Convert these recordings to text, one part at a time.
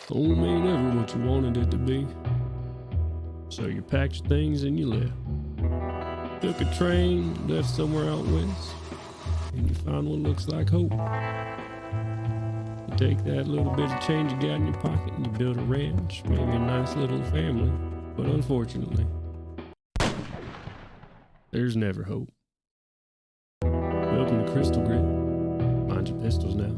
Home ain't ever what you wanted it to be. So you packed your things and you left. Took a train, left somewhere out west, and you found what looks like hope. You take that little bit of change you got in your pocket and you build a ranch, maybe a nice little family. But unfortunately, there's never hope. Welcome to Crystal Grit. Mind your pistols now.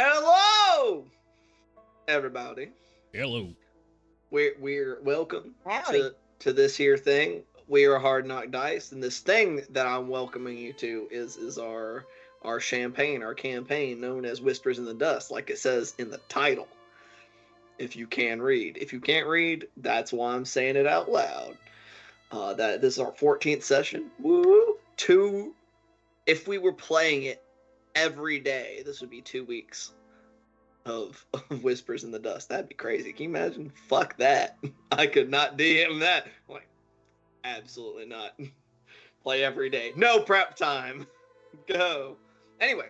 Hello, everybody. Hello. We're welcome Howdy. to this here thing. We are Hard Knock Dice, and this thing that I'm welcoming you to is our campaign known as Whispers in the Dust, like it says in the title. If you can read, if you can't read, that's why I'm saying it out loud. That this is our 14th session. Woo! If we were playing it every day, this would be 2 weeks of Whispers in the Dust. That'd be crazy. Can you imagine? Fuck that. I could not DM that. Like, absolutely not. Play every day. No prep time. Go. Anyway,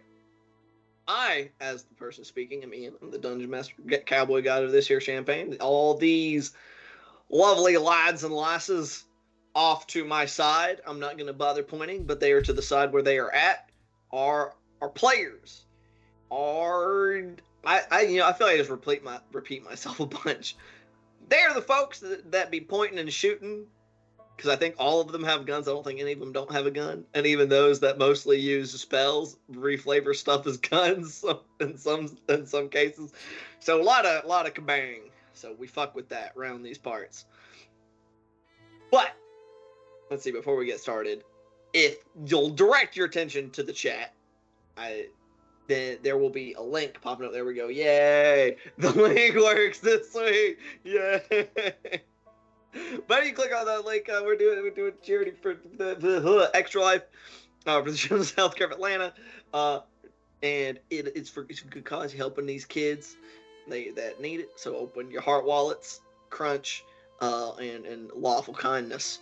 I, as the person speaking, am Ian. I'm the Dungeon Master, Cowboy God of this here campaign. All these lovely lads and lasses off to my side, I'm not going to bother pointing, but they are to the side where they are at, are players. I feel like I just repeat myself a bunch. They're the folks that be pointing and shooting, because I think all of them have guns. I don't think any of them don't have a gun, and even those that mostly use spells reflavor stuff as guns in some cases. So a lot of kabang. So we fuck with that around these parts. But let's see, before we get started, if you'll direct your attention to the chat, then there will be a link popping up. There we go. Yay! The link works this week. Yay! But if you click on that link, we're doing charity for the Extra Life, for the Children's Healthcare of Atlanta, and it's for a good cause. You're helping these kids that need it. So open your heart wallets, crunch, and lawful kindness.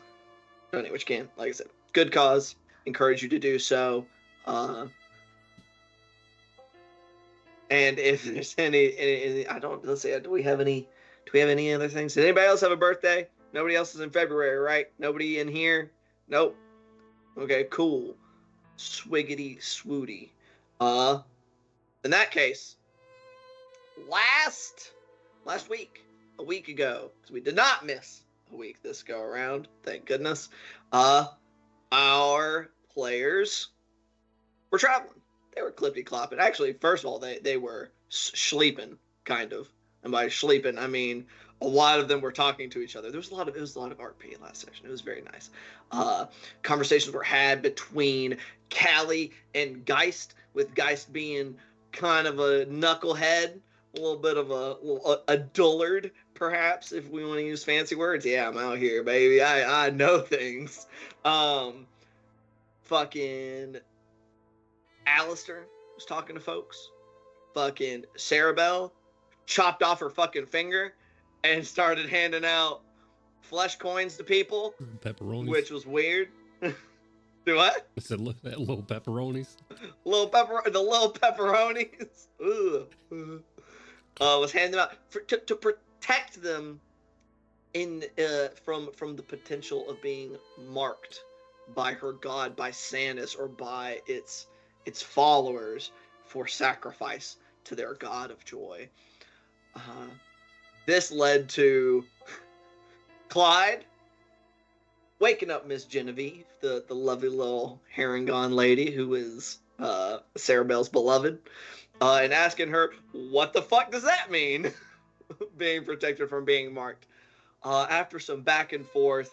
Donate what you can. Like I said, good cause. Encourage you to do so. And if there's any, let's see, do we have any other things? Did anybody else have a birthday? Nobody else is in February, right? Nobody in here? Nope. Okay, cool. Swiggity swooty. In that case, last week, a week ago, because we did not miss a week this go around, thank goodness, our players were traveling. They were clippy-clopping. Actually, first of all, they were sleeping, kind of. And by sleeping, I mean a lot of them were talking to each other. It was a lot of RP last section. It was very nice. Conversations were had between Callie and Geist, with Geist being kind of a knucklehead, a little bit of a dullard, perhaps, if we want to use fancy words. Yeah, I'm out here, baby. I know things. Fucking Alistair was talking to folks. Fucking Sarabelle chopped off her fucking finger and started handing out flesh coins to people. Pepperonis. Which was weird. Do what? I said, look at that, little pepperonis. The little pepperonis. Was handing out to protect them from the potential of being marked by her god, by Sanus, or by its followers for sacrifice to their god of joy. This led to Clyde waking up Miss Genevieve, the lovely little Harangon lady who is Sarabelle's beloved, and asking her, what the fuck does that mean? Being protected from being marked. After some back and forth,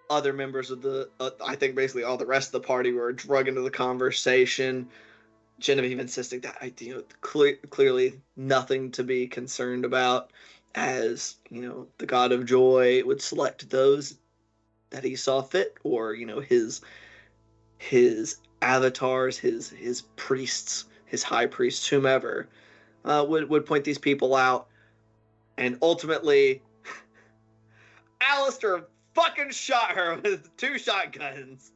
other members of I think basically all the rest of the party were drug into the conversation. Genevieve insisting that clearly nothing to be concerned about, as the god of joy would select those that he saw fit, or his avatars, his priests, his high priests, whomever, would point these people out, and ultimately, Alistair fucking shot her with 2 shotguns.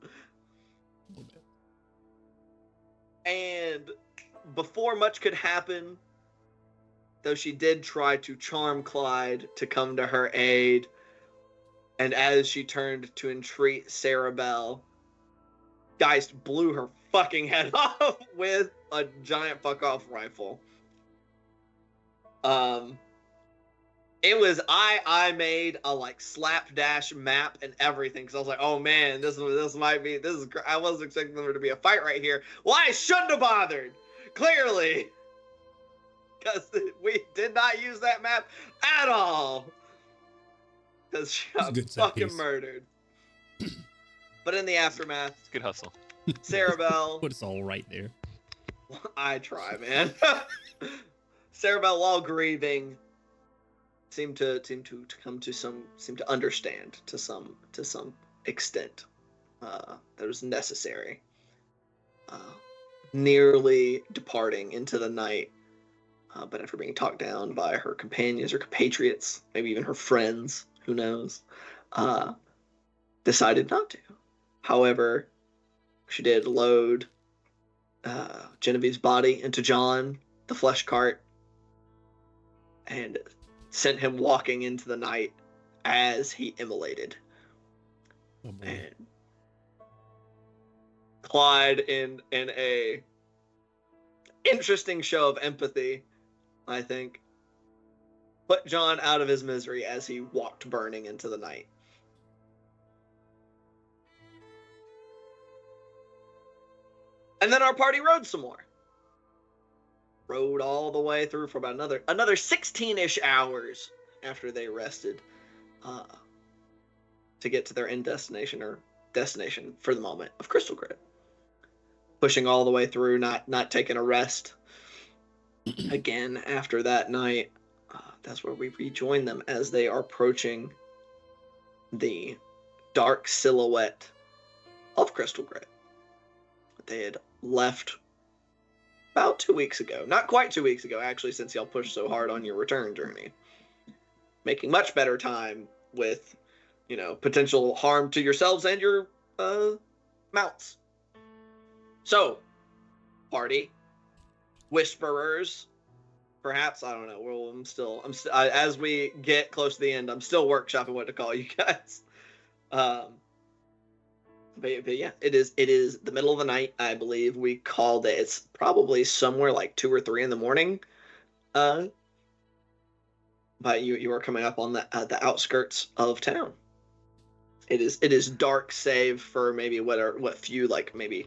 And before much could happen, though she did try to charm Clyde to come to her aid, and as she turned to entreat Sarah Bell, Geist blew her fucking head off with a giant fuck-off rifle. It was, I made a like slapdash map and everything, because I was like, oh man, this might be, I wasn't expecting there to be a fight right here. Well, I shouldn't have bothered, clearly, because we did not use that map at all, because she got fucking murdered. But in the aftermath, it's good hustle. Sarah Bell put us all right there. I try, man. Sarah Bell, while grieving, seemed to come to seem to understand to some extent that was necessary. Nearly departing into the night, but after being talked down by her companions or compatriots, maybe even her friends, who knows, decided not to. However, she did load Genevieve's body into John, the flesh cart, and sent him walking into the night as he immolated. Oh, boy. And Clyde, in a interesting show of empathy, I think, put John out of his misery as he walked burning into the night. And then our party rode some more. Rode all the way through for about another 16-ish hours after they rested, to get to their end destination, or destination for the moment, of Crystal Grit. Pushing all the way through, not taking a rest. Again, after that night, that's where we rejoin them as they are approaching the dark silhouette of Crystal Grit. They had left about 2 weeks ago. Not quite 2 weeks ago, actually, since y'all pushed so hard on your return journey. Making much better time with, potential harm to yourselves and your mounts. So, party, whisperers, perhaps, I don't know. Well, I'm still, as we get close to the end, I'm still workshopping what to call you guys. But yeah, it is the middle of the night, I believe. We called it. It's probably somewhere like 2 or 3 in the morning. But you are coming up on the outskirts of town. It is dark, save for maybe what few like maybe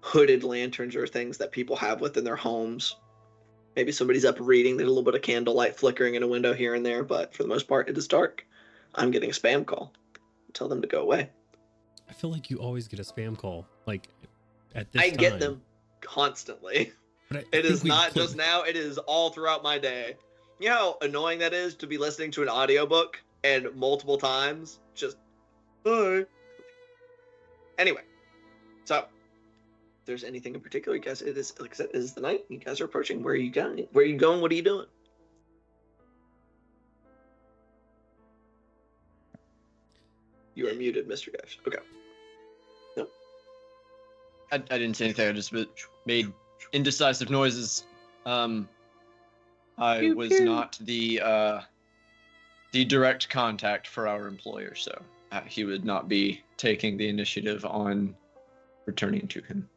hooded lanterns or things that people have within their homes. Maybe somebody's up reading. There's a little bit of candlelight flickering in a window here and there, but for the most part, it is dark. I'm getting a spam call. Tell them to go away. I feel like you always get a spam call, like at this I time. get them constantly. But it is not just now, it is all throughout my day. You know how annoying that is to be listening to an audiobook and multiple times just, hi. Anyway, so if there's anything in particular, you guys, it is, like I said, it is the night. You guys are approaching. Where are you going? Where are you going? What are you doing? You are muted, Mr. Gash. Okay. No. I didn't say anything. I just made indecisive noises. I was not the direct contact for our employer, so he would not be taking the initiative on returning to him.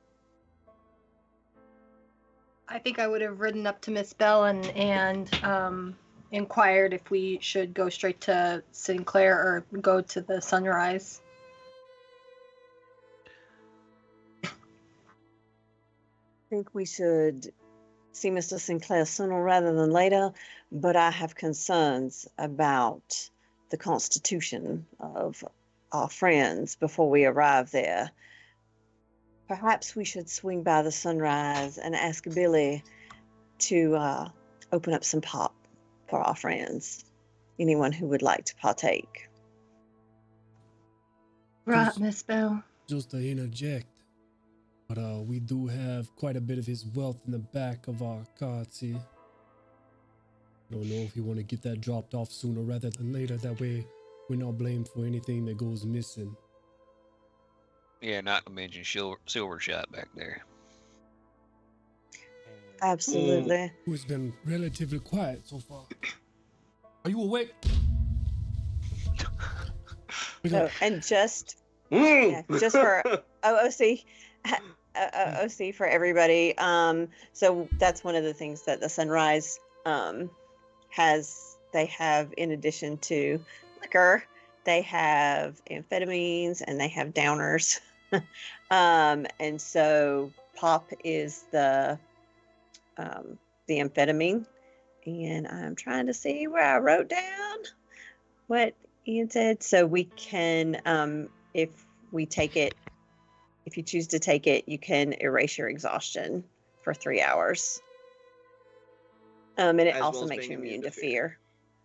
I think I would have ridden up to Miss Bell and inquired if we should go straight to Sinclair or go to the Sunrise. I think we should see Mr. Sinclair sooner rather than later, but I have concerns about the constitution of our friends before we arrive there. Perhaps we should swing by the Sunrise and ask Billy to open up some pop for our friends. Anyone who would like to partake. Right, Miss Bell. Just to interject, But we do have quite a bit of his wealth in the back of our carts here. Don't know if you want to get that dropped off sooner rather than later. That way we're not blamed for anything that goes missing. Yeah, not to mention silver shot back there. Absolutely. Who's been relatively quiet so far. Are you awake? So, and just just for OOC, OOC for everybody. So that's one of the things that the Sunrise has. They have, in addition to liquor, they have amphetamines and they have downers. And so pop is the amphetamine. And I'm trying to see where I wrote down what Ian said. So we can, if we take it, if you choose to take it, you can erase your exhaustion for 3 hours. And it As also well as makes being you immune to fear.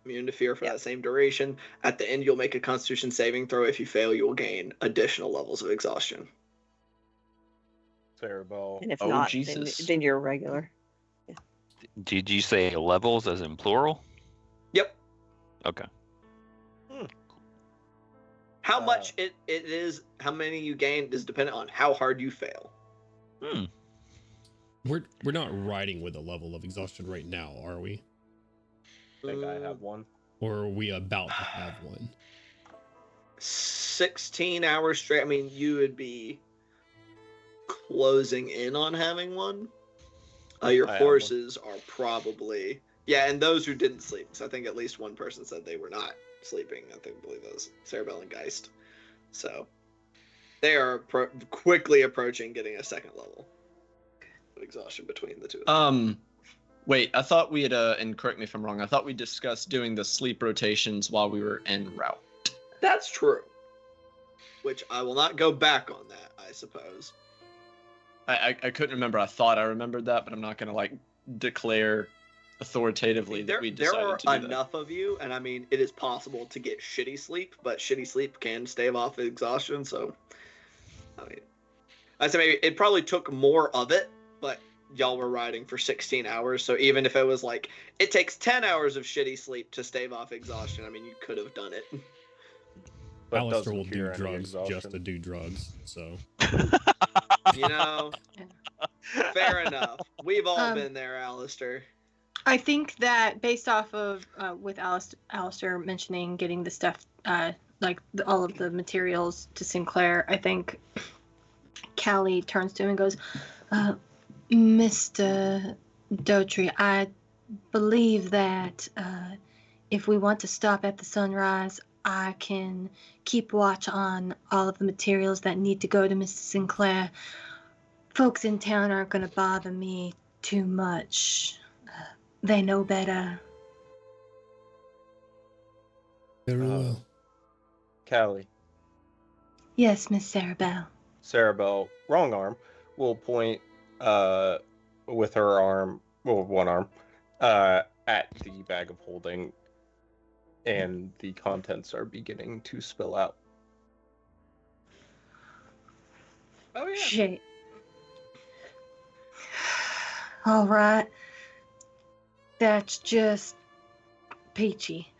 Immune to fear for Yep. that same duration. At the end, you'll make a Constitution saving throw. If you fail, you will gain additional levels of exhaustion. Cerebell. And if Oh, not, Jesus. then you're regular. Did you say levels as in plural? Yep. Okay. How much it is, how many you gain is dependent on how hard you fail. Hmm. We're not riding with a level of exhaustion right now, are we? I think I have one. Or are we about to have one? 16 hours straight. I mean, you would be closing in on having one. Your I have horses are probably, yeah, and those who didn't sleep. So I think at least one person said they were not sleeping. I believe that was Cerebell and Geist. So they are quickly approaching getting a second level of exhaustion between the two. Wait, I thought we had, and correct me if I'm wrong, I thought we discussed doing the sleep rotations while we were en route. That's true. Which I will not go back on that, I suppose. I couldn't remember. I thought I remembered that, but I'm not going to, like, declare authoritatively that we There decided are to do that. enough of you, and I mean, it is possible to get shitty sleep, but shitty sleep can stave off exhaustion, so, I mean, I'd say maybe it probably took more of it, but y'all were riding for 16 hours, so even if it was like, it takes 10 hours of shitty sleep to stave off exhaustion, I mean, you could have done it. But Alistair doesn't will do cure any drugs just exhaustion. to do drugs, so. You know, fair enough. We've all Um, been there, Alistair. I think that based off of with Alistair mentioning getting the stuff like all of the materials to Sinclair, I think Callie turns to him and goes, Mr. Dotry, I believe that if we want to stop at the Sunrise, I can keep watch on all of the materials that need to go to Mr. Sinclair. Folks in town aren't going to bother me too much. They know better. Very well. Callie, Yes, Miss Sarabelle. Cerebell, wrong arm, will point with her arm, well, one arm, at the bag of holding, and the contents are beginning to spill out. Oh, yeah. Shit. All right. That's just peachy.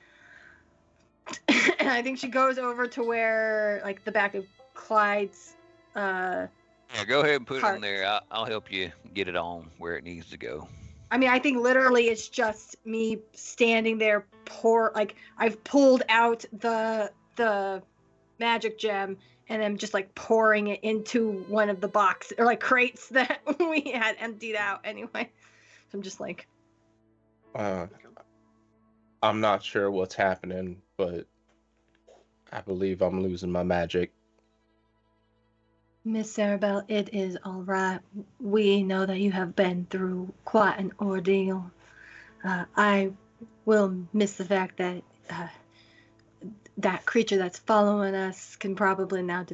And I think she goes over to where, like, the back of Clyde's. Yeah, go ahead and put it Cart. in there. I'll help you get it on where it needs to go. I mean, I think literally it's just me standing there, like I've pulled out the magic gem and I'm just like pouring it into one of the boxes or like crates that we had emptied out anyway. So I'm just like, I'm not sure what's happening, but I believe I'm losing my magic. Miss Sarabelle, it is all right. We know that you have been through quite an ordeal. I will miss the fact that that creature that's following us can probably now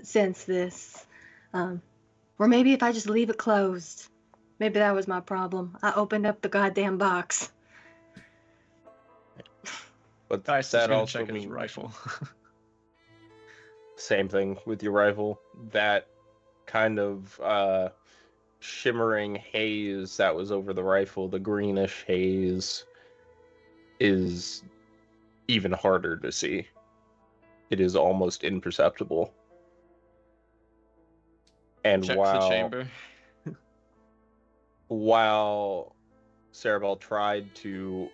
sense this. Or maybe if I just leave it closed. Maybe that was my problem. I opened up the goddamn box. But Dice is that gonna also check his means rifle. same thing with your rifle. That kind of shimmering haze that was over the rifle, the greenish haze, is even harder to see. It is almost imperceptible. And Check the chamber. while Cerebell tried to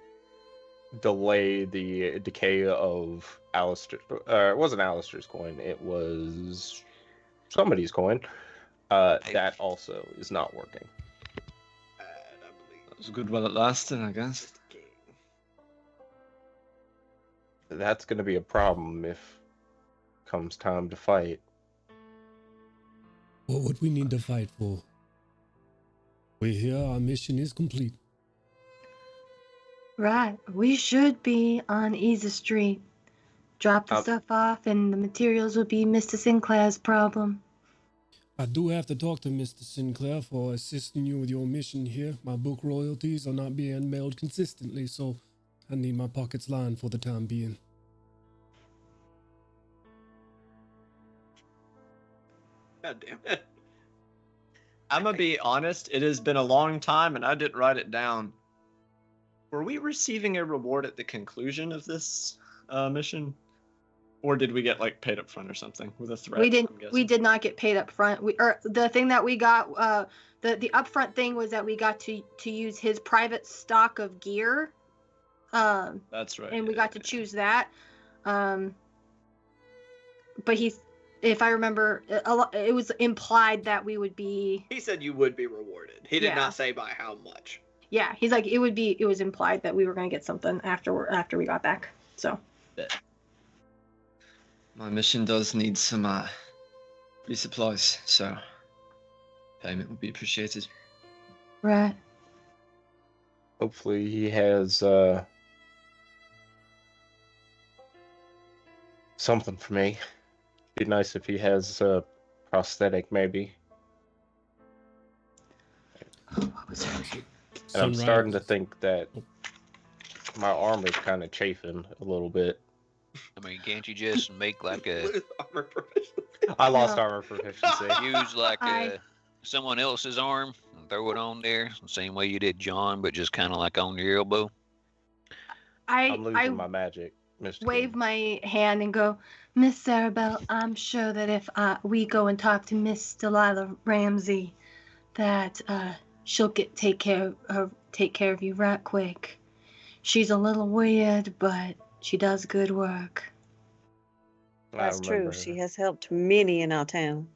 delay the decay of Alistair, it wasn't Alistair's coin, it was somebody's coin, that also is not working. That was good while it lasted, I guess. That's going to be a problem if comes time to fight. What would we need to fight for? We're here, our mission is complete. Right. We should be on Easy Street. Drop the stuff off, and the materials will be Mr. Sinclair's problem. I do have to talk to Mr. Sinclair for assisting you with your mission here. My book royalties are not being mailed consistently, so I need my pockets lined for the time being. God damn it. I'm gonna be honest, it has been a long time and I didn't write it down. Were we receiving a reward at the conclusion of this mission? Or did we get like paid up front or something with a threat? We did not get paid up front. The thing that we got, the upfront thing was that we got to use his private stock of gear. That's right. And we got to choose that. But if I remember, it was implied that we would be. He said you would be rewarded. He did not say by how much. Yeah, he's like, it was implied that we were going to get something after we got back. So. My mission does need some resupplies, so payment would be appreciated. Right. Hopefully he has something for me. Be nice if he has a prosthetic, maybe. What was her name? And I'm starting to think that my arm is kind of chafing a little bit. I mean, can't you just make like a armor proficiency? I lost armor proficiency. use like someone else's arm and throw it on there, the same way you did John, but just kind of like on your elbow? I'm losing my magic, Mr. Wave King. my hand and go, Miss Cerebell, I'm sure that if we go and talk to Miss Delilah Ramsey, that she'll take care of you right quick. She's a little weird, but she does good work. That's true. She has helped many in our town.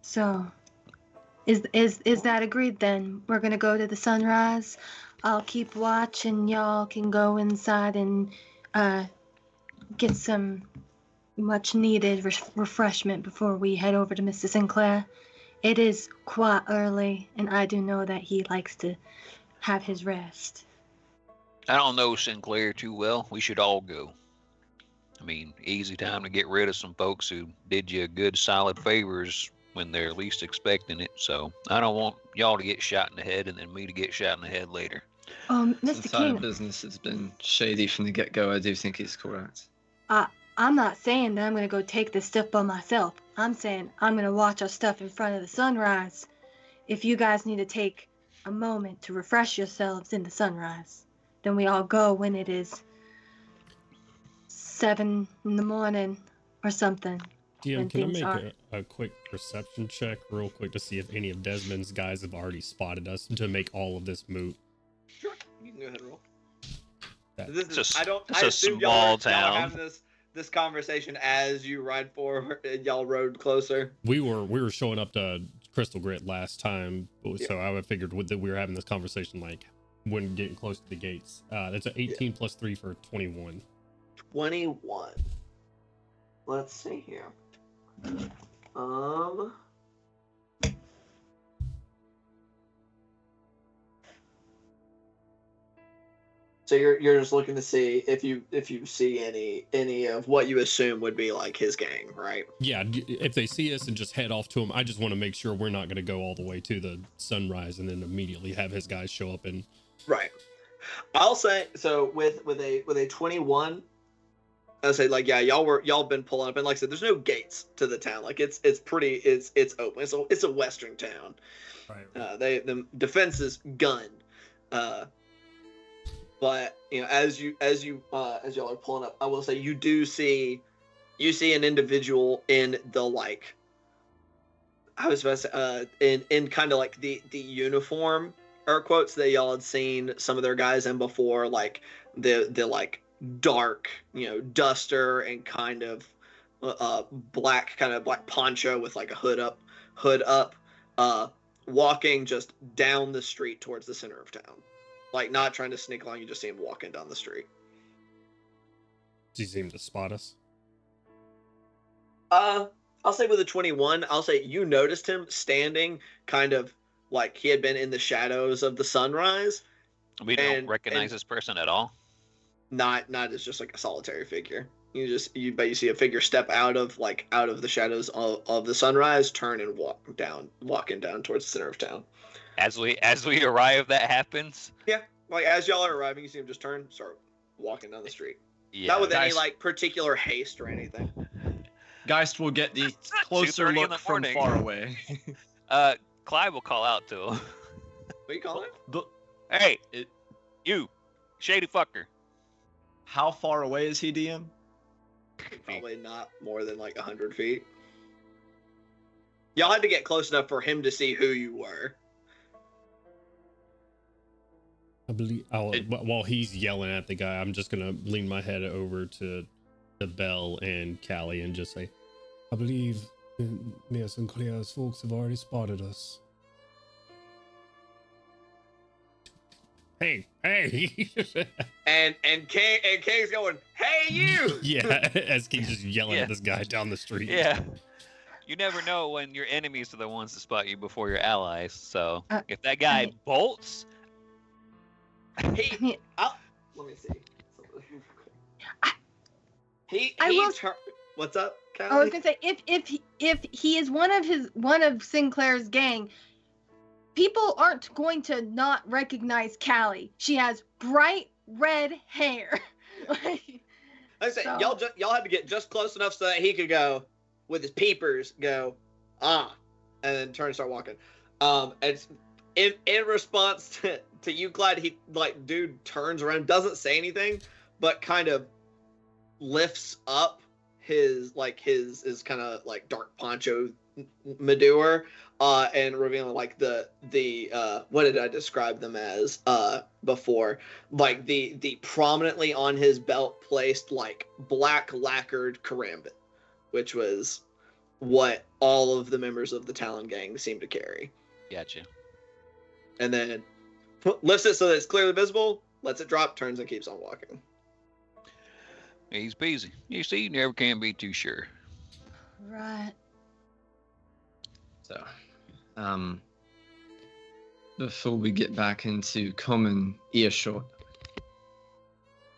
So, is that agreed then? We're gonna go to the sunrise. I'll keep watch, and y'all can go inside and get some much needed refreshment before we head over to Mr. Sinclair. It is quite early, and I do know that he likes to have his rest. I don't know Sinclair too well. We should all go. I mean, easy time to get rid of some folks who did you good solid favors when they're least expecting it. So I don't want y'all to get shot in the head and then me to get shot in the head later. Mr. King, business has been shady from the get-go. I do think he's correct. I'm not saying that I'm going to go take this stuff by myself. I'm saying I'm going to watch our stuff in front of the sunrise. If you guys need to take a moment to refresh yourselves in the sunrise, then we all go when it is 7 in the morning or something. DM, can I make a quick perception check real quick to see if any of Desmond's guys have already spotted us to make all of this moot? Sure, you can go ahead and roll. It's a assume small y'all town. are having this conversation as you ride forward and y'all rode closer. We were showing up to Crystal Grit last time, so I figured that we were having this conversation like when getting close to the gates. That's an 18 plus 3 for 21. 21. Let's see here. So you're just looking to see if you see any of what you assume would be like his gang, right? Yeah, if they see us and just head off to him, I just want to make sure we're not going to go all the way to the sunrise and then immediately have his guys show up and. Right. I'll say so with a 21. I say like, yeah, y'all been pulling up, and like I said, there's no gates to the town. Like it's open. It's a western town. Right. The defense is gunned. But as y'all are pulling up, I will say you see an individual in the like. I was about to say, in kind of like the uniform, air quotes, that y'all had seen some of their guys in before, like the like dark, duster and kind of black poncho with like a hood up, walking just down the street towards the center of town, like not trying to sneak along. You just see him walking down the street. Does he seem to spot us? I'll say with a 21, I'll say you noticed him standing kind of like he had been in the shadows of the sunrise. We don't recognize this person at all. Not as just like a solitary figure. You see a figure step out of the shadows of the sunrise, turn and walking down towards the center of town. As we arrive, that happens. Yeah, like as y'all are arriving, you see him just turn, start walking down the street. Yeah, not with any like particular haste or anything. Geist will get the closer look from far away. Clyde will call out to him. What are you calling it? Hey, you, shady fucker. How far away is he, DM? Probably not more than like 100 feet. Y'all had to get close enough for him to see who you were. I believe. While he's yelling at the guy, I'm just gonna lean my head over to Belle and Callie and just say, I believe Mayor Sinclair's folks have already spotted us. Hey. and King's going, hey you. Yeah, as King's just yelling at this guy down the street. Yeah. You never know when your enemies are the ones to spot you before your allies. So if that guy bolts, let me see. What's up, Callie? I was gonna say if he is one of Sinclair's gang, people aren't going to not recognize Callie. She has bright red hair. Like I said, y'all had to get just close enough so that he could go with his peepers, and then turn and start walking. And in response to you, Clyde, he dude turns around, doesn't say anything, but kind of lifts up his kind of like dark poncho Madur, and revealing like the what did I describe them as before, like the prominently on his belt placed like black lacquered karambit, which was what all of the members of the Talon gang seem to carry. Gotcha. And then lifts it so that it's clearly visible, lets it drop, turns and keeps on walking. Easy peasy. You see, you never can be too sure. Right. So, before we get back into common earshot,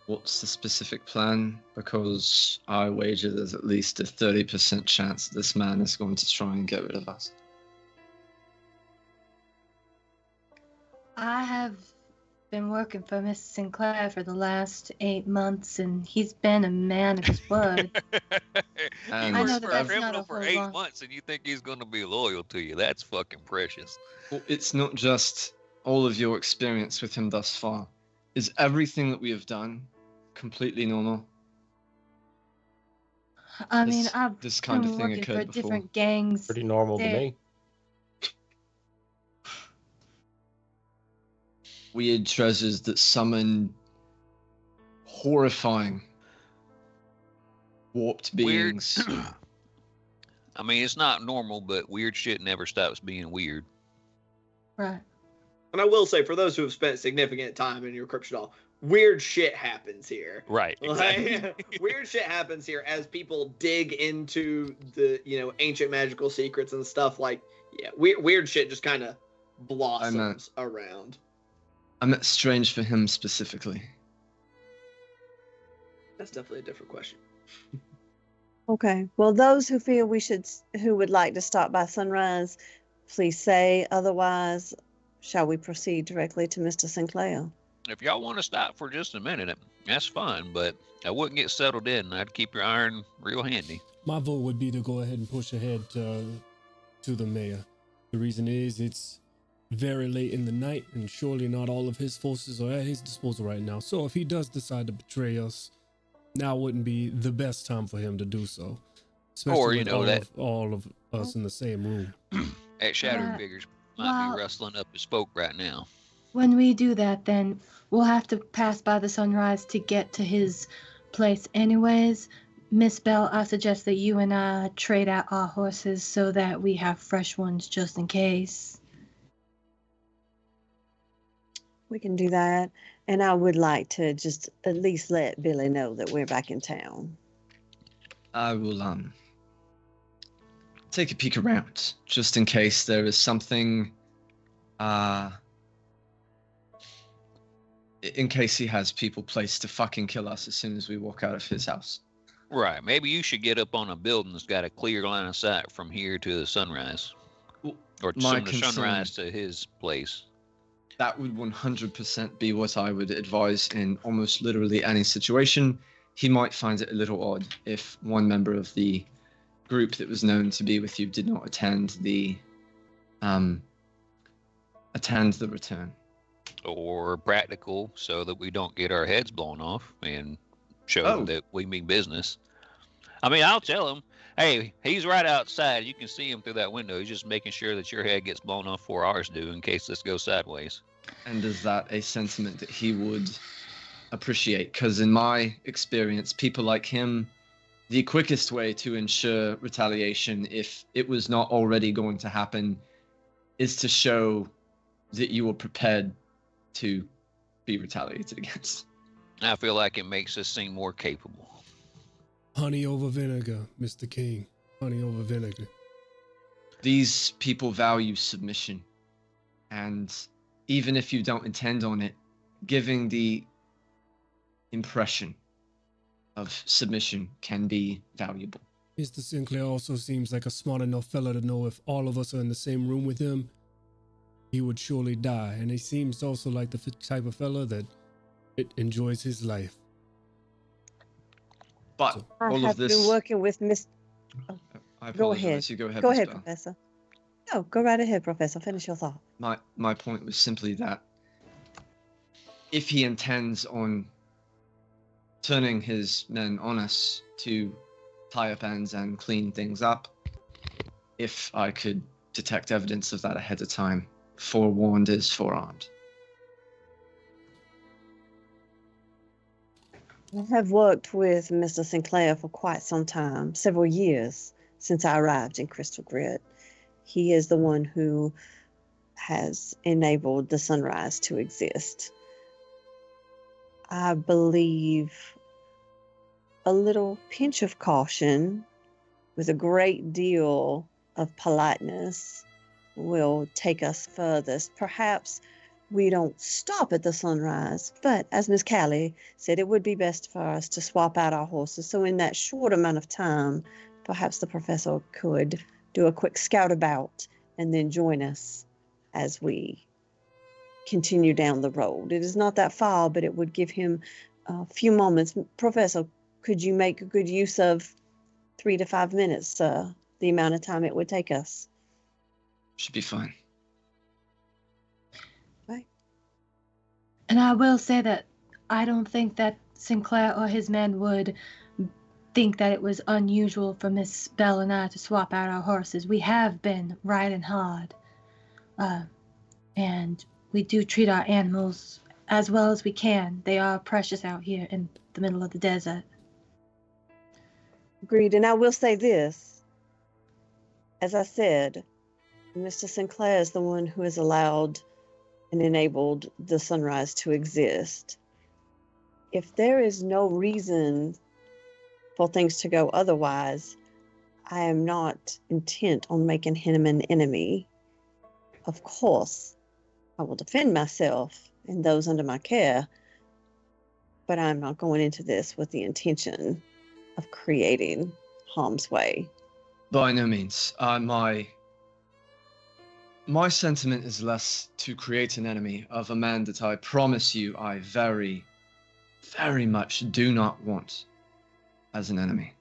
what's the specific plan? Because I wager there's at least a 30% chance this man is going to try and get rid of us. I have been working for Mr. Sinclair for the last 8 months, and he's been a man of his word. And You I know worked that for a that's not criminal a for whole 8 lot. months, and you think he's going to be loyal to you. That's fucking precious. well, it's not just all of your experience with him thus far. Is everything that we have done completely normal? I mean, This- I've this kind been of thing working for occurred before. different gangs. Pretty normal to There- me. Weird treasures that summon horrifying warped Weird. beings. I mean, it's not normal, but weird shit never stops being weird. Right. And I will say, for those who have spent significant time in your cryptidol, weird shit happens here. Right. Like, weird shit happens here as people dig into the ancient magical secrets and stuff. Like, yeah, weird shit just kind of blossoms around. I meant strange for him specifically. That's definitely a different question. Okay. Well, those who feel who would like to stop by sunrise, please say. Otherwise, shall we proceed directly to Mr. Sinclair? If y'all want to stop for just a minute, that's fine, but I wouldn't get settled in. I'd keep your iron real handy. My vote would be to go ahead and push ahead to the mayor. The reason is it's very late in the night, and surely not all of his forces are at his disposal right now. So if he does decide to betray us, now wouldn't be the best time for him to do so. Especially Or, with all of us in the same room. That shadow figures might be rustling up his folk right now. When we do that, then we'll have to pass by the sunrise to get to his place anyways. Miss Bell, I suggest that you and I trade out our horses so that we have fresh ones just in case. We can do that. And I would like to just at least let Billy know that we're back in town. I will take a peek around just in case there is something in case he has people placed to fucking kill us as soon as we walk out of his house. Right. Maybe you should get up on a building that's got a clear line of sight from here to the sunrise. Or from the sunrise to his place. That would 100% be what I would advise in almost literally any situation. He might find it a little odd if one member of the group that was known to be with you did not attend the return. Or practical, so that we don't get our heads blown off and show that we mean business. I mean, I'll tell him, hey, he's right outside. You can see him through that window. He's just making sure that your head gets blown off before ours do in case this goes sideways. And is that a sentiment that he would appreciate? Because in my experience, people like him, the quickest way to ensure retaliation, if it was not already going to happen, is to show that you were prepared to be retaliated against. I feel like it makes us seem more capable. Honey over vinegar, Mr. King. Honey over vinegar. These people value submission. And even if you don't intend on it, giving the impression of submission can be valuable. Mr. Sinclair also seems like a smart enough fella to know if all of us are in the same room with him, he would surely die. And he seems also like the type of fella that enjoys his life. But So, I all have of this... been working with Miss... I apologize. Go ahead. You go ahead, Go Miss ahead, Bell. Professor. No, go right ahead, Professor. Finish your thought. My point was simply that if he intends on turning his men on us to tie up ends and clean things up, if I could detect evidence of that ahead of time, forewarned is forearmed. I have worked with Mr. Sinclair for quite some time, several years since I arrived in Crystal Grit. He is the one who has enabled the sunrise to exist. I believe a little pinch of caution with a great deal of politeness will take us furthest. Perhaps we don't stop at the sunrise, but as Miss Callie said, it would be best for us to swap out our horses. So in that short amount of time, perhaps the professor could do a quick scout about and then join us as we continue down the road. It is not that far, but it would give him a few moments. Professor, could you make a good use of 3 to 5 minutes, the amount of time it would take us? Should be fine. Right. And I will say that I don't think that Sinclair or his men would think that it was unusual for Miss Bell and I to swap out our horses. We have been riding hard. And we do treat our animals as well as we can. They are precious out here in the middle of the desert. Agreed. And I will say this. As I said, Mr. Sinclair is the one who has allowed and enabled the sunrise to exist. If there is no reason for things to go otherwise, I am not intent on making him an enemy. Of course, I will defend myself and those under my care, but I'm not going into this with the intention of creating harm's way. By no means. My sentiment is less to create an enemy of a man that I promise you I very, very much do not want as an enemy.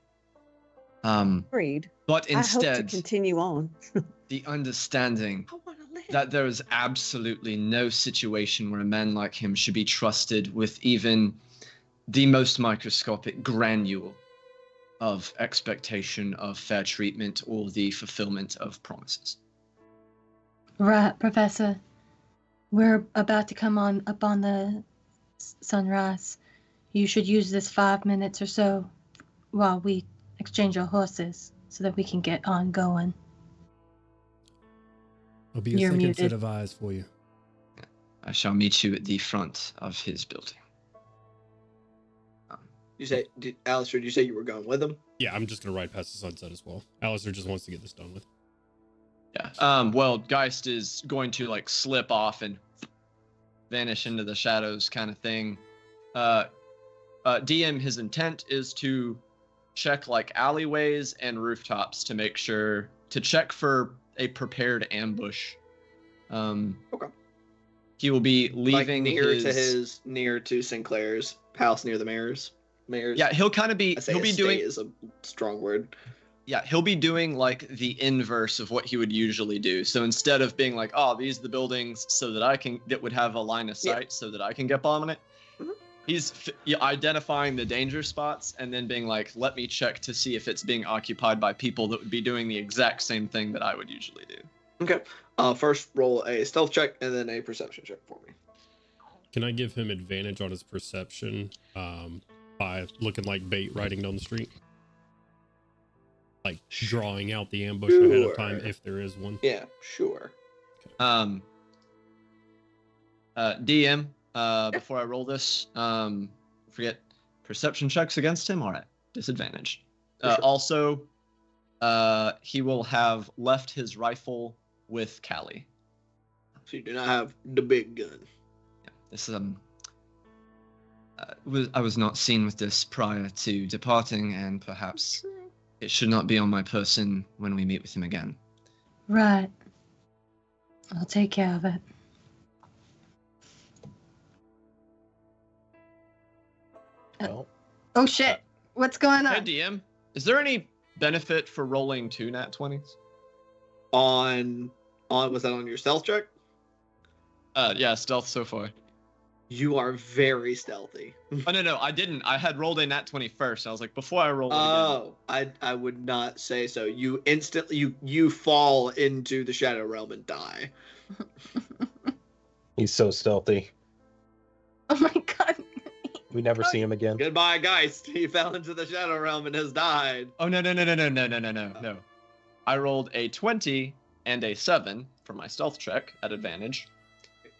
Agreed. But I hope to instead, continue on. the understanding I want to live. that there is absolutely no situation where a man like him should be trusted with even the most microscopic granule of expectation of fair treatment or the fulfillment of promises. Right, Professor. We're about to come on up on the sunrise. You should use this 5 minutes or so while we exchange our horses so that we can get on going. I'll be a You're second set muted. of eyes for you. I shall meet you at the front of his building. You say, Alistair, did you say you were going with him? Yeah, I'm just gonna ride past the sunset as well. Alistair just wants to get this done with. Yeah. Well, Geist is going to like slip off and vanish into the shadows, kind of thing. DM, his intent is to check like alleyways and rooftops to make sure to check for a prepared ambush. Okay. He will be leaving like near to Sinclair's house near the mayor's. Yeah, he'll kind of be. I say He'll be estate doing. is a strong word. Yeah, he'll be doing like the inverse of what he would usually do. So instead of being like, "Oh, these are the buildings," so that would have a line of sight, so that I can get on it. Mhm. He's identifying the danger spots and then being like, "Let me check to see if it's being occupied by people that would be doing the exact same thing that I would usually do." Okay. First roll a stealth check and then a perception check for me. Can I give him advantage on his perception by looking like bait riding down the street? Like drawing out the ambush ahead of time Sure. if there is one. Yeah, sure. DM, before I roll this, forget perception checks against him. All right, disadvantage. Sure. Also, he will have left his rifle with Callie. So you do not have the big gun. Yeah, this I was not seen with this prior to departing, and perhaps it should not be on my person when we meet with him again. Right. I'll take care of it. Well, Oh shit! What's going Hey on? DM, is there any benefit for rolling 2 nat 20s? On was that on your stealth check? Yeah, stealth so far. You are very stealthy. Oh no, I didn't. I had rolled a nat 20 first. I was like, before I roll it again. Oh, I would not say so. You instantly you fall into the shadow realm and die. he's so stealthy. Oh my god. We never see him again. Goodbye, Geist. He fell into the shadow realm and has died. Oh no. I rolled a 20 and a 7 for my stealth check at advantage,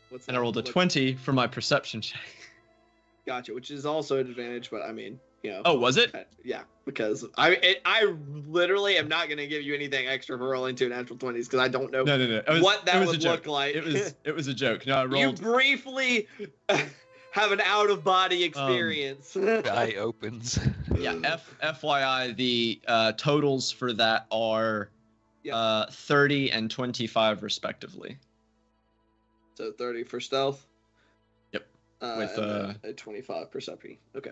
What's and I rolled a 20 for my perception check. Gotcha, which is also an advantage, but I mean, you know. Oh, was it? Yeah, because I literally am not going to give you anything extra for rolling 2 natural 20s because I don't know No. what that it was would a joke. look like. It was a joke. No, I You rolled. briefly have an out of body experience. Eye opens. Yeah, FYI, the totals for that are 30 and 25 respectively. So 30 for stealth. Yep. With a 25 perception. Okay.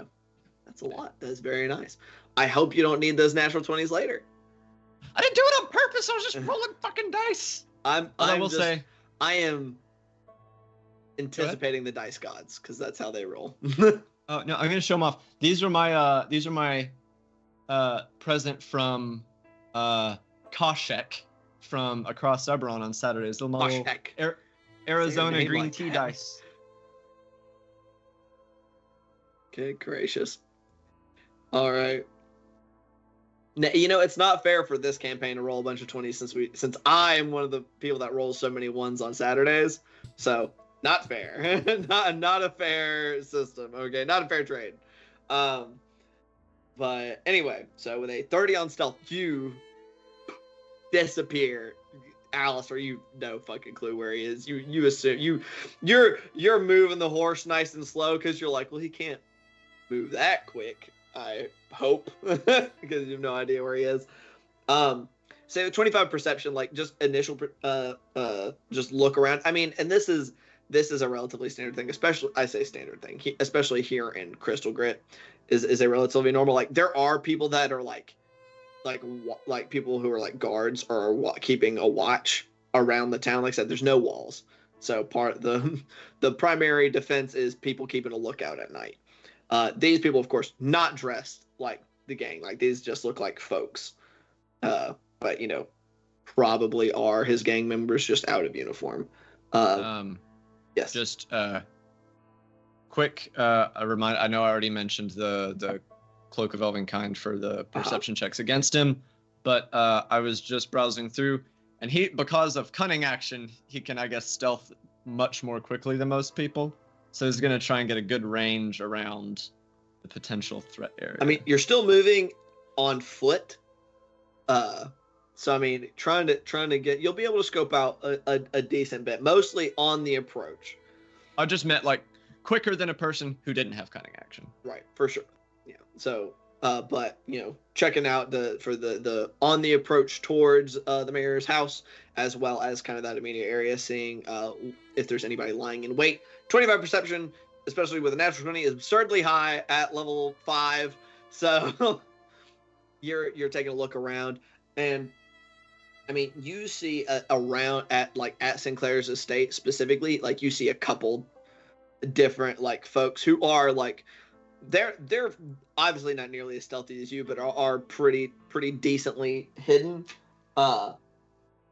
That's a lot. That's very nice. I hope you don't need those natural 20s later. I didn't do it on purpose. I was just rolling fucking dice. I am anticipating the dice gods because that's how they roll. Oh no, I'm gonna show them off. These are my present from Koshek from across Eberron on Saturdays. The little Koshek. Arizona name green like tea that. dice. Okay, gracious. All right. Now, you know, it's not fair for this campaign to roll a bunch of 20s since I am one of the people that rolls so many ones on Saturdays. So not fair. not a fair system. Okay, not a fair trade. But anyway, so with a 30 on stealth, you disappear. Alistair, you no fucking clue where he is. You assume you're moving the horse nice and slow because you're like, well, he can't move that quick. I hope because you have no idea where he is. So 25 perception, like just initial, just look around. I mean, and this is a relatively standard thing, especially I say standard thing, especially here in Crystal Grit, is a relatively normal. Like there are people that are like people who are like guards or keeping a watch around the town. Like I said, there's no walls, so the primary defense is people keeping a lookout at night. These people, of course, not dressed like the gang. Like these just look like folks. But probably are his gang members just out of uniform. Yes. Just quick a reminder. I know I already mentioned the Cloak of Elvenkind for the perception checks against him, but I was just browsing through, and because of cunning action, he can, I guess, stealth much more quickly than most people. So he's gonna try and get a good range around the potential threat area. I mean, you're still moving on foot. So I mean, trying to get, you'll be able to scope out a decent bit, mostly on the approach. I just meant like quicker than a person who didn't have cunning action. Right, for sure. Yeah. So, but checking out the on the approach towards the mayor's house, as well as kind of that immediate area, seeing if there's anybody lying in wait. 25 perception, especially with a natural 20, is absurdly high at level 5. So you're taking a look around, and I mean, you see around at Sinclair's estate specifically, like you see a couple different like folks who are like they're obviously not nearly as stealthy as you, but are pretty decently hidden, but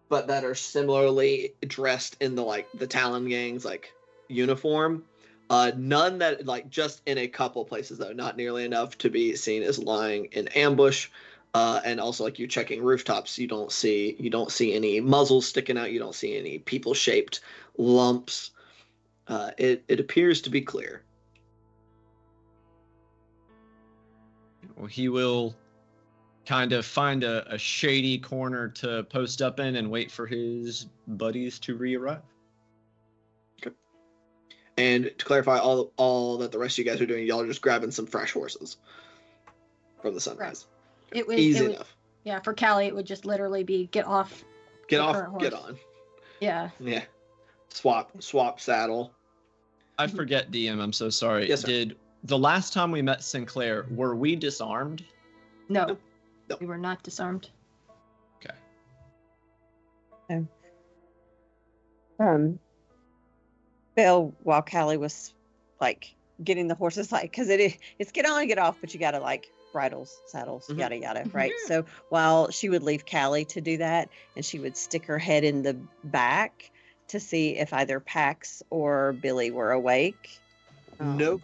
that are similarly dressed in the Talon gang's like uniform. None that like just in a couple places though, not nearly enough to be seen as lying in ambush. And also, like, you checking rooftops, you don't see any muzzles sticking out. You don't see any people-shaped lumps. It appears to be clear. Well, he will kind of find a shady corner to post up in and wait for his buddies to re-arrive. Okay. And to clarify, all that the rest of you guys are doing, y'all are just grabbing some fresh horses from the sunrise. Right. Easy enough. Yeah, for Callie, it would just literally be get off, get on. Yeah. Yeah. Swap saddle. I forget, DM. I'm so sorry. Yes, sir. Did the last time we met Sinclair, were we disarmed? No. No. We were not disarmed. Okay. Bill, while Callie was like getting the horses, like, because it's get on and get off, but you gotta like bridles, saddles, yada yada, right? So while she would leave Callie to do that, and she would stick her head in the back to see if either Pax or Billy were awake. Nope.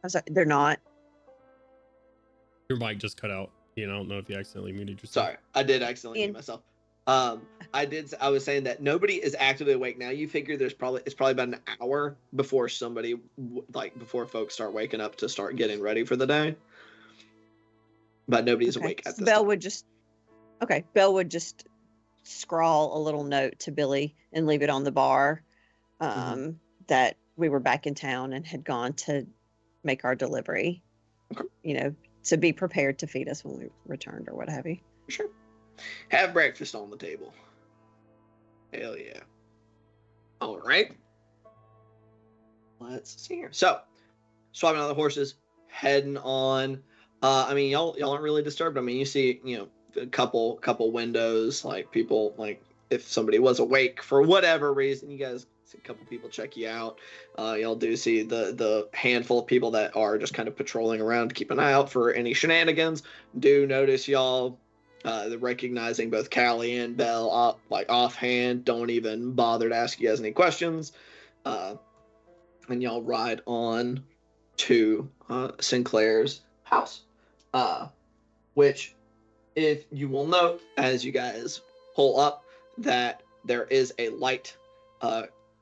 I'm sorry, they're not. Your mic just cut out. I don't know if you accidentally muted yourself. Sorry, I did accidentally mute myself. I was saying that nobody is actively awake now. You figure it's probably about an hour before before folks start waking up to start getting ready for the day. But nobody's awake at this Belle time. Belle would just scrawl a little note to Billy and leave it on the bar, that we were back in town and had gone to make our delivery. Okay. To be prepared to feed us when we returned or what have you. Sure. Have breakfast on the table. Hell yeah. All right. Let's see here. So, swapping out the horses, heading on. I mean, y'all aren't really disturbed. I mean, you see, a couple windows, like people, like if somebody was awake for whatever reason, you guys see a couple people check you out. Y'all do see the handful of people that are just kind of patrolling around to keep an eye out for any shenanigans. Do notice y'all. They're recognizing both Callie and Belle offhand. Don't even bother to ask you guys any questions. And y'all ride on to Sinclair's house. Which, if you will note, as you guys pull up, that there is a light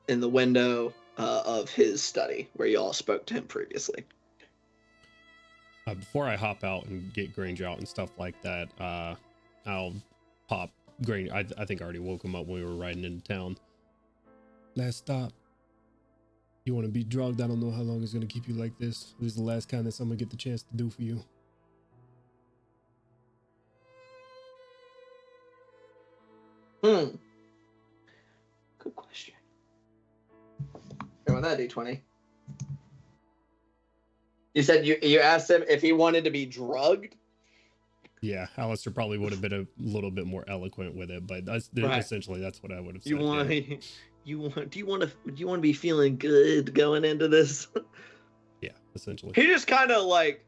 in the window of his study where y'all spoke to him previously. Before I hop out and get Grange out and stuff like that, I'll pop Grange. I think I already woke him up when we were riding into town. Last stop. You want to be drugged? I don't know how long it's going to keep you like this. This is the last kindness I'm going to get the chance to do for you. Good question. Go with that D20. You said you asked him if he wanted to be drugged? Yeah, Alistair probably would have been a little bit more eloquent with it, but that's Right. essentially that's what I would have said. Do Yeah. you want to be feeling good going into this? Yeah, essentially. He just kind of like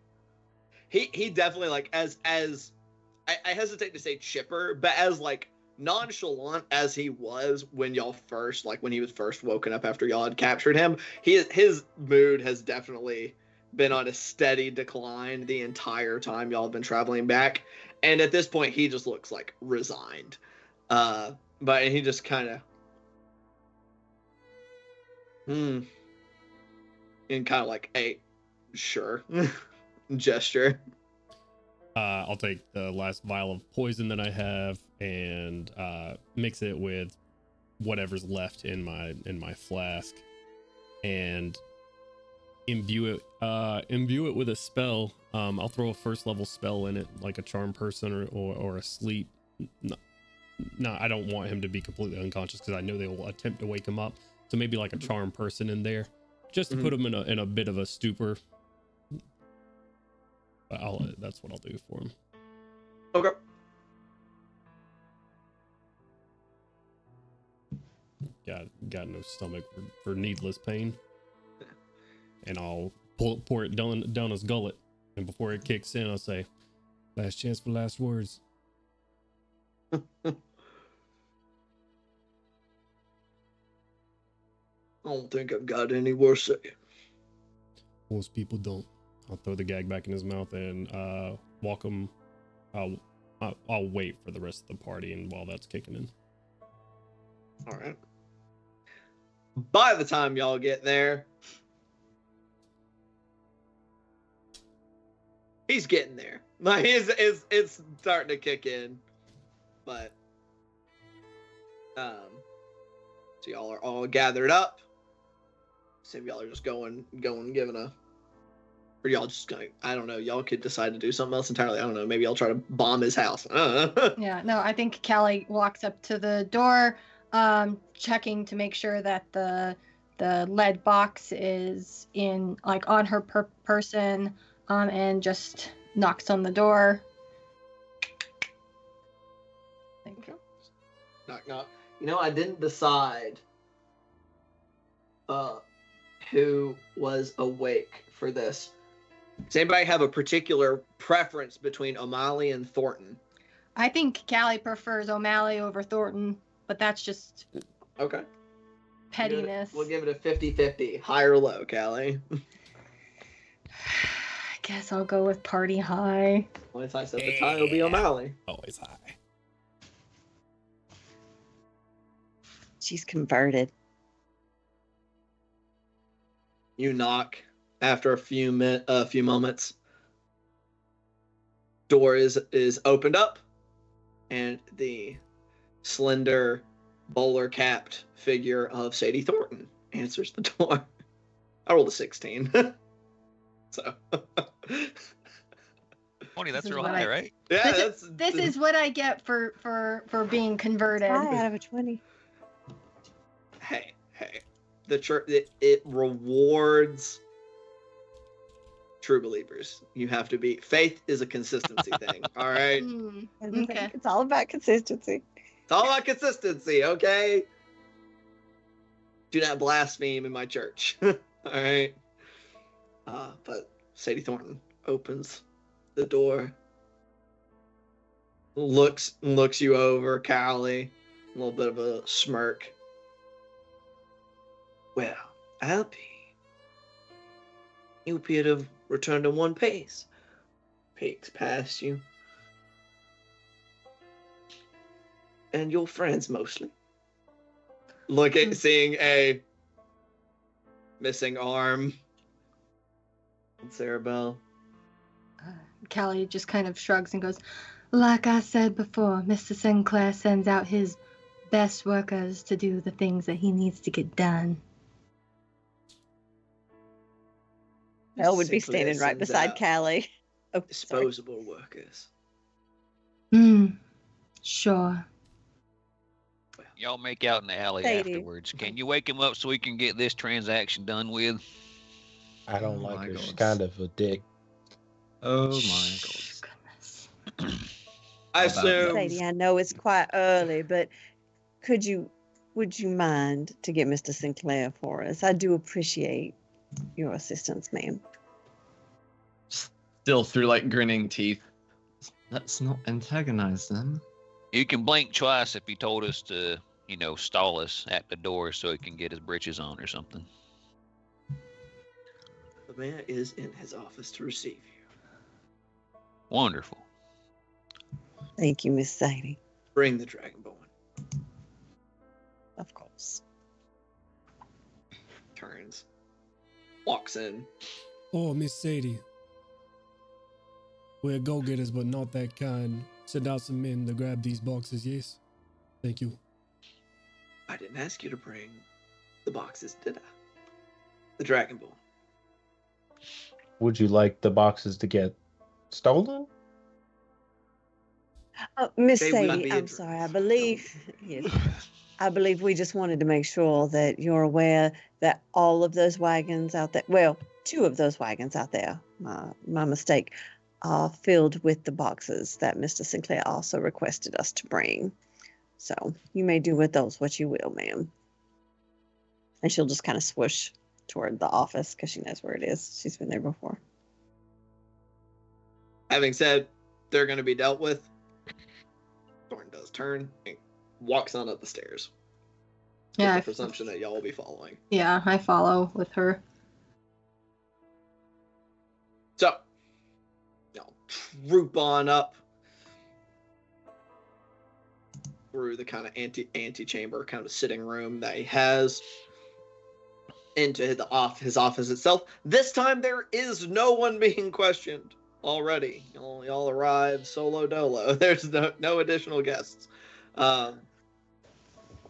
he definitely like as I hesitate to say chipper, but as like nonchalant as he was when y'all first when he was first woken up after y'all had captured him, his mood has definitely been on a steady decline the entire time y'all have been traveling back, and at this point he just looks like resigned. But he just kind of and kind of like a sure gesture. I'll take the last vial of poison that I have and mix it with whatever's left in my flask, and imbue it with a spell. I'll throw a first level spell in it, like a charm person or a sleep. No, I don't want him to be completely unconscious because I know they will attempt to wake him up. So maybe like a charm person in there, just to put him in a bit of a stupor. That's what I'll do for him. Okay. Got no stomach for needless pain. And I'll pour it down his gullet. And before it kicks in, I'll say, "Last chance for last words." I don't think I've got any worse to say. Most people don't. I'll throw the gag back in his mouth and walk him. I'll wait for the rest of the party, and while that's kicking in. All right. By the time y'all get there, he's getting there. Like it's starting to kick in, but so y'all are all gathered up. Some of y'all are just going, giving a. Or y'all just going, I don't know, y'all could decide to do something else entirely. I don't know, maybe y'all try to bomb his house. Yeah, no, I think Callie walks up to the door, checking to make sure that the lead box is on her person, and just knocks on the door. Okay. Knock, knock. I didn't decide who was awake for this. Does anybody have a particular preference between O'Malley and Thornton? I think Callie prefers O'Malley over Thornton, but that's just Okay. pettiness. We'll give it a 50-50. High or low, Callie? I guess I'll go with party high. Once I said the tie will be O'Malley. Always high. She's converted. You knock after a few moments. Door is opened up, and the slender, bowler-capped figure of Sadie Thornton answers the door. I rolled a 16. So 20, that's This is real what high, I- right? yeah, This is what I get for being converted. 5 out of a 20. hey. The church it rewards true believers. You have to be. Faith is a consistency thing. All right. Okay. It's all about consistency. It's all about consistency, okay? Do not blaspheme in my church. All right. But Sadie Thornton opens the door, looks you over, Callie, a little bit of a smirk. Well, I'll be. You appear to have returned in one piece. Peeks past you. And your friends mostly. Look at seeing a missing arm. Sarah Bell. Callie just kind of shrugs and goes, "Like I said before, Mr. Sinclair sends out his best workers to do the things that he needs to get done." Mel would be Sinclair standing right sends beside out Callie. Oh, sorry. Disposable workers. Sure. Y'all make out in the alley Sadie. afterwards. Can you wake him up so we can get this transaction done with? I don't Oh like my her. She's gods. kind of a dick. Oh my god. Goodness. I How about assume. Sadie, I know it's quite early, but would you mind to get Mr. Sinclair for us? I do appreciate your assistance, ma'am. Still through like grinning teeth. Let's not antagonize them. You can blink twice if he told us to, stall us at the door so he can get his britches on or something. The man is in his office to receive you. Wonderful. Thank you, Miss Sadie. Bring the Dragonborn. Of course. Turns. Walks in. Oh, Miss Sadie. We're go-getters, but not that kind. Send out some men to grab these boxes, yes? Thank you. I didn't ask you to bring the boxes, did I? The Dragonborn. Would you like the boxes to get stolen? Miss They will not Sadie, be I'm addressed. sorry. I believe, yes, I believe we just wanted to make sure that you're aware that all of those wagons out there, well, 2 of those wagons out there, my mistake, are filled with the boxes that Mr. Sinclair also requested us to bring. So you may do with those what you will, ma'am. And she'll just kind of swoosh toward the office because she knows where it is. She's been there before. Having said they're going to be dealt with, Thornton does turn and walks on up the stairs. Yeah, With the presumption that y'all will be following. Yeah, I follow with her. So, y'all troop on up through the kind of antechamber kind of sitting room that he has into his office itself. This time there is no one being questioned already. Y'all arrived solo dolo. There's no additional guests. To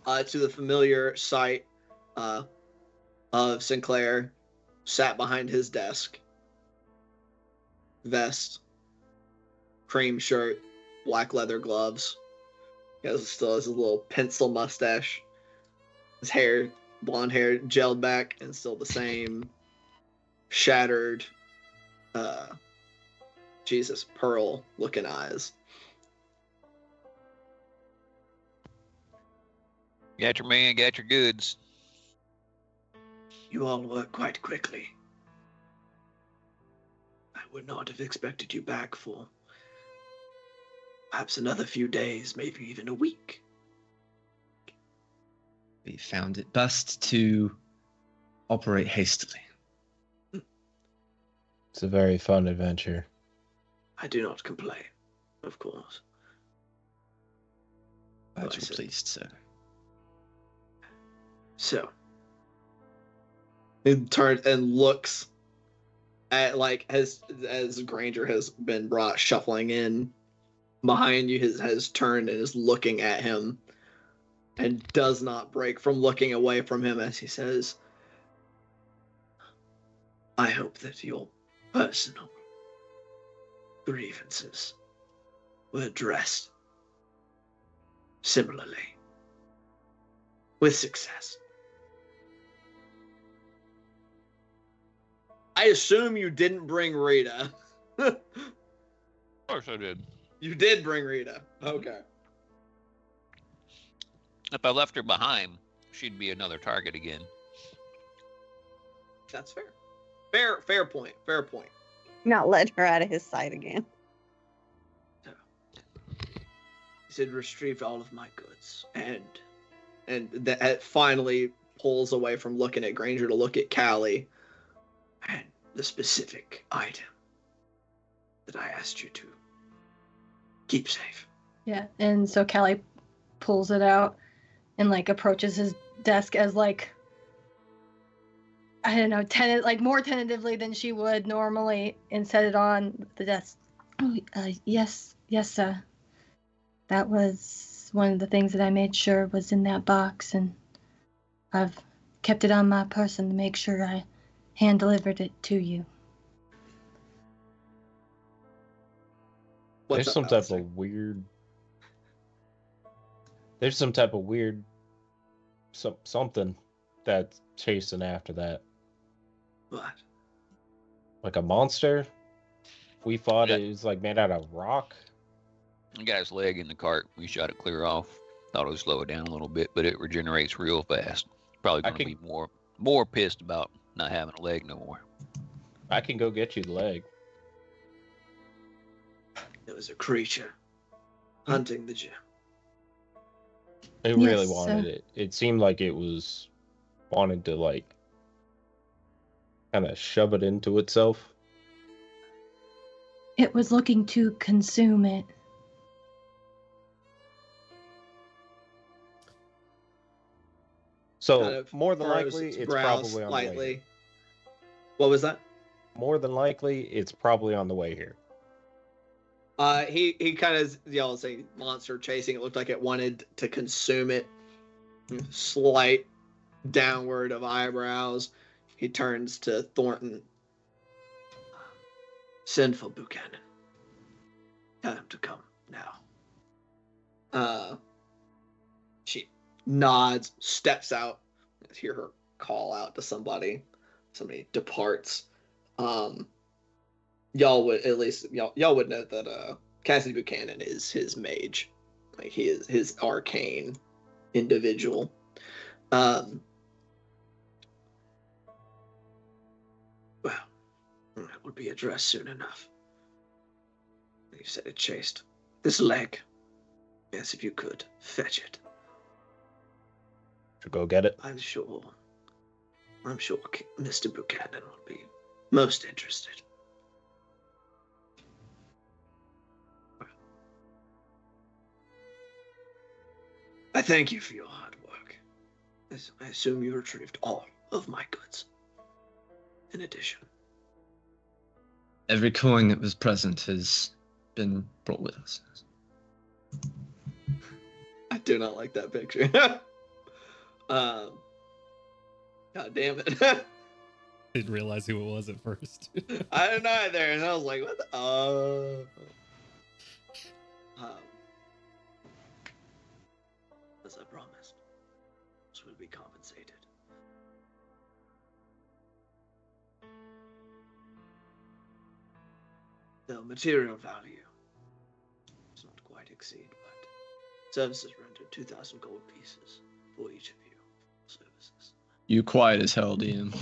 the familiar sight of Sinclair sat behind his desk. Vest, cream shirt, black leather gloves. He still has a little pencil mustache. His hair, blonde hair, gelled back, and still the same shattered, pearl looking eyes. Got your man, got your goods. You all work quite quickly. I would not have expected you back for perhaps another few days, maybe even a week. We found it best to operate hastily. It's a very fun adventure. I do not complain, of course. Glad I you're see. pleased, sir. So, he turns and looks at as Granger has been brought shuffling in behind you, has turned and is looking at him, and does not break from looking away from him as he says, "I hope that your personal grievances were addressed similarly, with success." I assume you didn't bring Rita. Of course I did. You did bring Rita. Okay. If I left her behind, she'd be another target again. That's fair. Fair point. Fair point. Not letting her out of his sight again. He said, "Retrieve all of my goods." And that finally pulls away from looking at Granger to look at Callie. And the specific item that I asked you to keep safe. Yeah, and so Callie pulls it out and approaches his desk as I don't know, more tentatively than she would normally, and set it on the desk. Oh, yes, sir. That was one of the things that I made sure was in that box, and I've kept it on my person to make sure I hand-delivered it to you. What's There's up, some type Alistair? of weird. There's some type of weird something that's chasing after that. What? Like a monster? We thought Yeah. it was like made out of rock. I got his leg in the cart. We shot it clear off. Thought it would slow it down a little bit, but it regenerates real fast. Probably I going to can- be more pissed about not having a leg no more. I can go get you the leg. It was a creature hunting the gem. It Yes, really wanted it. It seemed like it was wanted to like kind of shove it into itself. It was looking to consume it. So Kind of more than furrows likely, its it's brow probably on the way slightly. here. What was that? More than likely, it's probably on the way here. He kind of yells a monster chasing. It looked like it wanted to consume it. Slight downward of eyebrows. He turns to Thornton. Send for Buchanan. Tell him to come now. She nods, steps out. You hear her call out to somebody. Somebody departs. Y'all would at least y'all would know that Cassidy Buchanan is his mage. Like he is his arcane individual. Well, it will be addressed soon enough. You said it chased this leg. Yes, if you could fetch it. To go get it. I'm sure Mr. Buchanan will be most interested. I thank you for your hard work. I assume you retrieved all of my goods. In addition. Every coin that was present has been brought with us. I do not like that picture. God damn it. Didn't realize who it was at first. I didn't know either, and I was like, what the as I promised, this will be compensated. The material value does not quite exceed, but services rendered 2,000 gold pieces for each of you. Services. You quiet as hell, DM.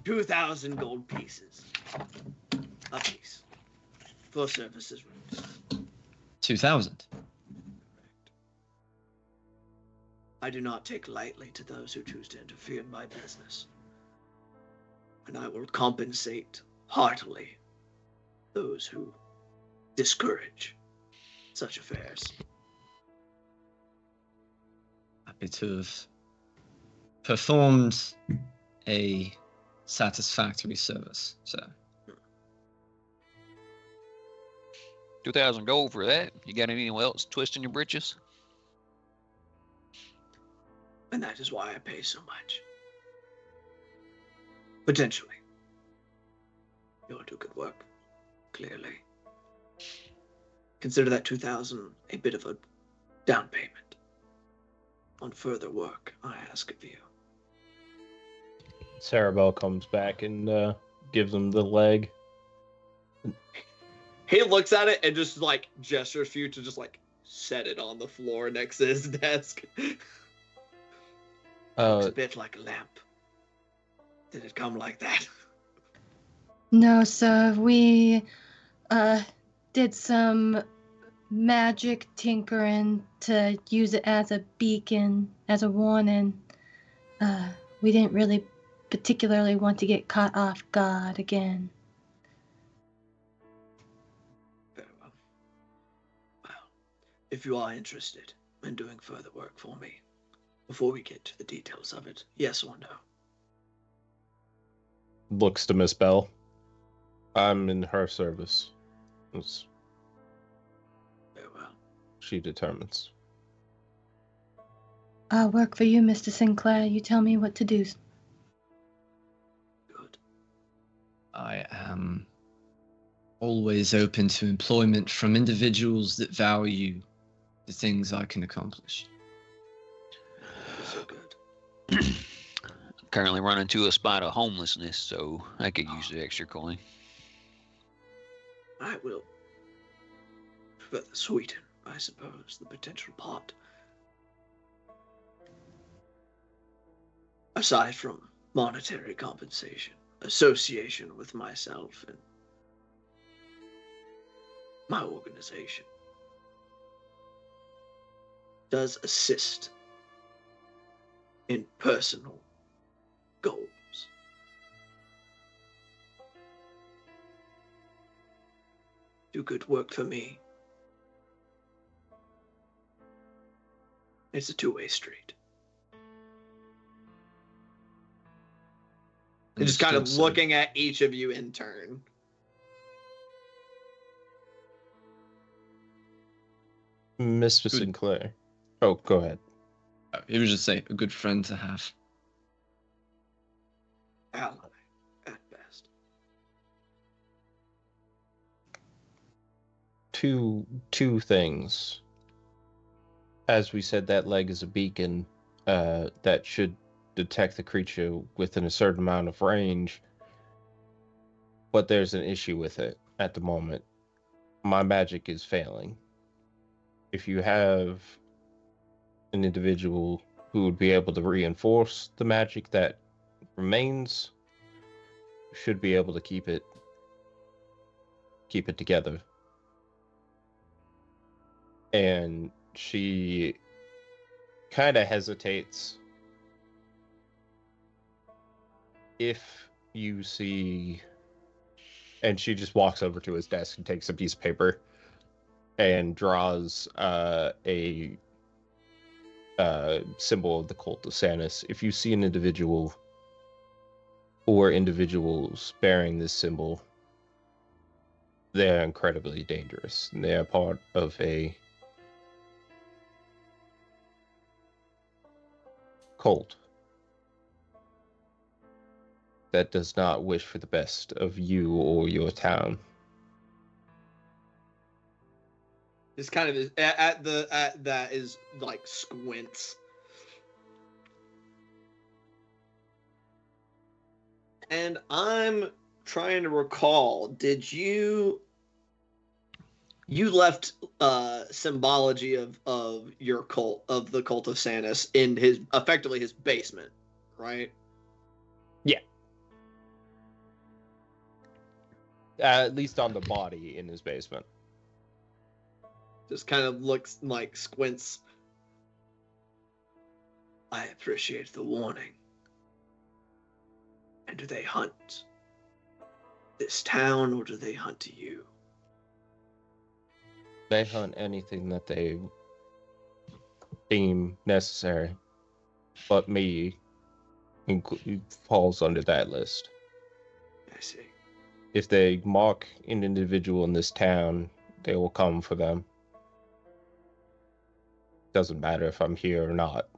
2,000 gold pieces a piece for services rendered. 2,000. Correct. I do not take lightly to those who choose to interfere in my business, and I will compensate heartily those who discourage such affairs. Happy to have performed a satisfactory service, so. 2,000 gold for that. You got anyone else twisting your britches? And that is why I pay so much. Potentially. You'll do good work, clearly. Consider that 2,000 a bit of a down payment on further work I ask of you. Sarabelle comes back and gives him the leg. He looks at it and just like gestures for you to just like set it on the floor next to his desk. Looks a bit like a lamp. Did it come like that? No, sir. We did some magic tinkering to use it as a beacon, as a warning. We didn't really particularly want to get caught off guard again. Very well. Well, if you are interested in doing further work for me, before we get to the details of it, yes or no? Looks to Miss Bell. I'm in her service. As Very well. she determines. I'll work for you, Mr. Sinclair. You tell me what to do. Good. I am always open to employment from individuals that value the things I can accomplish. Currently running into a spot of homelessness, so I could use the extra coin. I will further sweeten, I suppose, the potential pot. Aside from monetary compensation, association with myself and my organization does assist in personal goals. Do good work for me. It's a two-way street. And just kind of Understood, sir. looking at each of you in turn. Mr. Good. Sinclair. Oh, go ahead. He was just saying, a good friend to have. Ally, at best. Two things. As we said, that leg is a beacon that should detect the creature within a certain amount of range. But there's an issue with it at the moment. My magic is failing. If you have an individual who would be able to reinforce the magic that remains, should be able to keep it together. And she kind of hesitates. If you see, and she just walks over to his desk and takes a piece of paper and draws a symbol of the cult of Sanus. If you see an individual or individuals bearing this symbol, they're incredibly dangerous. They are part of a cult that does not wish for the best of you or your town. Just kind of at that is like squints. And I'm trying to recall, did you left symbology of your cult, of the cult of Sanus, in his effectively his basement, right? Yeah. At least on the body in his basement. Just kind of looks like squints. I appreciate the warning. And do they hunt this town, or do they hunt you? They hunt anything that they deem necessary, but me falls under that list. I see. If they mark an individual in this town, they will come for them. Doesn't matter if I'm here or not.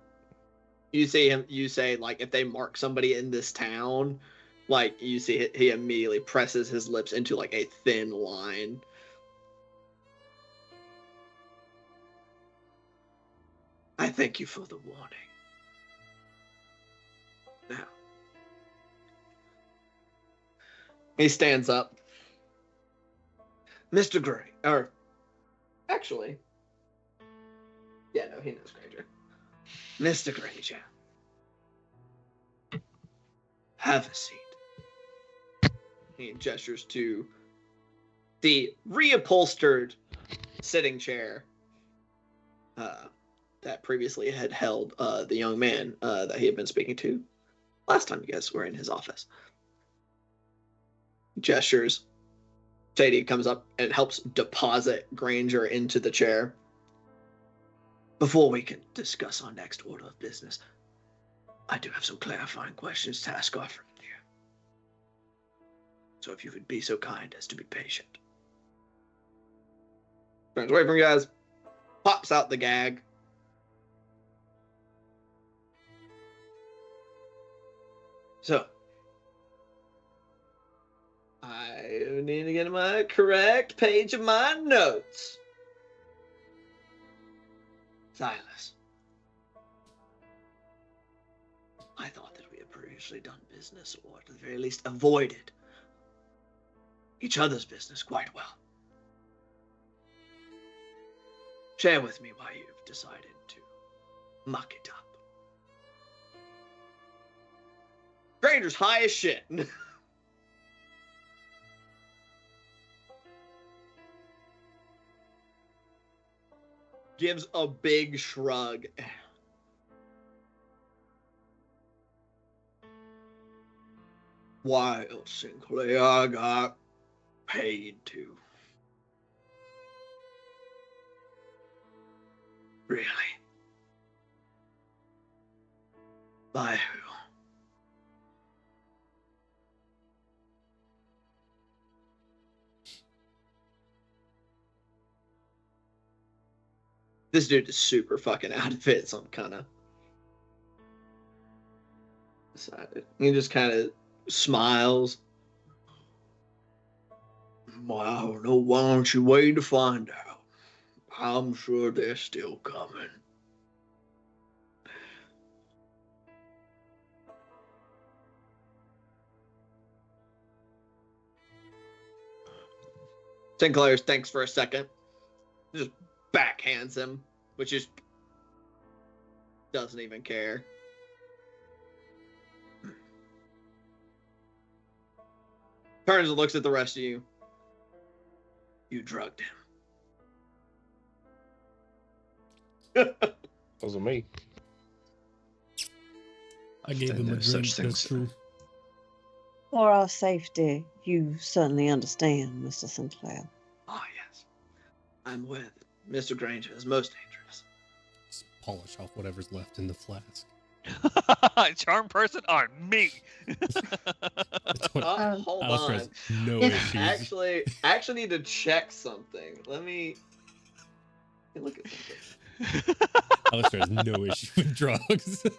You see him. You say, like, if they mark somebody in this town, like, you see he immediately presses his lips into like a thin line. I thank you for the warning. Now, he stands up. Mr. Gray, or actually, yeah, no, he knows Granger. Mr. Granger, have a seat. He gestures to the reupholstered sitting chair that previously had held the young man that he had been speaking to last time you guys were in his office. Gestures. Sadie comes up and helps deposit Granger into the chair. Before we can discuss our next order of business, I do have some clarifying questions to ask our friend here. So if you would be so kind as to be patient. Turns away from you guys, pops out the gag. So, I need to get my correct page of my notes. Silas. I thought that we had previously done business, or at the very least avoided each other's business quite well. Share with me why you've decided to muck it up. Granger's high as shit. Gives a big shrug. Why else, Sinclair? I got paid to. Really? By who? This dude is super fucking out of it, so I'm kind of decided. He just kind of smiles. Well, I don't know. Why don't you wait to find out? I'm sure they're still coming. Sinclair thinks for a second. Just backhands him, which is doesn't even care. Turns and looks at the rest of you. You drugged him. Wasn't me. I gave him a There's drink. such That's things. true. For our safety, you certainly understand, Mr. Sinclair. Ah, yes. I'm aware that Mr. Granger is most dangerous. Just polish off whatever's left in the flask. Charm person on me. That's what Hold Alistair on. has no If- issues. I actually need to check something. Let me look at something. Alistair has no issue with drugs. Does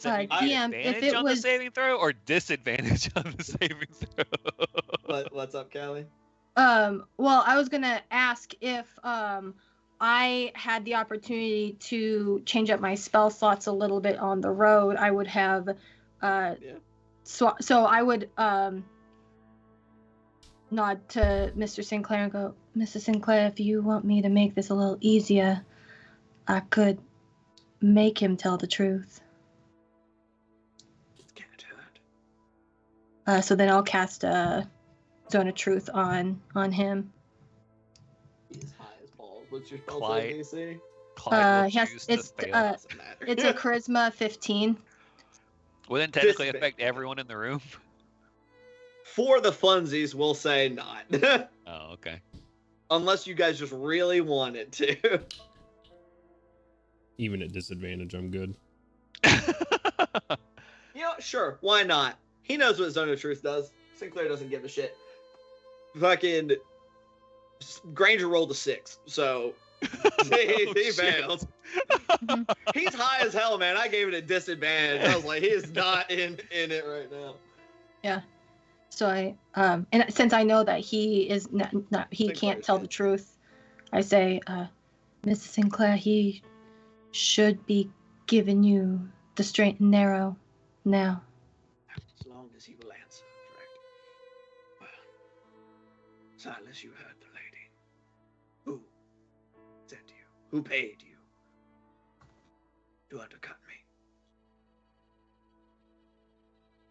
that mean DM, if advantage it on the was- saving throw or disadvantage on the saving throw? What's up, Callie? Well, I was gonna ask if I had the opportunity to change up my spell slots a little bit on the road, I would have Yeah. so I would nod to Mr. Sinclair and go, Mr. Sinclair, if you want me to make this a little easier, I could make him tell the truth. It can't hurt. So then I'll cast a Zone of Truth on him. He's high as balls. What's your spell Clyde. save DC? Clyde will he has- choose to it's, fail. Doesn't matter. It's a Charisma 15. Wouldn't technically disadvantage. affect everyone in the room? For the funsies, we'll say not. Oh, okay. Unless you guys just really wanted to. Even at disadvantage, I'm good. You know, sure, why not? He knows what Zone of Truth does. Sinclair doesn't give a shit. Fucking Granger rolled a 6, so he failed. He's high as hell, man. I gave it a disadvantage. I was like, he is not in it right now. So I and since I know that he is not he Sinclair can't is tell good. the truth, I say, Mr. Sinclair, he should be giving you the straight and narrow now. As long as he will answer, correct? Well, Silas, you heard the lady. Who sent you? Who paid you to undercut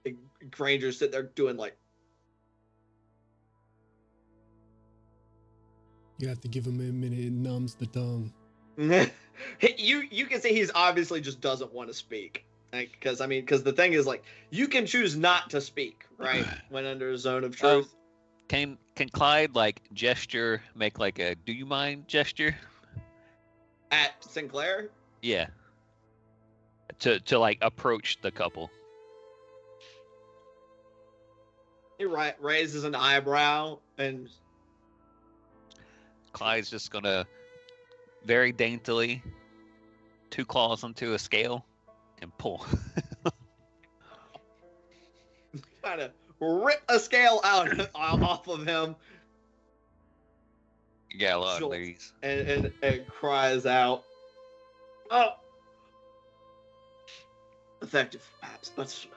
me? Granger's sitting there doing like, You have to give him a minute. It numbs the tongue. you can see he's obviously just doesn't want to speak. Because the thing is, like, you can choose not to speak, right? When under a zone of truth. Can Clyde like gesture, make like a do you mind gesture? At Sinclair, Yeah. To like approach the couple. he raises an eyebrow and Clyde's just gonna very daintily 2 claws onto a scale and pull. kind of rip a scale out off of him You got a lot of Sure. ladies. and cries out, "Oh, effective, perhaps, but slow.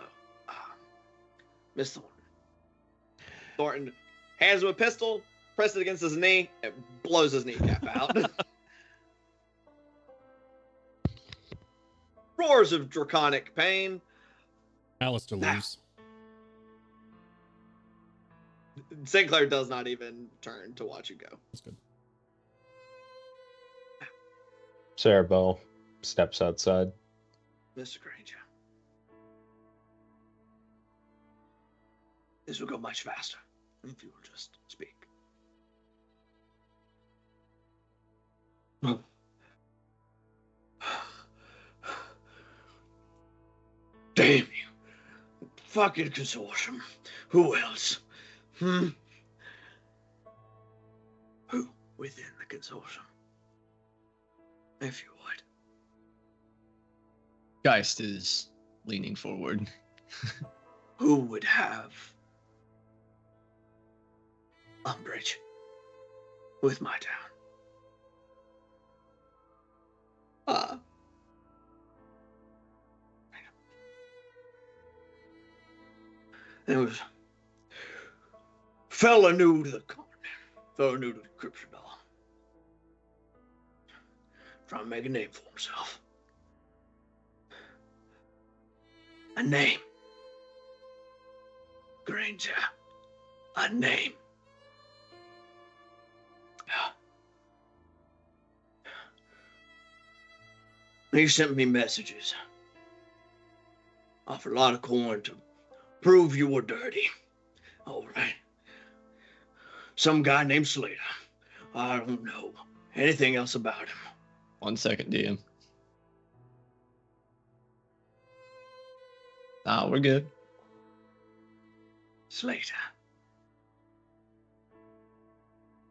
Miss Thornton. Thornton hands him a pistol, presses it against his knee, it blows his kneecap out. Roars of draconic pain. Alistair Now. leaves. Sinclair does not even turn to watch you go. That's good. Sarah Bell steps outside. Mr. Granger. This will go much faster if you will just speak. Damn you. Fucking consortium. Who else? Who within the consortium? If you would. Geist is leaning forward. Who would have umbrage with my town? There was fella new to the continent, fella new to the Cryptodon, trying to make a name for himself. A name. Granger. A name. He sent me messages. Offered a lot of coin to prove you were dirty. All right. Some guy named Slater. I don't know anything else about him. 1 second, DM. Ah, we're good. Slater.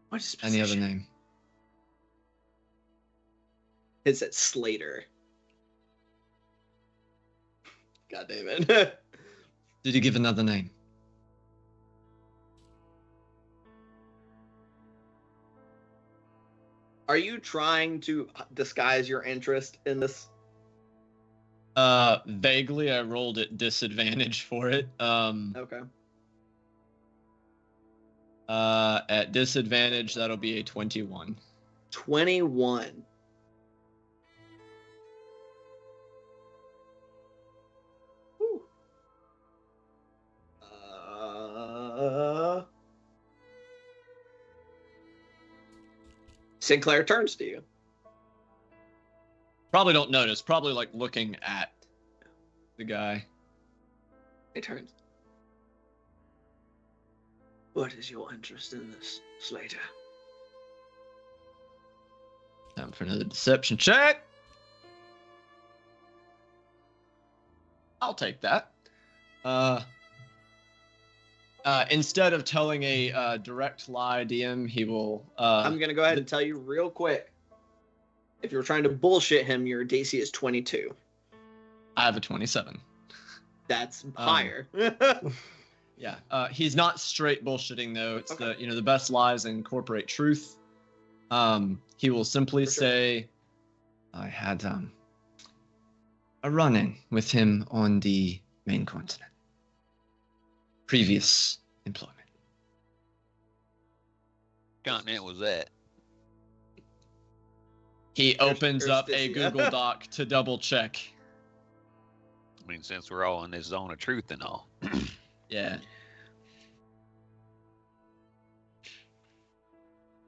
What's his Any other position? name? It said Slater. God damn it. Did you give another name? Are you trying to disguise your interest in this? Vaguely, I rolled at disadvantage for it. Okay. At disadvantage, that'll be a 21. 21. Whew. Sinclair turns to you. Probably don't notice. Probably like looking at the guy. He turns. What is your interest in this, Slater? Time for another deception check. I'll take that. Instead of telling a direct lie, DM, he will. I'm gonna go ahead and tell you real quick. If you're trying to bullshit him, your DC is 22. I have a 27. That's higher. Yeah, he's not straight bullshitting though. It's Okay. the best lies incorporate truth. He will simply For sure. say, "I had a run-in with him on the main continent. Previous employment." Continent was that? He opens up a Erstissia. Google Doc to double check. I mean, since we're all in this zone of truth and all. Yeah.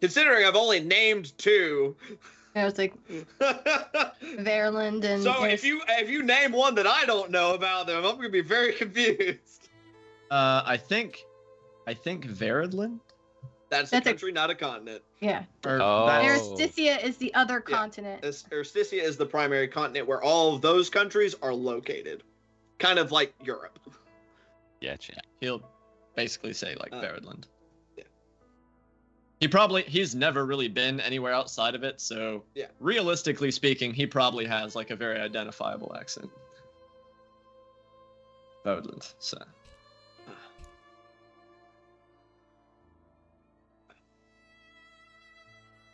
Considering I've only named 2. I was like Verland and So if you name one that I don't know about them, I'm gonna be very confused. I think Veridland? That's a That's a- country, not a continent. yeah. Or Oh. that's- Aristicea is the other Yeah. continent. Erstissia is the primary continent where all of those countries are located. Kind of like Europe. Gotcha. He'll basically say like Veridland. Yeah. He's never really been anywhere outside of it, so Yeah. realistically speaking, he probably has like a very identifiable accent. Veridland, so.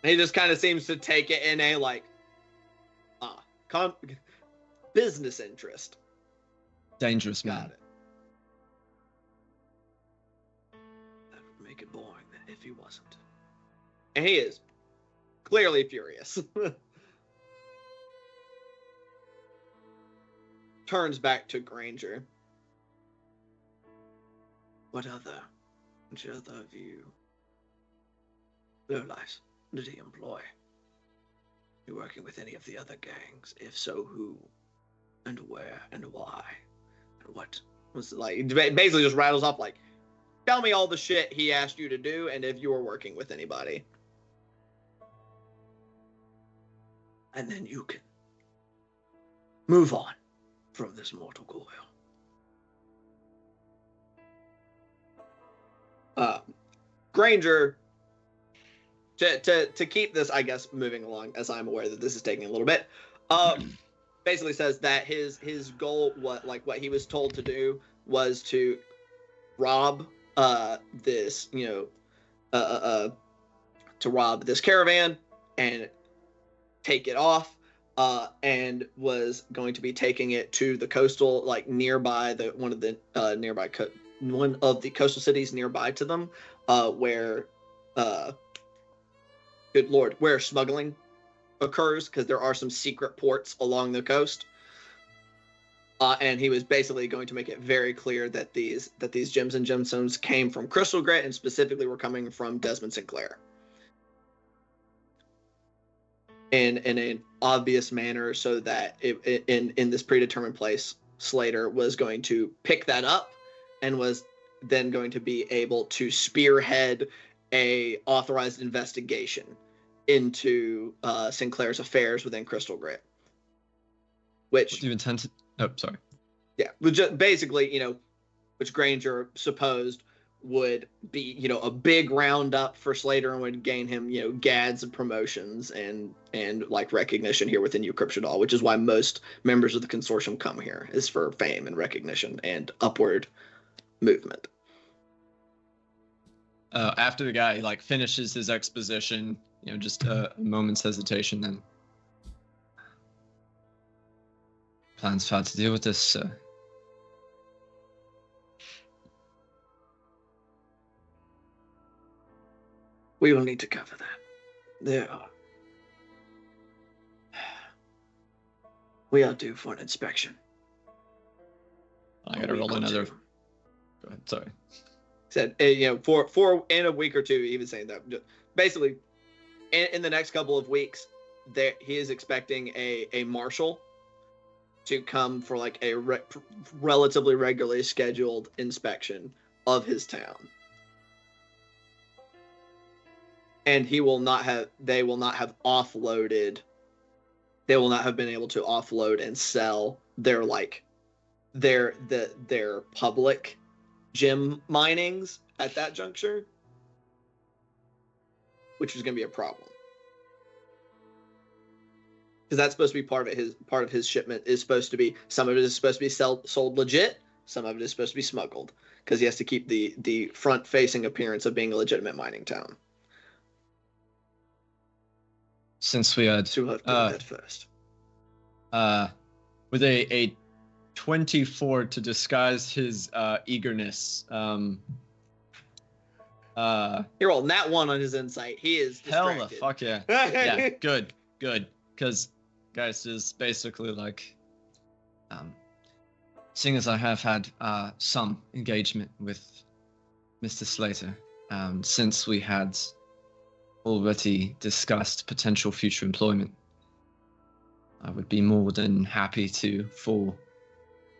He just kind of seems to take it in a like business interest. dangerous Got man. it. That would make it boring if he wasn't. And he is clearly furious. Turns back to Granger. What other of you lowlifes did he employ? You working with any of the other gangs? If so, who? And where? And why? And what was it like? He basically just rattles off like, tell me all the shit he asked you to do and if you were working with anybody. And then you can move on from this mortal coil. Granger, to keep this, I guess, moving along, as I'm aware that this is taking a little bit, basically says that his goal, what he was told to do, was to rob this, to rob this caravan and take it off, and was going to be taking it to the coastal, like nearby one of the coastal cities nearby to them, where good lord, where smuggling occurs, because there are some secret ports along the coast. And he was basically going to make it very clear that these gems and gemstones came from Crystal Grit, and specifically were coming from Desmond Sinclair. In an obvious manner, so that in this predetermined place, Slater was going to pick that up, and was then going to be able to spearhead a authorized investigation into Sinclair's affairs within Crystal Grit. Which What do you intend to? Oh, sorry. Yeah, basically, which Granger supposed would be, a big roundup for Slater, and would gain him, gads of promotions and like recognition here within New Cryptidal, which is why most members of the consortium come here, is for fame and recognition and upward movement. After the guy finishes his exposition, just a moment's hesitation, then plans for how to deal with this, sir. We will need to cover that. We are due for an inspection. I gotta roll another. Go ahead. Sorry. Said, for in a week or two, even saying that, basically, in the next couple of weeks, he is expecting a marshal to come for a relatively regularly scheduled inspection of his town. And they will not have offloaded. They will not have been able to offload and sell their public gem minings at that juncture, which is going to be a problem. Because that's supposed to be part of his shipment is supposed to be, some of it is supposed to be sold legit, some of it is supposed to be smuggled, because he has to keep the front-facing appearance of being a legitimate mining town. Since we had So we'll have to do that first. With a 24 to disguise his eagerness. You're rolling that one on his insight. He is distracted. Hell the fuck yeah. Yeah, good. Because, guys, is basically seeing as I have had some engagement with Mr. Slater, since we had already discussed potential future employment, I would be more than happy to, for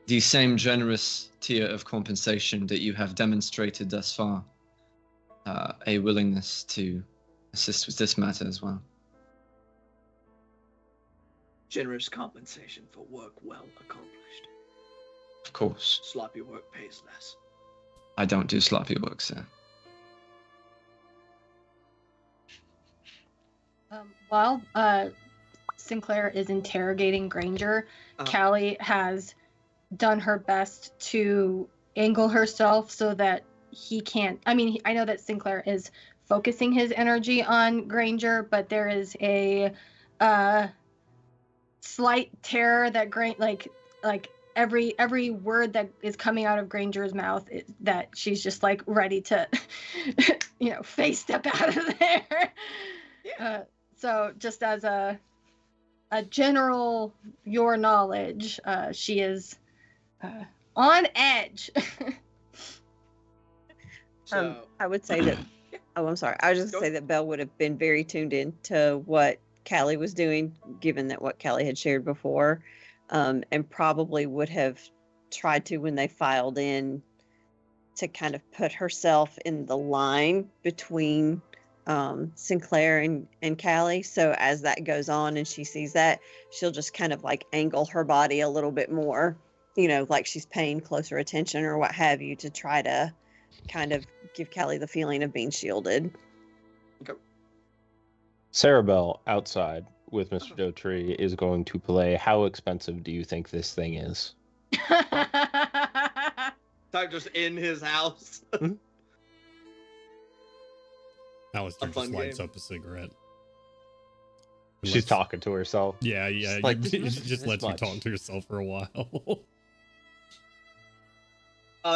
the same generous tier of compensation that you have demonstrated thus far, a willingness to assist with this matter as well. Generous compensation for work well accomplished. Of course. Sloppy work pays less. I don't do sloppy work, sir. While Sinclair is interrogating Granger, Callie has done her best to angle herself so that he can't. I mean, I know that Sinclair is focusing his energy on Granger, but there is a slight terror that every word that is coming out of Granger's mouth that she's just like ready to, face step out of there. Yeah. So just as a general your knowledge, she is on edge. So I would say that. Oh, I'm sorry. I was just Go gonna say that Belle would have been very tuned in to what Callie was doing, given that what Callie had shared before, and probably would have tried to, when they filed in, to kind of put herself in the line between Sinclair and Callie. So as that goes on and she sees that, she'll just kind of like angle her body a little bit more, like she's paying closer attention or what have you, to try to kind of give Callie the feeling of being shielded. Sarah Bell, outside with Mr. Dotree, is going to play How Expensive Do You Think This Thing Is? Type just in his house. Alistair A fun just lights game. up a cigarette. She's talking to herself. Yeah. She's like, It "This just is lets you much." talk to yourself for a while.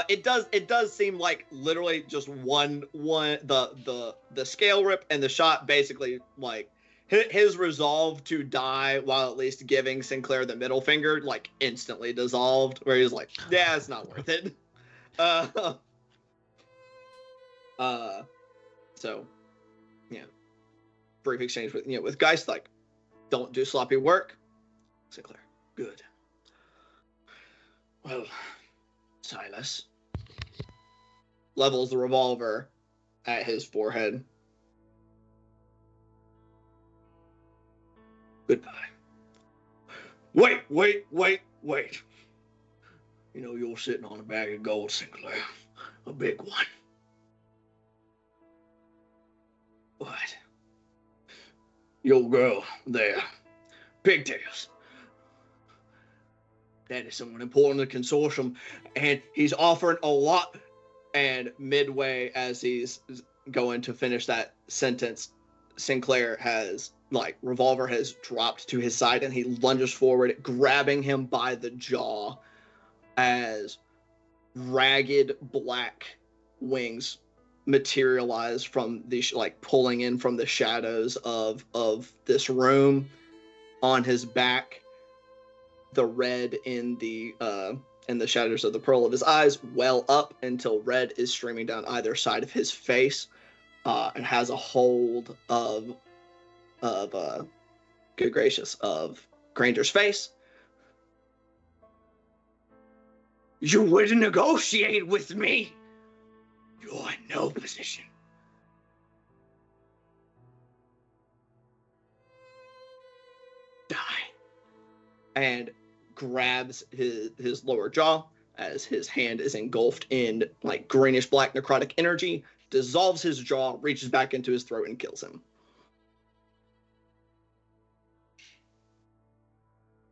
It does seem like literally just the scale rip and the shot basically like his resolve to die while at least giving Sinclair the middle finger like instantly dissolved, where he's like, yeah, it's not worth it. So yeah, brief exchange with Geist, like, don't do sloppy work. Sinclair, good. Well, Silas levels the revolver at his forehead. Goodbye. Wait. You're sitting on a bag of gold, Sinclair. A big one. What? Your girl there. Pigtails. That is someone important to the consortium, and he's offering a lot. And midway, as he's going to finish that sentence, Sinclair has, revolver has dropped to his side, and he lunges forward, grabbing him by the jaw as ragged black wings materialize from the, pulling in from the shadows of this room on his back. The red in the shadows of the pearl of his eyes well up until red is streaming down either side of his face, and has a hold of good gracious, of Granger's face. You wouldn't negotiate with me. You're in no position. Die. And grabs his lower jaw as his hand is engulfed in greenish black necrotic energy, dissolves his jaw, reaches back into his throat, and kills him.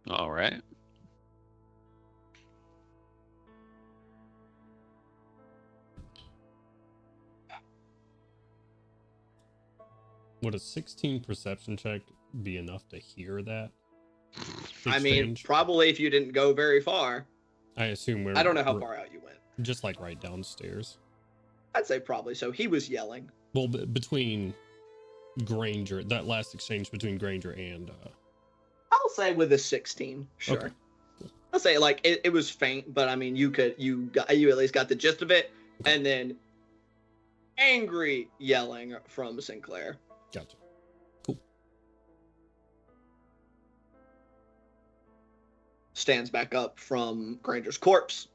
All right. Would a 16 perception check be enough to hear that? I mean, exchange? probably if you didn't go very far. I assume I don't know how far out you went. Just right downstairs. I'd say probably so. He was yelling. Well, between Granger, that last exchange between Granger and I'll say with a 16, sure. Okay. I'll say it was faint, but I mean you at least got the gist of it, and then angry yelling from Sinclair. Gotcha. Cool. Stands back up from Granger's corpse.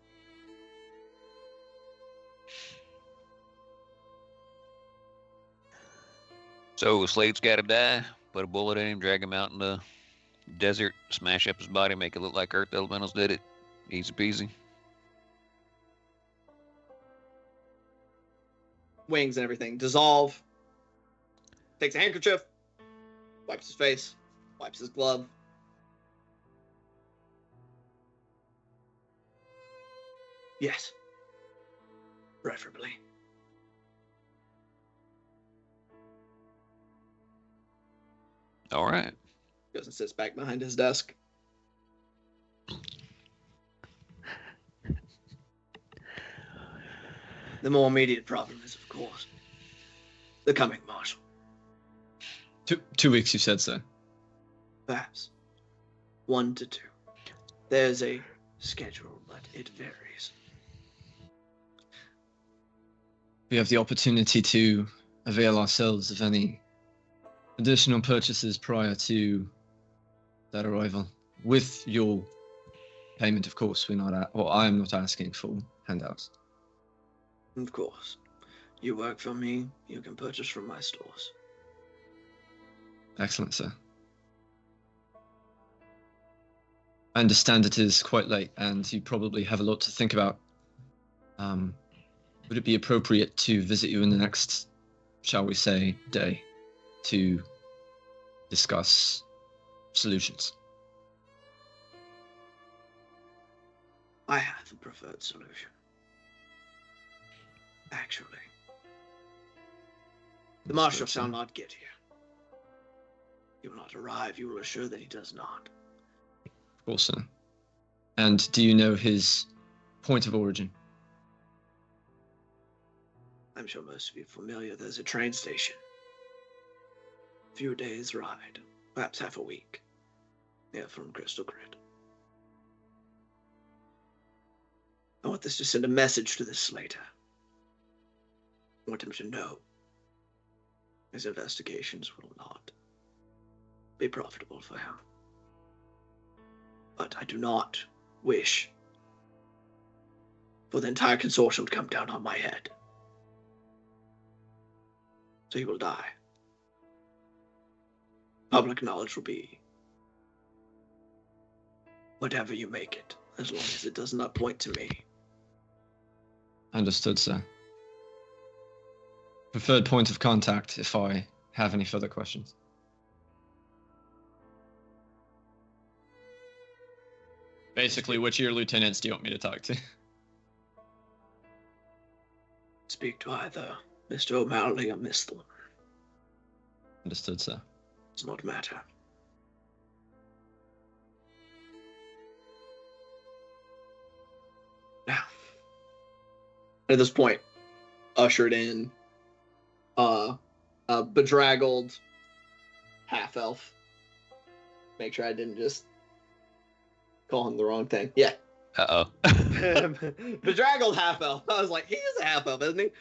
So Slade's got to die. Put a bullet in him, drag him out in the desert, smash up his body, make it look like Earth Elementals did it. Easy peasy. Wings and everything dissolve. Takes a handkerchief, wipes his face, wipes his glove. Yes. Preferably. All right. Goes and sits back behind his desk. The more immediate problem is, of course, the coming marshal. 2 weeks, you said, sir. Perhaps 1 to 2. There's a schedule, but it varies. We have the opportunity to avail ourselves of any additional purchases prior to that arrival. With your payment, of course, I am not asking for handouts. Of course. You work for me, you can purchase from my stores. Excellent, sir. I understand it is quite late and you probably have a lot to think about. Would it be appropriate to visit you in the next, shall we say, day to discuss solutions? I have a preferred solution. Actually. The marshal shall not get here. He will not arrive. You will assure that he does not. Of course, sir. And do you know his point of origin? I'm sure most of you are familiar. There's a train station. A few days' ride. Perhaps half a week. Yeah, from Crystal Grid. I want this to send a message to the Slater. I want him to know his investigations will not be profitable for him. But I do not wish for the entire consortium to come down on my head. So he will die. Public knowledge will be whatever you make it, as long as it does not point to me. Understood, sir. Preferred point of contact if I have any further questions. Basically, which of your lieutenants do you want me to talk to? Speak to either Mr. O'Malley or Miss Thorne. Understood, sir. Does not matter. Now, at this point, ushered in a bedraggled half-elf. Make sure I didn't just call him the wrong thing. Yeah. Uh-oh. Bedraggled half-elf. I was like, he is a half-elf, isn't he?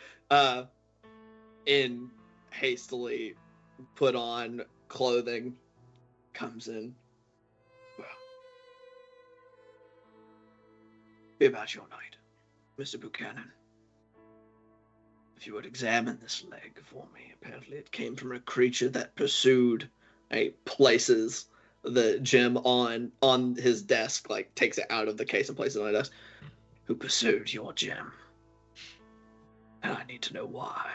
In hastily put on clothing, comes in. Well, be about your night, Mr. Buchanan. If you would examine this leg for me, apparently it came from a creature that pursued. Places the gem on his desk, like takes it out of the case and places it on the desk. Who pursued your gem? And I need to know why.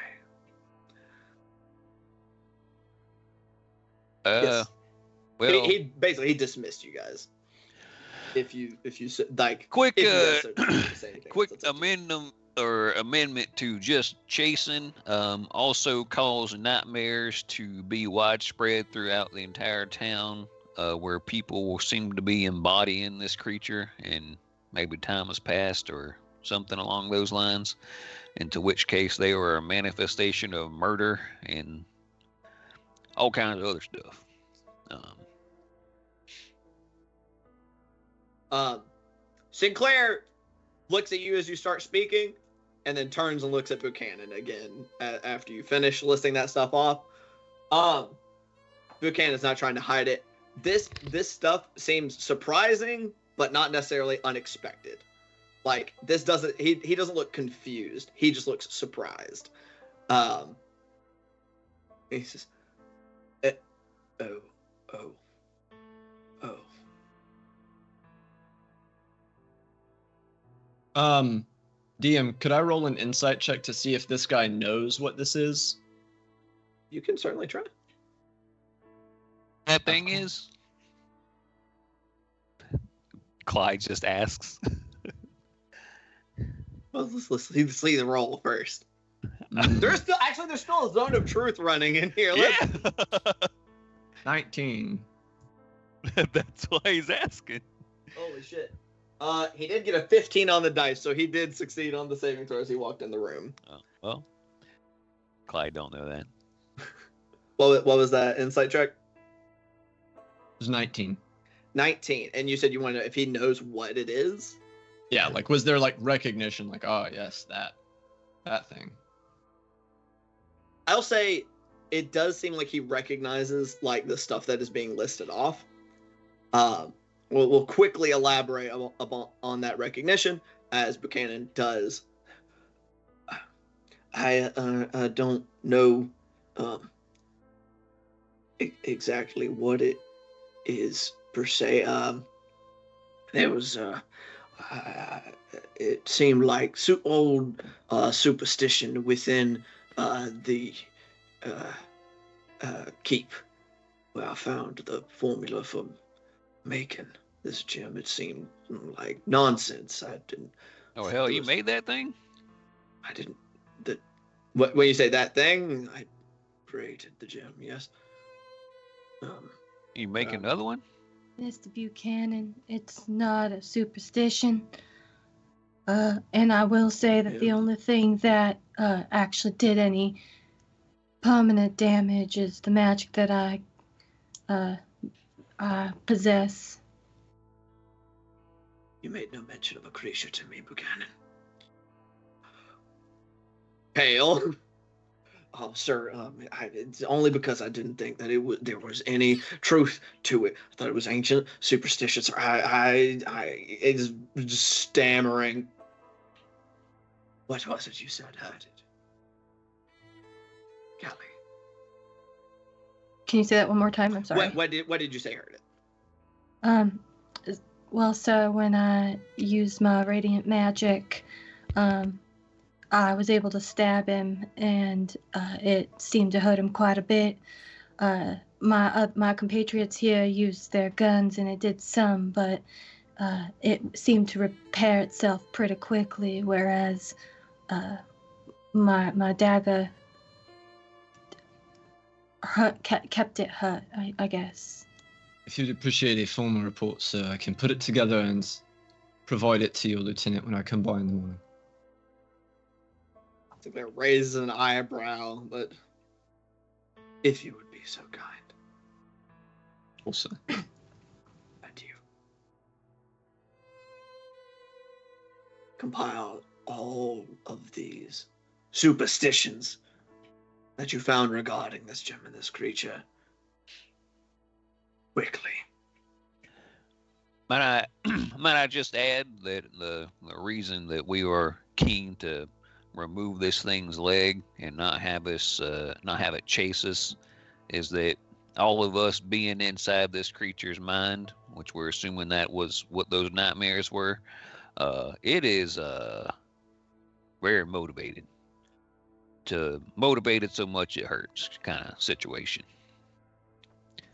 Yes. Well, he basically dismissed you guys. If you like quick if you guys don't say anything, quick that's up to you. amendment to just chasing also cause nightmares to be widespread throughout the entire town, where people will seem to be embodying this creature, and maybe time has passed or something along those lines, into which case they are a manifestation of murder and all kinds of other stuff. Sinclair looks at you as you start speaking, and then turns and looks at Buchanan again after you finish listing that stuff off. Buchanan's not trying to hide it. This stuff seems surprising, but not necessarily unexpected. Like, this doesn't, he doesn't look confused. He just looks surprised. He says, oh. DM, could I roll an insight check to see if this guy knows what this is? You can certainly try. That thing is? Clyde just asks. Well, let's see the roll first. There's still a zone of truth running in here. Yeah. 19. That's why he's asking. Holy shit. He did get a 15 on the dice, so he did succeed on the saving throw as he walked in the room. Oh, well, Clyde don't know that. What was that insight check? It was 19. 19. And you said you want to know if he knows what it is? Yeah, like was there like recognition, like, oh yes, that thing. I'll say it does seem like he recognizes like the stuff that is being listed off. We'll quickly elaborate on that recognition as Buchanan does. I don't know exactly what it is per se. There was it seemed like old superstition within the keep where I found the formula for making this gem. It seemed like nonsense. I didn't. Oh hell, you made that thing? I didn't. When you say that thing, I created the gem. Yes. You make another one? Mr. Buchanan, it's not a superstition. And I will say that the only thing that actually did any permanent damage is the magic that I possess. You made no mention of a creature to me, Buchanan. Pale. Oh, sir, it's only because I didn't think that there was any truth to it. I thought it was ancient, superstitious. It's just stammering. What was it you said hurt it? Kelly. Can you say that one more time? I'm sorry. What did you say hurt it? Well, so when I used my radiant magic, I was able to stab him, and it seemed to hurt him quite a bit. My compatriots here used their guns, and it did some, but it seemed to repair itself pretty quickly, whereas my dagger kept it hurt, I guess. If you'd appreciate a formal report, sir, I can put it together and provide it to your lieutenant when I come by in the morning. I think that raises an eyebrow, but if you would be so kind. Also. And you compile all of these superstitions that you found regarding this gem and this creature quickly. Might I just add that the reason that we are keen to remove this thing's leg and not have it chase us is that all of us being inside this creature's mind, which we're assuming that was what those nightmares were, it is very motivated so much it hurts kind of situation.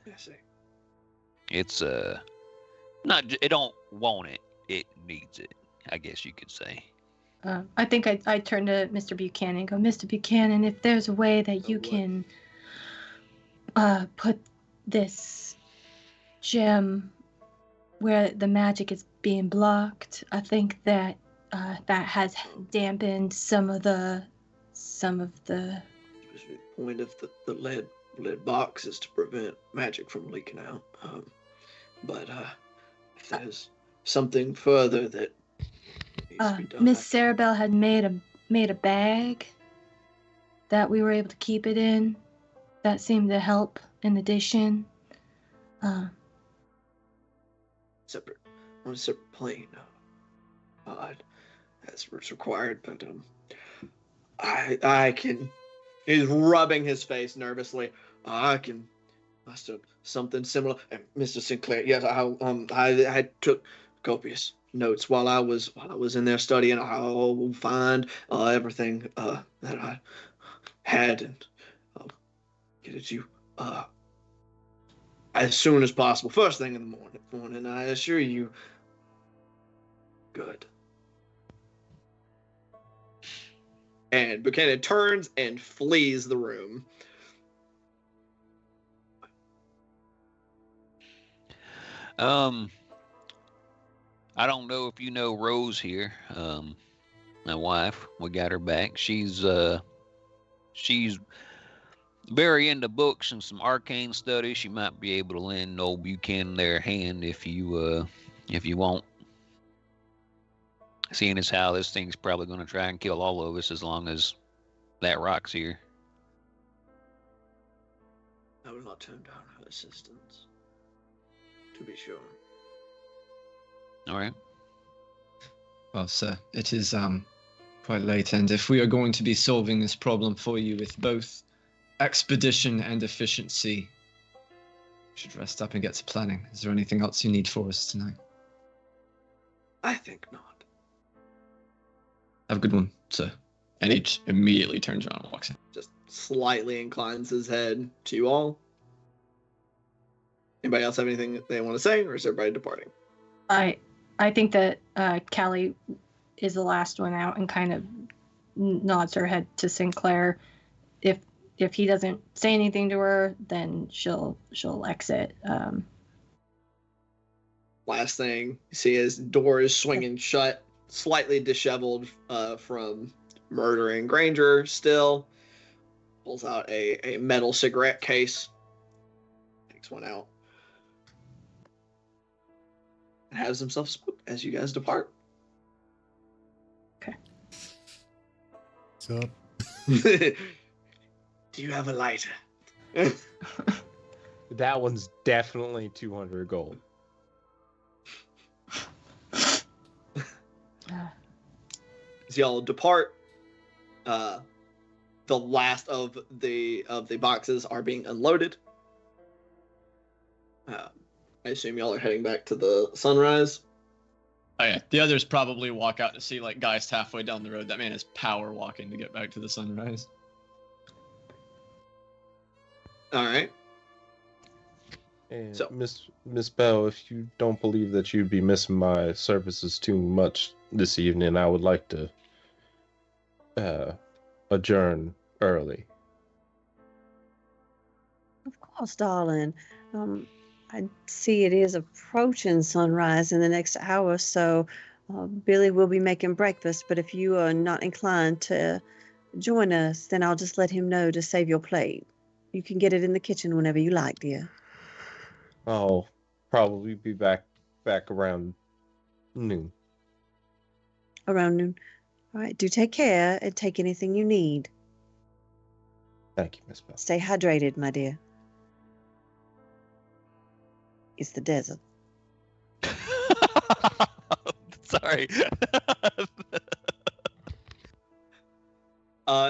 I see. It's not, it don't want it, it needs it, I guess you could say. I think I turn to Mr. Buchanan and go, Mr. Buchanan, if there's a way that you can put this gem where the magic is being blocked, I think that that has dampened some of the. The point of the lead box is to prevent magic from leaking out. But if there's something further that needs to be done, Miss Sarabelle had made a bag that we were able to keep it in. That seemed to help. In addition, separate on a separate plane. That's what's required. But I can. He's rubbing his face nervously. I can muster something similar. And Mr. Sinclair, yes, I took copious notes while I was in there studying. I will find everything that I had and get it to you as soon as possible. First thing in the morning. I assure you. Good. And Buchanan turns and flees the room. I don't know if you know Rose here, my wife. We got her back. She's very into books and some arcane studies. She might be able to lend old Buchanan their hand if you want. Seeing as how this thing's probably going to try and kill all of us as long as that rock's here. I will not turn down her assistance. To be sure. All right. Well, sir, it is quite late, and if we are going to be solving this problem for you with both expedition and efficiency, we should rest up and get to planning. Is there anything else you need for us tonight? I think not. Have a good one, sir. And he just immediately turns around and walks in. Just slightly inclines his head to you all. Anybody else have anything that they want to say, or is everybody departing? I think that Callie is the last one out and kind of nods her head to Sinclair. If he doesn't say anything to her, then she'll exit. Last thing you see is door is swinging shut, slightly disheveled from murdering Granger still. Pulls out a metal cigarette case. Takes one out. And has himself smoked as you guys depart. Okay. What's up? Do you have a lighter? That one's definitely 200 gold. As y'all depart, the last of the boxes are being unloaded. I assume y'all are heading back to the Sunrise. Oh yeah, the others probably walk out to see like Geist halfway down the road. That man is power walking to get back to the Sunrise. All right. And So- Miss Bell, if you don't believe that you'd be missing my services too much this evening, I would like to adjourn early. Of course, darling. I see it is approaching sunrise in the next hour or so. Billy will be making breakfast, but if you are not inclined to join us, then I'll just let him know to save your plate. You can get it in the kitchen whenever you like, dear. I'll probably be back around noon. Around noon. All right, do take care and take anything you need. Thank you, Miss Bell. Stay hydrated, my dear. It's the desert. Sorry.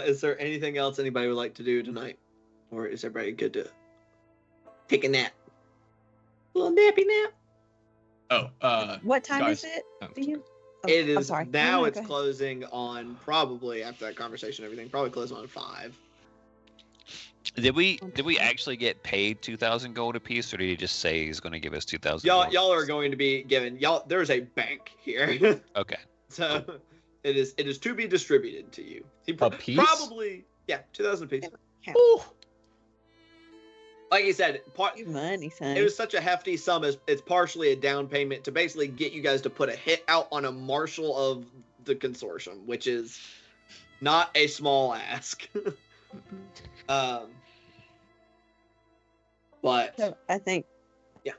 Is there anything else anybody would like to do tonight? Or is everybody good to take a nap? A little nappy nap? Oh, What time guys- is it oh, for you? Oh, It I'm is sorry. now. No, It's go ahead. closing on probably after that conversation and everything. Probably closing on 5. Did we actually get paid 2,000 gold apiece, or did he just say he's going to give us 2,000? Y'all are going to be given. There's a bank here, Okay. so it is to be distributed to you. A piece? Probably 2,000 apiece. Count. Like you said, Your money, son. it was such a hefty sum as it's partially a down payment to basically get you guys to put a hit out on a marshal of the consortium, which is not a small ask. But So I think. Yeah.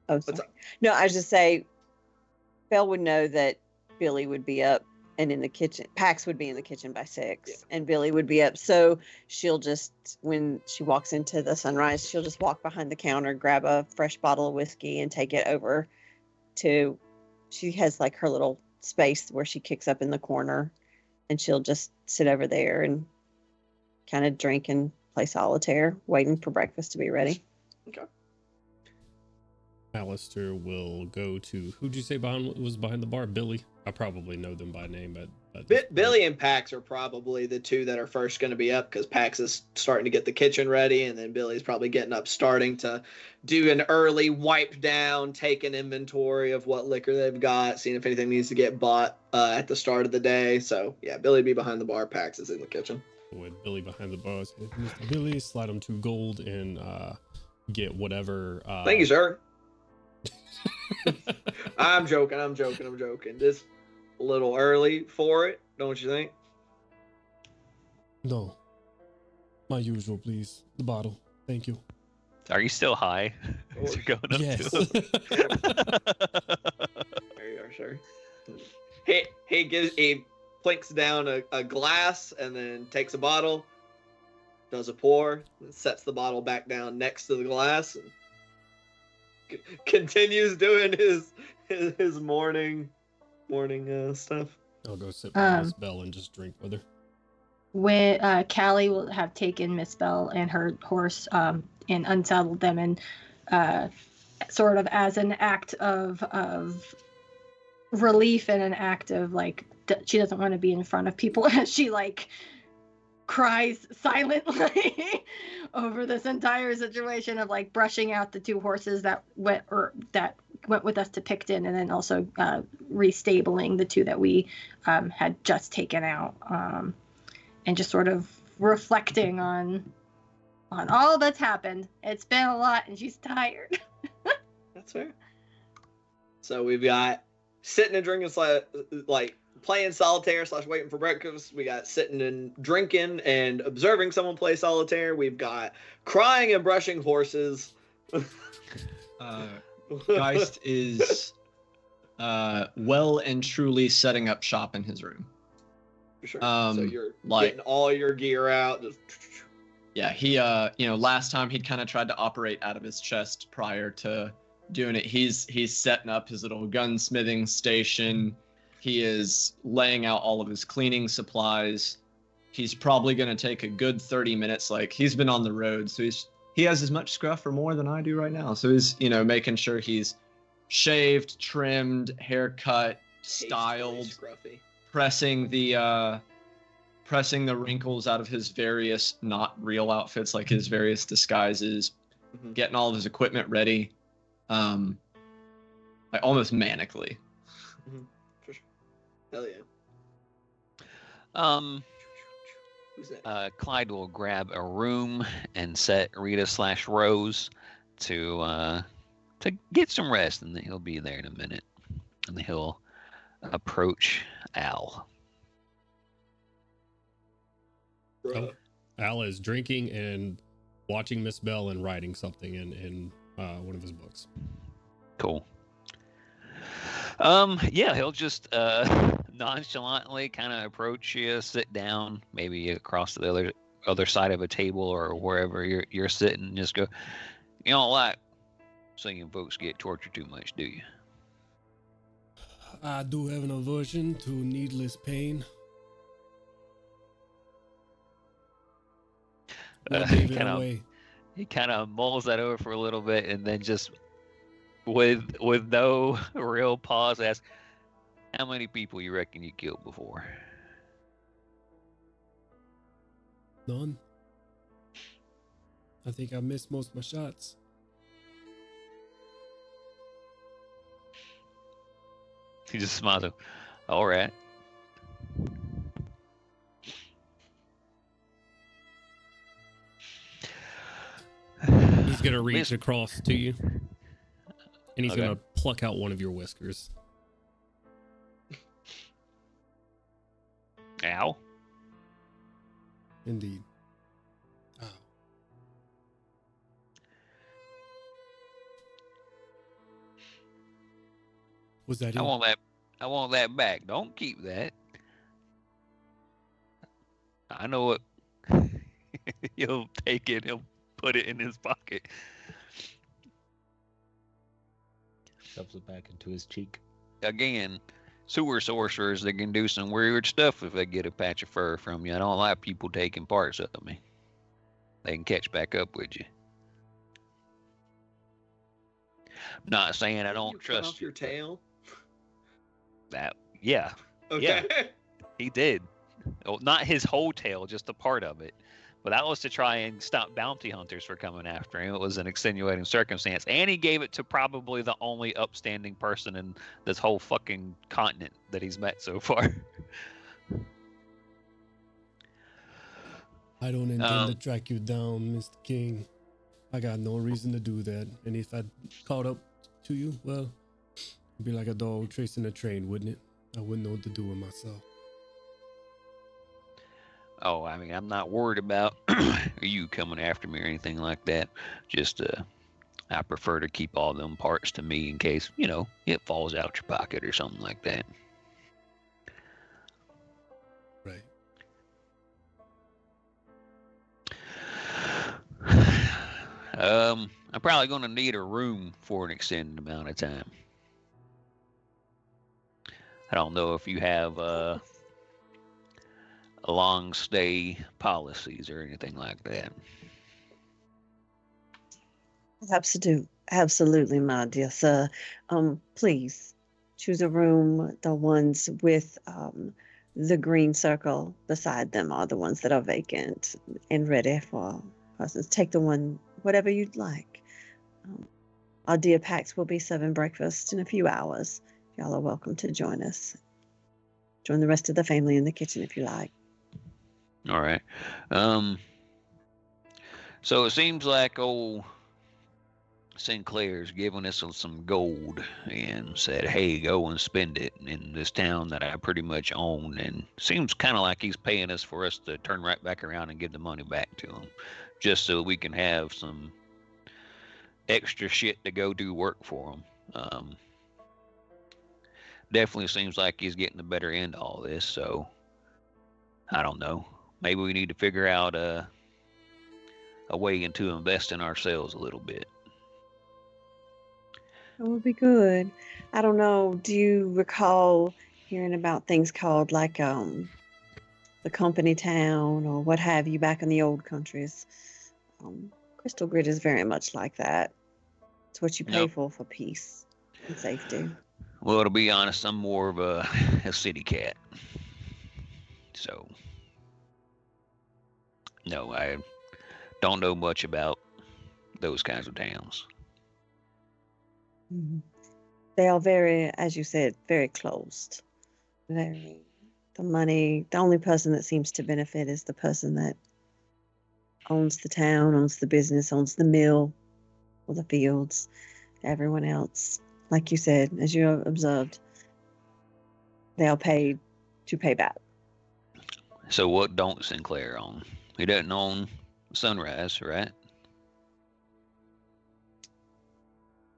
Oh, What's sorry. up? No, I was just say, Belle would know that Billy would be up and in the kitchen. Pax would be in the kitchen by 6, Yeah. and Billy would be up. So she'll just, when she walks into the Sunrise, she'll just walk behind the counter, grab a fresh bottle of whiskey, and take it over to. She has like her little space where she kicks up in the corner, and she'll just sit over there and kind of drink and play solitaire, waiting for breakfast to be ready. Alistair will go to, who'd you say was behind the bar? Billy? I probably know them by name, but Billy and Pax are probably the two that are first going to be up because Pax is starting to get the kitchen ready, and then Billy's probably getting up, starting to do an early wipe down, take an inventory of what liquor they've got, seeing if anything needs to get bought at the start of the day. So yeah, Billy be behind the bar, Pax is in the kitchen. with Billy behind the bar, say, Mr. Billy, slide him 2 gold and get whatever. Thank you, sir. I'm joking. Just a little early for it, don't you think? No. My usual, please. The bottle. Thank you. Are you still high? Of As you're going up Yes. to him? There you are, sir. He plinks down a glass and then takes a bottle, does a pour, and sets the bottle back down next to the glass, and continues doing his morning stuff. I'll go sit with Miss Bell and just drink with her. When Callie will have taken Miss Bell and her horse and unsaddled them, and sort of as an act of relief and an act of like she doesn't want to be in front of people, as she like cries silently over this entire situation of like brushing out the two horses that went with us to Picton, and then also restabling the two that we had just taken out, and just sort of reflecting on all that's happened. It's been a lot, and she's tired. That's fair. So we've got sitting and drinking, like playing solitaire / waiting for breakfast. We got sitting and drinking and observing someone play solitaire. We've got crying and brushing horses. Geist is well and truly setting up shop in his room. For sure. So you're like- getting all your gear out. Just... Yeah, he last time he'd kind of tried to operate out of his chest prior to doing it. He's setting up his little gunsmithing station. He is laying out all of his cleaning supplies. He's probably going to take a good 30 minutes. Like, he's been on the road, so he has as much scruff or more than I do right now. So he's, making sure he's shaved, trimmed, haircut, styled, scruffy. pressing the wrinkles out of his various not real outfits, like his various disguises, getting all of his equipment ready, like almost manically. For sure. Hell yeah. Who's that? Clyde will grab a room and set Rita / Rose to get some rest, and then he'll be there in a minute, and then he'll approach Al. Bruh. Al is drinking and watching Miss Bell and writing something in one of his books. Cool. Yeah, he'll just nonchalantly kind of approach you, sit down, maybe across the other side of a table or wherever you're sitting, and just go, "You don't like seeing folks get tortured too much, do you?" I do have an aversion to needless pain. Gave it away. He kind of mulls that over for a little bit, and then just with no real pause asks, "How many people you reckon you killed before?" None. I think I missed most of my shots. He just smiles. All right. He's gonna reach across to you, and he's Okay. gonna pluck out one of your whiskers. Ow. Indeed. Oh. Was that it? I want that back. Don't keep that. I know what. He'll take it. He'll put it in his pocket. Shoves it back into his cheek. Again, sewer sorcerers, they can do some weird stuff if they get a patch of fur from you. I don't like people taking parts of me. They can catch back up with you. Not saying I don't You cut trust off your tail. that. Yeah, Okay. he did. Well, not his whole tail, just a part of it. But that was to try and stop bounty hunters from coming after him. It was an extenuating circumstance. And he gave it to probably the only upstanding person in this whole fucking continent that he's met so far. I don't intend to track you down, Mr. King. I got no reason to do that. And if I caught up to you, well, It'd be like a dog tracing a train, wouldn't it? I wouldn't know what to do with myself. Oh, I mean, I'm not worried about you coming after me or anything like that. Just, I prefer to keep all them parts to me in case, it falls out your pocket or something like that. Right. I'm probably going to need a room for an extended amount of time. I don't know if you have long stay policies or anything like that. Absolutely, my dear sir. Please choose a room. The ones with the green circle beside them are the ones that are vacant and ready for persons. Take the one, whatever you'd like. Our dear Pax will be serving breakfast in a few hours. Y'all are welcome to join us. Join the rest of the family in the kitchen if you like. All right. So it seems like old Sinclair's giving us some gold and said, hey, go and spend it in this town that I pretty much own. And seems kind of like he's paying us for us to turn right back around and give the money back to him, just so we can have some extra shit to go do work for him. Definitely seems like he's getting the better end of all this. So I don't know. Maybe we need to figure out a way into invest in ourselves a little bit. That would be good. I don't know. Do you recall hearing about things called like the company town or what have you back in the old countries? Crystal Grid is very much like that. It's what you pay Nope. for peace and safety. Well, to be honest, I'm more of a city cat. So, no, I don't know much about those kinds of towns. Mhm. They are very, as you said, very closed. The only person that seems to benefit is the person that owns the town, owns the business, owns the mill or the fields. Everyone else, like you said, as you observed, they are paid to pay back. So what don't Sinclair own? He doesn't own Sunrise, right?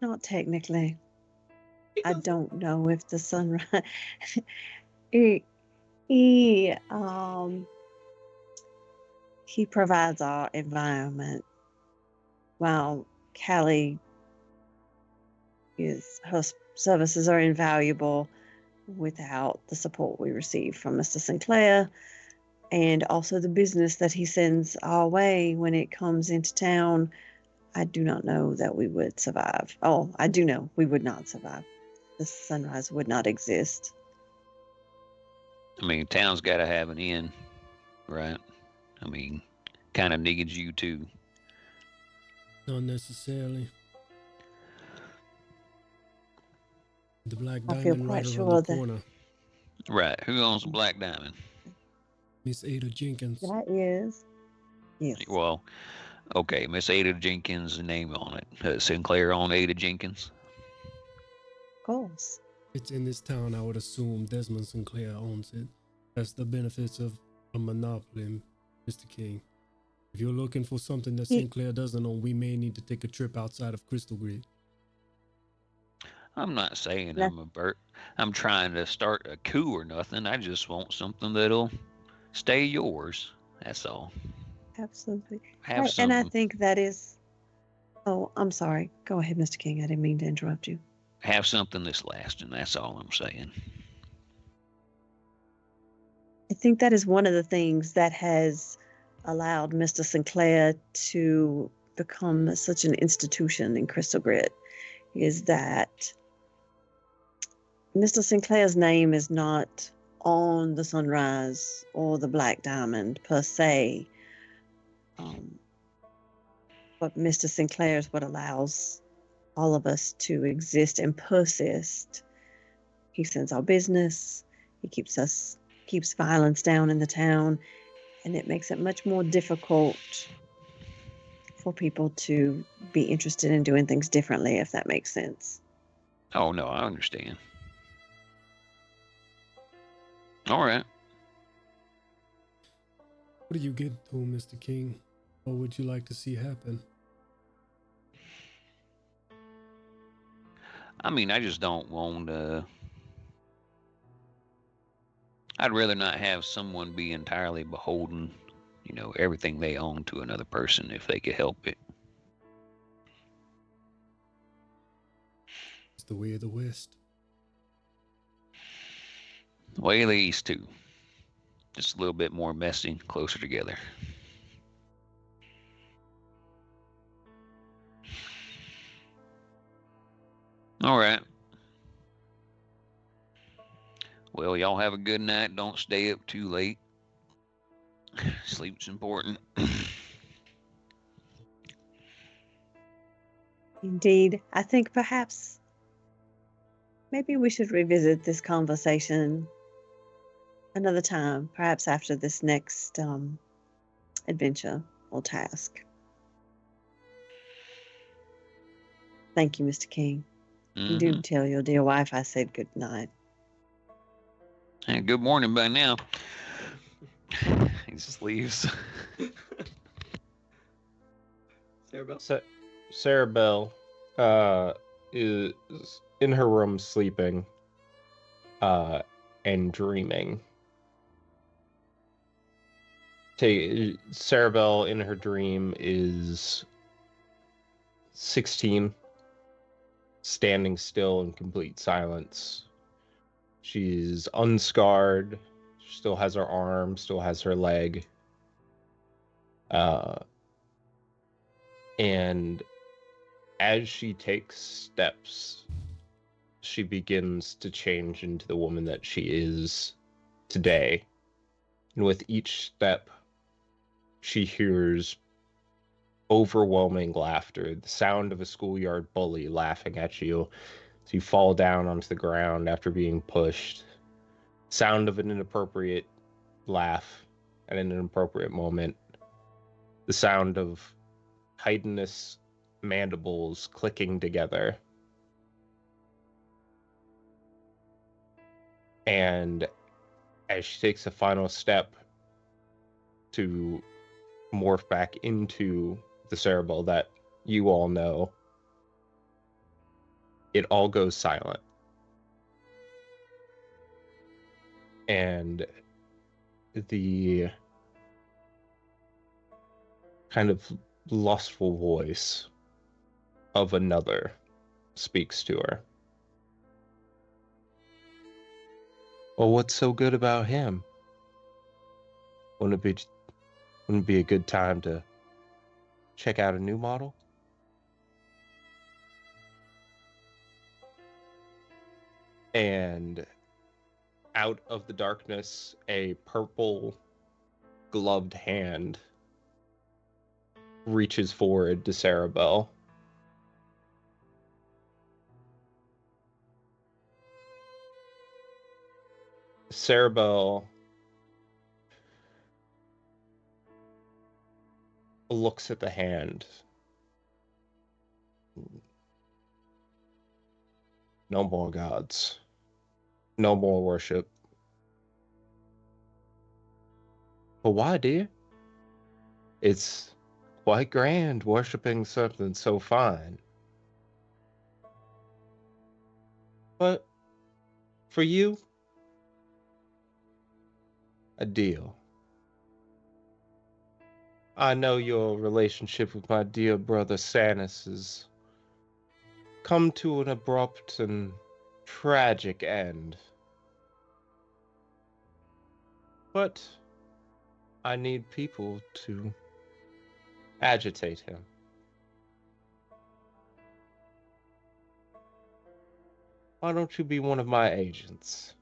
Not technically. I don't know if the sunrise. he provides our environment, while Callie her services are invaluable without the support we receive from Mr. Sinclair, and also the business that he sends our way when it comes into town. I do not know that we would survive. Oh, I do know we would not survive. The Sunrise would not exist. I mean, town's got to have an inn, right? I mean, kind of needs you too. Not necessarily. The Black I feel Diamond quite right sure around the that- corner. Right. Who owns the Black Diamond? Miss Ada Jenkins. That is. Yes. Well, okay, Miss Ada Jenkins' name on it. Sinclair own Ada Jenkins? Of course. It's in this town, I would assume Desmond Sinclair owns it. That's the benefits of a monopoly, Mr. King. If you're looking for something that Sinclair doesn't own, we may need to take a trip outside of Crystal Grid. I'm not saying I'm trying to start a coup or nothing. I just want something that'll stay yours. That's all. Absolutely. Have And I some think that is. Oh, I'm sorry. Go ahead, Mr. King. I didn't mean to interrupt you. have something that's lasting. That's all I'm saying. I think that is one of the things that has allowed Mr. Sinclair to become such an institution in Crystal Grid, is that Mr. Sinclair's name is not on the Sunrise or the Black Diamond per se, but Mr. Sinclair is what allows all of us to exist and persist. He sends our business. He keeps violence down in the town, and it makes it much more difficult for people to be interested in doing things differently, if that makes sense. Oh, no, I understand. All right. What do you get, though, Mr. King? What would you like to see happen? I mean, I just don't want I'd rather not have someone be entirely beholden, everything they own to another person if they could help it. It's the way of the West. Way of the East, too. Just a little bit more messy, closer together. All right. Well, y'all have a good night. Don't stay up too late. Sleep's important. Indeed, I think perhaps maybe we should revisit this conversation another time, perhaps after this next adventure or task. Thank you, Mr. King. And do tell your dear wife I said good night. And good morning by now. He just leaves. Sarah Bell? Sarah Bell is in her room sleeping and dreaming. Sarah Bell in her dream is 16, standing still in complete silence. She's unscarred, still has her arm, still has her leg. And as she takes steps, she begins to change into the woman that she is today. And with each step, she hears overwhelming laughter, the sound of a schoolyard bully laughing at you as you fall down onto the ground after being pushed. Sound of an inappropriate laugh at an inappropriate moment. The sound of chitinous mandibles clicking together. And as she takes a final step to morph back into the Sarah Bell that you all know, it all goes silent. And the kind of lustful voice of another speaks to her. Well, what's so good about him? Wouldn't it be a good time to check out a new model? And out of the darkness, a purple gloved hand reaches forward to Sarah Bell. Sarah Bell looks at the hand. No more gods. No more worship. But why, dear? It's quite grand worshipping something so fine. But for you, a deal. I know your relationship with my dear brother Sanus has come to an abrupt and tragic end. But I need people to agitate him. Why don't you be one of my agents?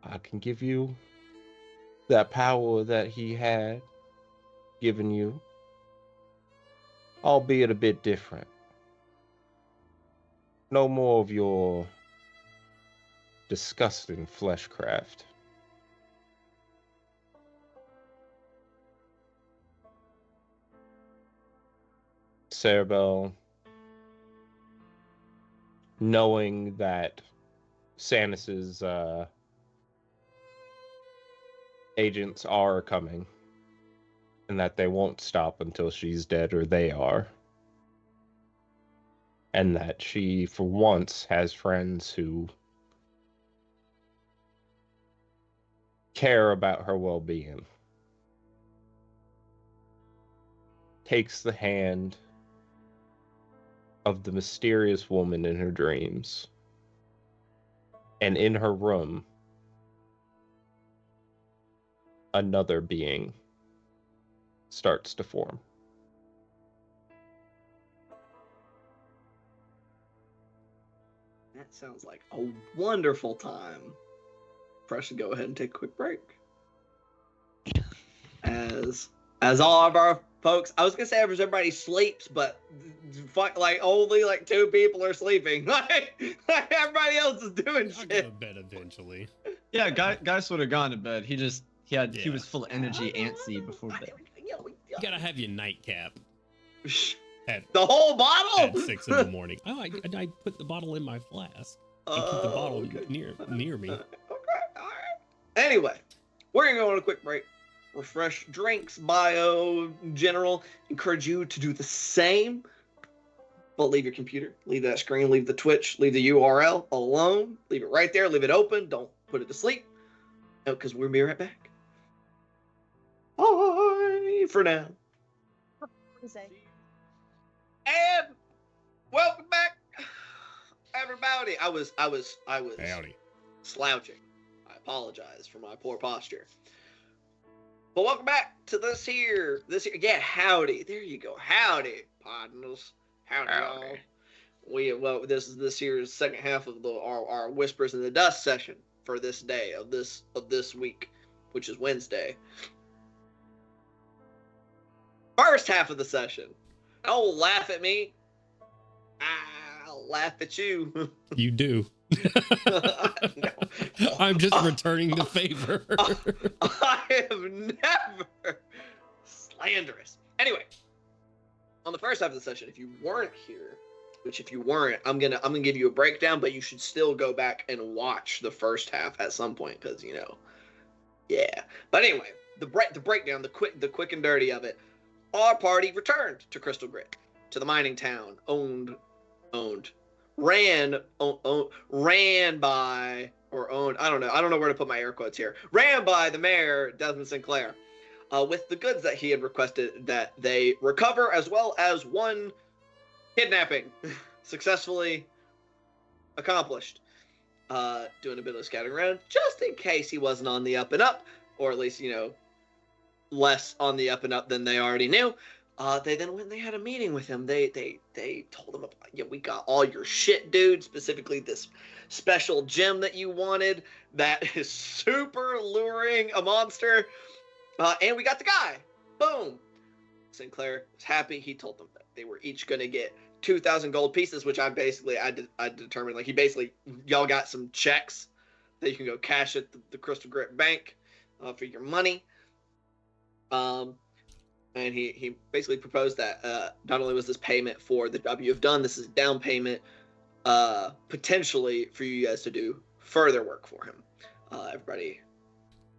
I can give you that power that he had given you, albeit a bit different. No more of your disgusting fleshcraft. Sarah Bell knowing that Stannis's agents are coming, and that they won't stop until she's dead or they are. And that she, for once, has friends who care about her well-being. Takes the hand of the mysterious woman in her dreams, and in her room, another being starts to form. That sounds like a wonderful time for us to go ahead and take a quick break. As all of our folks, I was gonna say everybody sleeps, but like only like 2 people are sleeping. Like everybody else is doing I'll shit. go to bed eventually. Yeah, Geist would have gone to bed. He Yeah. was full of energy, antsy before bed. You gotta have your nightcap at The whole bottle. at 6 in the morning. Oh, I put the bottle in my flask. I keep the bottle okay. near me. Okay, all right. Anyway, we're gonna go on a quick break. Refresh drinks, bio, general. Encourage you to do the same. But leave your computer, leave that screen, leave the Twitch, leave the URL alone. Leave it right there. Leave it open. Don't put it to sleep. Because we'll be right back. Bye for now. And welcome back, everybody. I was Howdy. slouching. I apologize for my poor posture. But welcome back to this here. Yeah, howdy. There you go. Howdy, partners. Howdy, y'all. This here's second half of our Whispers in the Dust session for this day of this week, which is Wednesday. First half of the session. Don't laugh at me. I'll laugh at you. You do. No. I'm just returning the favor. I am never slanderous. Anyway, on the first half of the session, if you weren't here, which if you weren't, I'm gonna give you a breakdown, but you should still go back and watch the first half at some point, because yeah. But anyway, the breakdown, the quick and dirty of it. Our party returned to Crystal Grit, to the mining town ran by, or owned, I don't know where to put my air quotes here, ran by the mayor, Desmond Sinclair, with the goods that he had requested that they recover, as well as one kidnapping successfully accomplished. Doing a bit of scouting around, just in case he wasn't on the up and up, or at least, less on the up and up than they already knew. They then went and they had a meeting with him. They told him, we got all your shit, dude. Specifically, this special gem that you wanted that is super luring a monster. And we got the guy. Boom. Sinclair was happy. He told them that they were each going to get 2,000 gold pieces, which I determined, y'all got some checks that you can go cash at the Crystal Grit Bank for your money. And he basically proposed that not only was this payment for the job you have done, this is down payment potentially for you guys to do further work for him. Everybody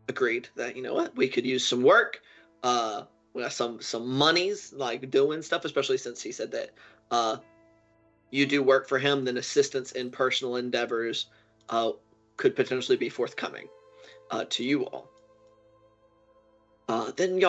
agreed that, we could use some work. We got some monies, like doing stuff, especially since he said that you do work for him, then assistance in personal endeavors could potentially be forthcoming to you all. Then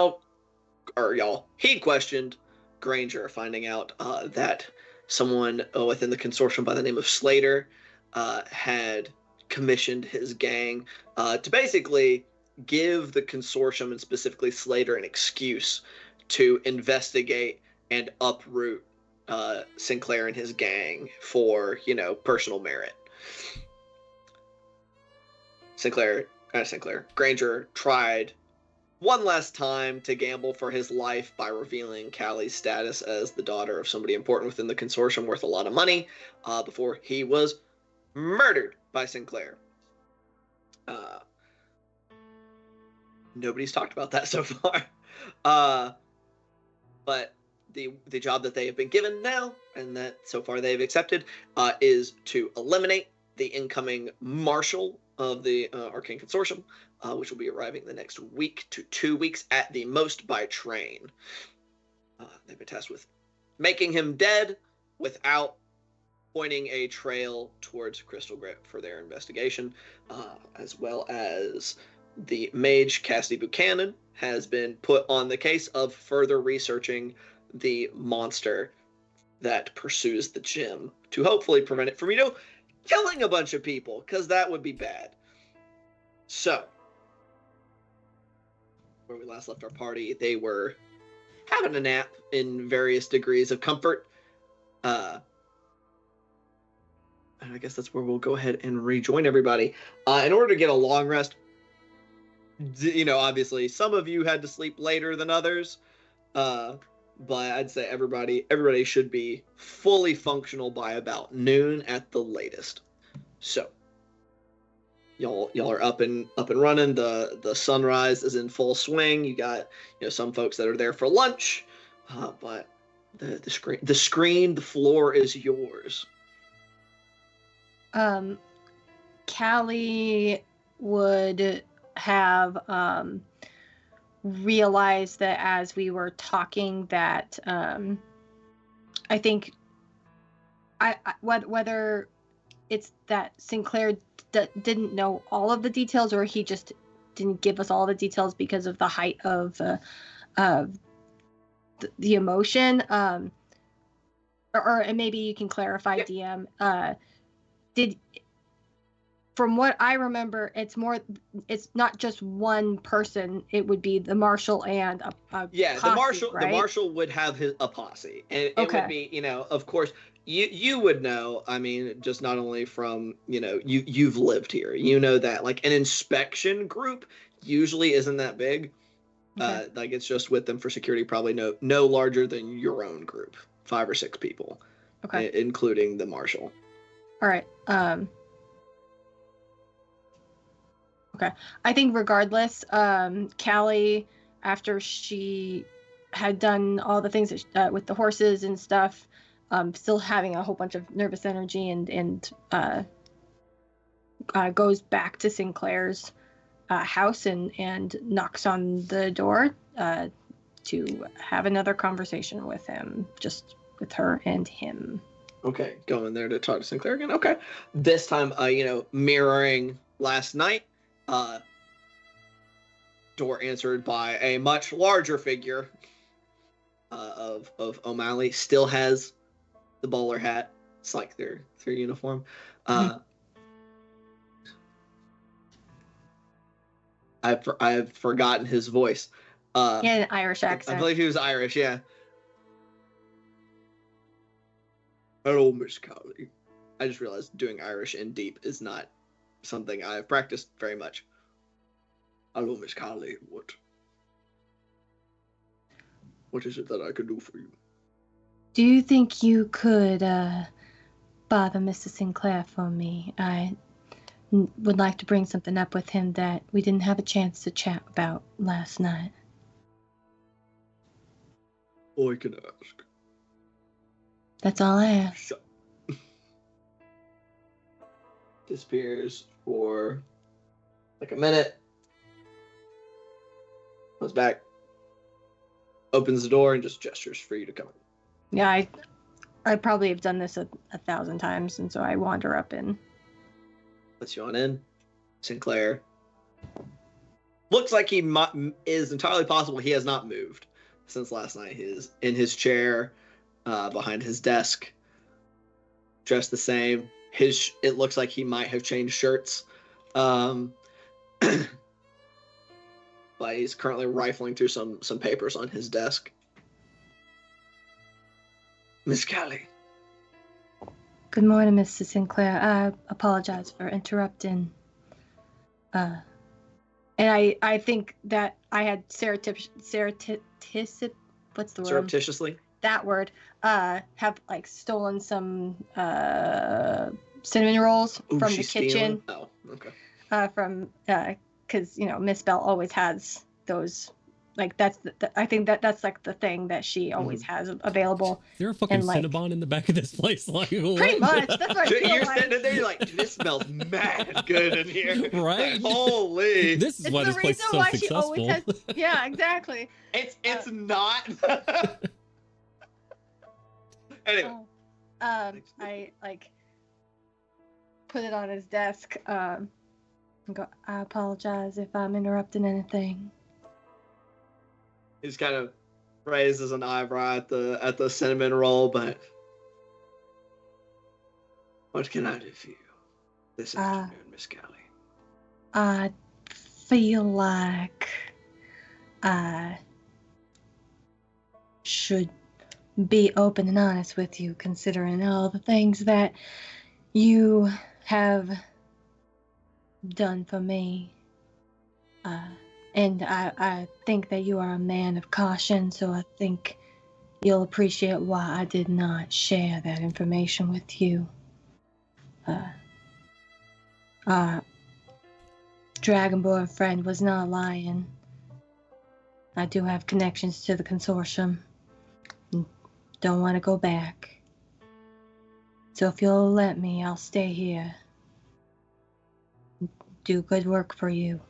he questioned Granger, finding out that someone within the consortium by the name of Slater had commissioned his gang to basically give the consortium, and specifically Slater, an excuse to investigate and uproot Sinclair and his gang for, personal merit. Granger tried one last time to gamble for his life by revealing Callie's status as the daughter of somebody important within the consortium worth a lot of money before he was murdered by Sinclair. Nobody's talked about that so far. But the job that they have been given now, and that so far they have accepted, is to eliminate the incoming marshal of the Arcane Consortium, which will be arriving the next week to 2 weeks at the most by train. They've been tasked with making him dead without pointing a trail towards Crystal Grip for their investigation, as well as the mage Cassidy Buchanan has been put on the case of further researching the monster that pursues the gym to hopefully prevent it from, killing a bunch of people, because that would be bad. So, where we last left our party, they were having a nap in various degrees of comfort. And I guess that's where we'll go ahead and rejoin everybody. In order to get a long rest, obviously some of you had to sleep later than others. But I'd say everybody should be fully functional by about noon at the latest. So y'all are up and running. The sunrise is in full swing. You got some folks that are there for lunch, but the floor is yours. Callie would have realized that as we were talking that I think whether it's that Sinclair didn't know all of the details, or he just didn't give us all the details because of the height of the emotion, or maybe you can clarify, yeah. DM. From what I remember, it's not just one person. It would be the marshal and a posse, the marshal. Right? The marshal would have a posse, and it would be, of course, you would know. I mean, just not only from you've lived here, that like an inspection group usually isn't that big. Okay. Like it's just with them for security, probably no larger than your own group, 5 or 6 people, okay, including the marshal. All right. Okay. I think regardless, Callie, after she had done all the things with the horses and stuff, still having a whole bunch of nervous energy, and goes back to Sinclair's house and knocks on the door to have another conversation with him, just with her and him. Okay, going there to talk to Sinclair again. Okay. This time, mirroring last night, door answered by a much larger figure of O'Malley. Still has the bowler hat. It's like their uniform. I've forgotten his voice. He had an Irish accent. I believe he was Irish. Yeah. Hello, Miss Callie. I just realized doing Irish in deep is not something I've practiced very much. Hello, Miss Callie. What is it that I could do for you? Do you think you could bother Mr. Sinclair for me? I would like to bring something up with him that we didn't have a chance to chat about last night. Oh, I can ask. That's all I ask. Disappears for like a minute. Comes back. Opens the door and just gestures for you to come in. Yeah, I probably have done this a 1,000 times, and so I wander up in. Lets you on in. Sinclair. Looks like he is entirely possible he has not moved since last night. He is in his chair, behind his desk, dressed the same. It looks like he might have changed shirts. But he's currently rifling through some papers on his desk. Miss Callie. Good morning, Mr. Sinclair. I apologize for interrupting. And I think that I had what's the word? Surreptitiously? That word. Have like stolen some cinnamon rolls from the kitchen. Oh, okay. Because Miss Bell always has those like that's I think that's like the thing that she always has available. Is there a fucking And, like, Cinnabon in the back of this place? Like, Pretty what? much. That's what I Dude, feel you're like. sitting in there, you're like, dude, this smells mad good in here. Right? Holy. This is It's why the this place is reason so why she successful. always has. Yeah, exactly. It's not. Anyway. I like put it on his desk. And go. I apologize if I'm interrupting anything. He just kind of raises an eyebrow at the cinnamon roll, but what can I do for you this afternoon, Miss Callie? I feel like I should be open and honest with you, considering all the things that you have done for me. And I think that you are a man of caution, so I think you'll appreciate why I did not share that information with you. Dragonborn friend was not lying. I do have connections to the consortium. Don't want to go back. So if you'll let me, I'll stay here. Do good work for you.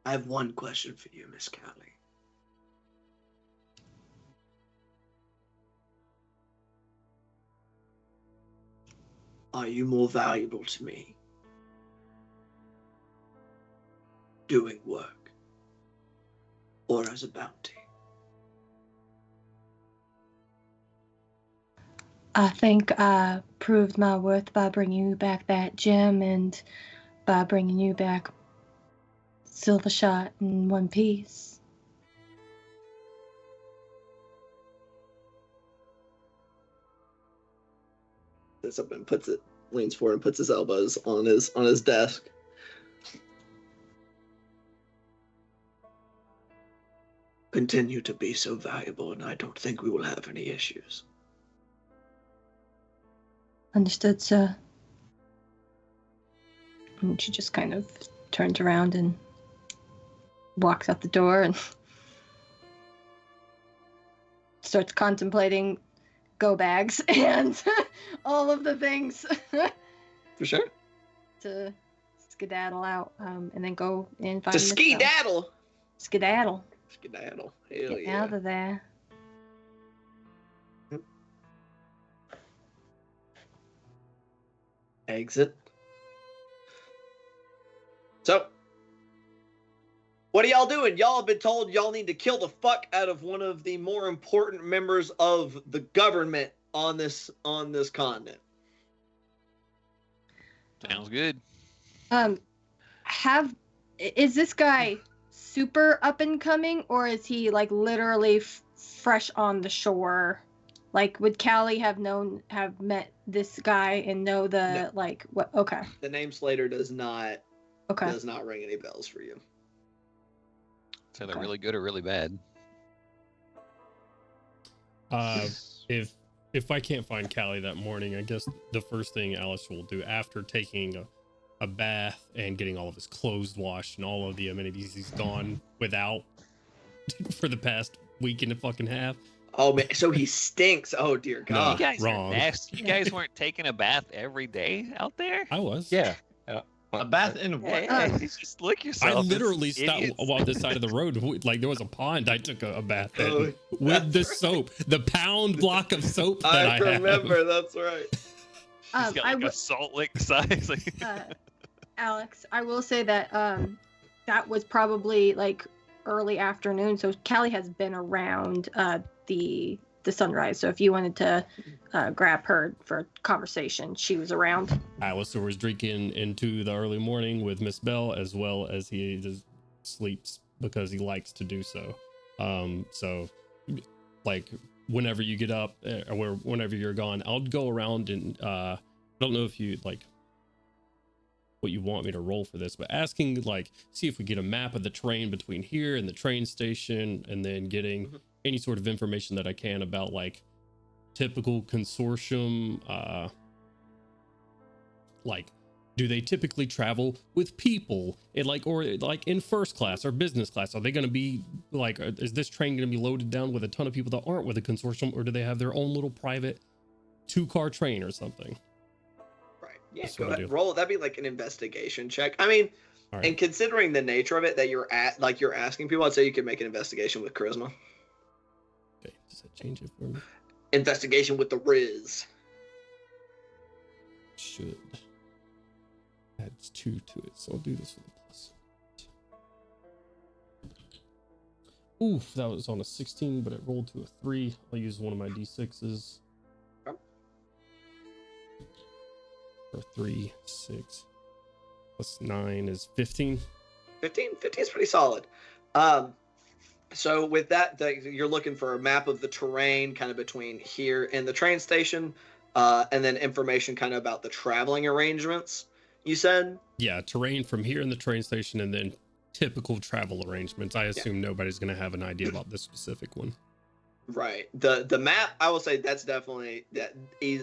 I have one question for you, Miss Callie. Are you more valuable to me doing work or as a bounty? I think I proved my worth by bringing you back that gem and by bringing you back Silver Shot in one piece. Sits up and leans forward and puts his elbows on his desk. Continue to be so valuable, and I don't think we will have any issues. Understood, sir. And she just kind of turns around and walks out the door and starts contemplating go bags and all of the things For sure. to skedaddle out, and then go and find To Miss Bell. skedaddle. Skedaddle. Skedaddle. Hell Get yeah. out of there. Exit. So, what are y'all doing? Y'all have been told y'all need to kill the fuck out of one of the more important members of the government on this continent. Sounds good. Is this guy super up and coming, or is he like literally fresh on the shore? Like, would Callie have met this guy and know the No. like what? Okay. The name Slater does not Okay. ring any bells for you. So they're really good or really bad. If I can't find Callie that morning, I guess the first thing Alice will do after taking a bath and getting all of his clothes washed and all of the amenities he's gone without for the past week and a fucking half. Oh man, so he stinks. Oh dear No. God. You guys wrong. are nasty. You guys weren't taking a bath every day out there? I was. Yeah. A bath in what? Hey, just look yourself. I as literally stopped idiots. on the side of the road. Like there was a pond. I took a bath in Oh, with the that's soap, the pound block of soap that I, I remember. have. That's right. He's got like a salt lick size. Alex, I will say that that was probably like early afternoon, so Callie has been around the sunrise. So if you wanted to grab her for conversation, she was around. Alistair was drinking into the early morning with Miss Bell, as well as he just sleeps because he likes to do so. So like whenever you get up or whenever you're gone, I'll go around and I don't know if you like what you want me to roll for this, but asking like, see if we get a map of the train between here and the train station, and then getting any sort of information that I can about like typical consortium, like, do they typically travel with people or in first class or business class? Are they going to be like, is this train going to be loaded down with a ton of people that aren't with a consortium, or do they have their own little private 2-car train or something? Right. Yeah. That's Go what I ahead. do. Roll. That'd be like an investigation check. I mean, All right. and considering the nature of it that you're asking people, I'd say you could make an investigation with charisma. Okay, does that change it for me? Investigation with the Riz. Should. Adds 2 to it, so I'll do this with a plus. Oof, that was on a 16, but it rolled to a 3. I'll use one of my d6s. Okay. For 3, 6, plus 9 is 15. 15 is pretty solid. So with that, you're looking for a map of the terrain kind of between here and the train station, and then information kind of about the traveling arrangements, you said? Yeah, terrain from here in the train station, and then typical travel arrangements. I assume nobody's going to have an idea about this specific one. Right. The map, I will say that's definitely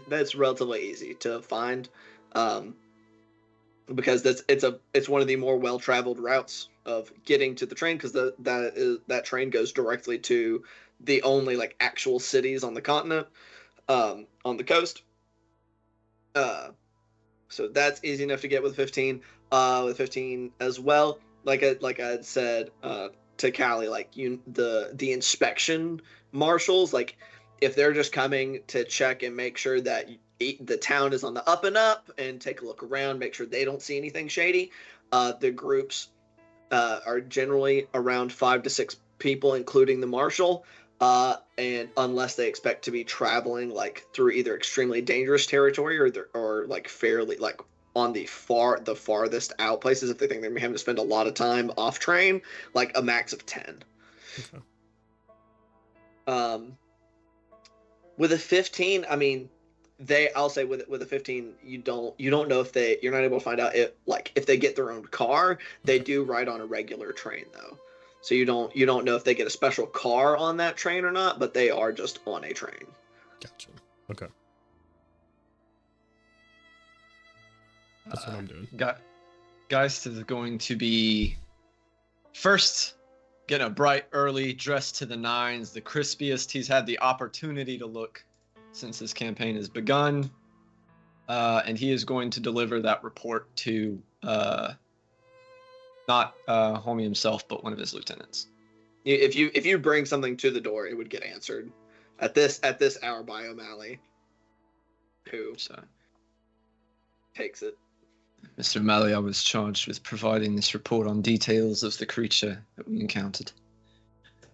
that's relatively easy to find, because it's one of the more well-traveled routes of getting to the train, because that train goes directly to the only like actual cities on the continent, on the coast. So that's easy enough to get with 15. With 15 as well, like I had said to Callie, like the inspection marshals, like if they're just coming to check and make sure that the town is on the up and up and take a look around, make sure they don't see anything shady. The groups are generally around 5 to 6 people, including the marshal. And unless they expect to be traveling like through either extremely dangerous territory or like fairly like on the farthest out places, if they think they're having to spend a lot of time off train, like a max of 10. Okay. With a 15, I mean, I'll say with a 15, you don't know if you're not able to find out if they get their own car. They do ride on a regular train though. So you don't know if they get a special car on that train or not, but they are just on a train. Gotcha. Okay. That's what I'm doing. Geist is going to be first getting a bright early, dressed to the nines, the crispiest he's had the opportunity to look since this campaign has begun. And he is going to deliver that report to not Homie himself, but one of his lieutenants. If you bring something to the door, it would get answered at this hour by O'Malley, who takes it. Mr. O'Malley, I was charged with providing this report on details of the creature that we encountered.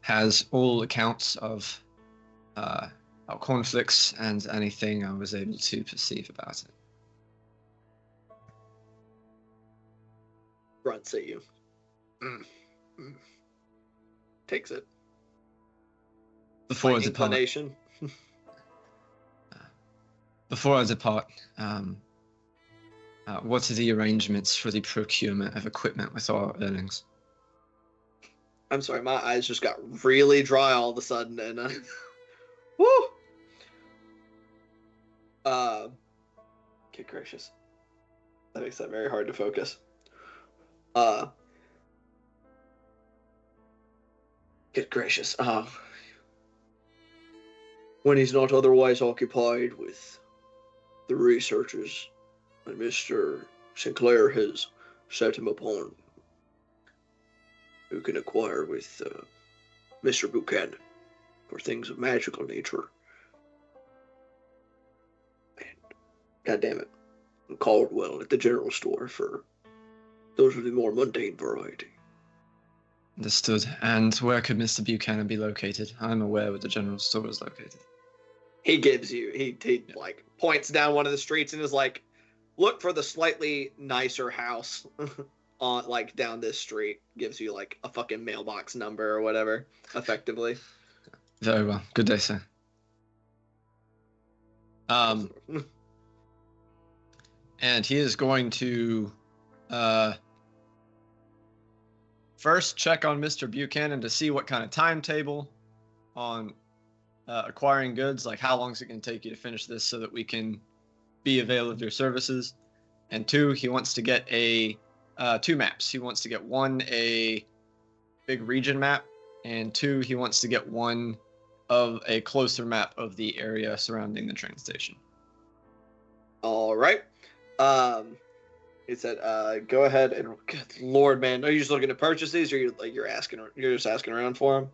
Has all accounts of our conflicts and anything I was able to perceive about it. Grunts at you. Takes it. Before I depart, what are the arrangements for the procurement of equipment with our earnings? I'm sorry, my eyes just got really dry all of a sudden, and woo! Good gracious. That makes that very hard to focus. Good gracious. When he's not otherwise occupied with the researches that Mr. Sinclair has set him upon, who can acquire with Mr. Buchanan for things of magical nature. And, goddammit, Caldwell at the general store for those of the more mundane variety. Understood. And where could Mr. Buchanan be located? I'm aware where the general store is located. He gives you, he like points down one of the streets and is like, look for the slightly nicer house on like down this street. Gives you like a fucking mailbox number or whatever, effectively. Very well. Good day, sir. And he is going to first check on Mr. Buchanan to see what kind of timetable on acquiring goods, like how long is it going to take you to finish this so that we can be available of your services. And 2, he wants to get 2 maps. He wants to get 1, a big region map, and 2, he wants to get 1 of a closer map of the area surrounding the train station. All right. He said, "Go ahead and good Lord, man, are you just looking to purchase these, or you're just asking around for them?"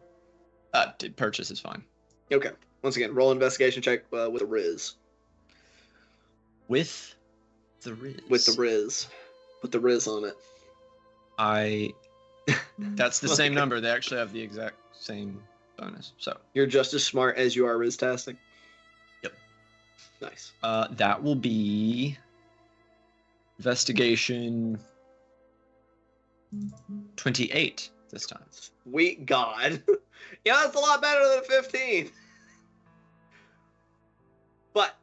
Did purchase is fine. Okay. Once again, roll investigation check with a Riz. With the Riz. With the Riz. Put the Riz on it. That's the same number. They actually have the exact same bonus. So you're just as smart as you are Riz tastic. Yep. Nice. That will be investigation 28 this time. Sweet God. Yeah, that's a lot better than 15. But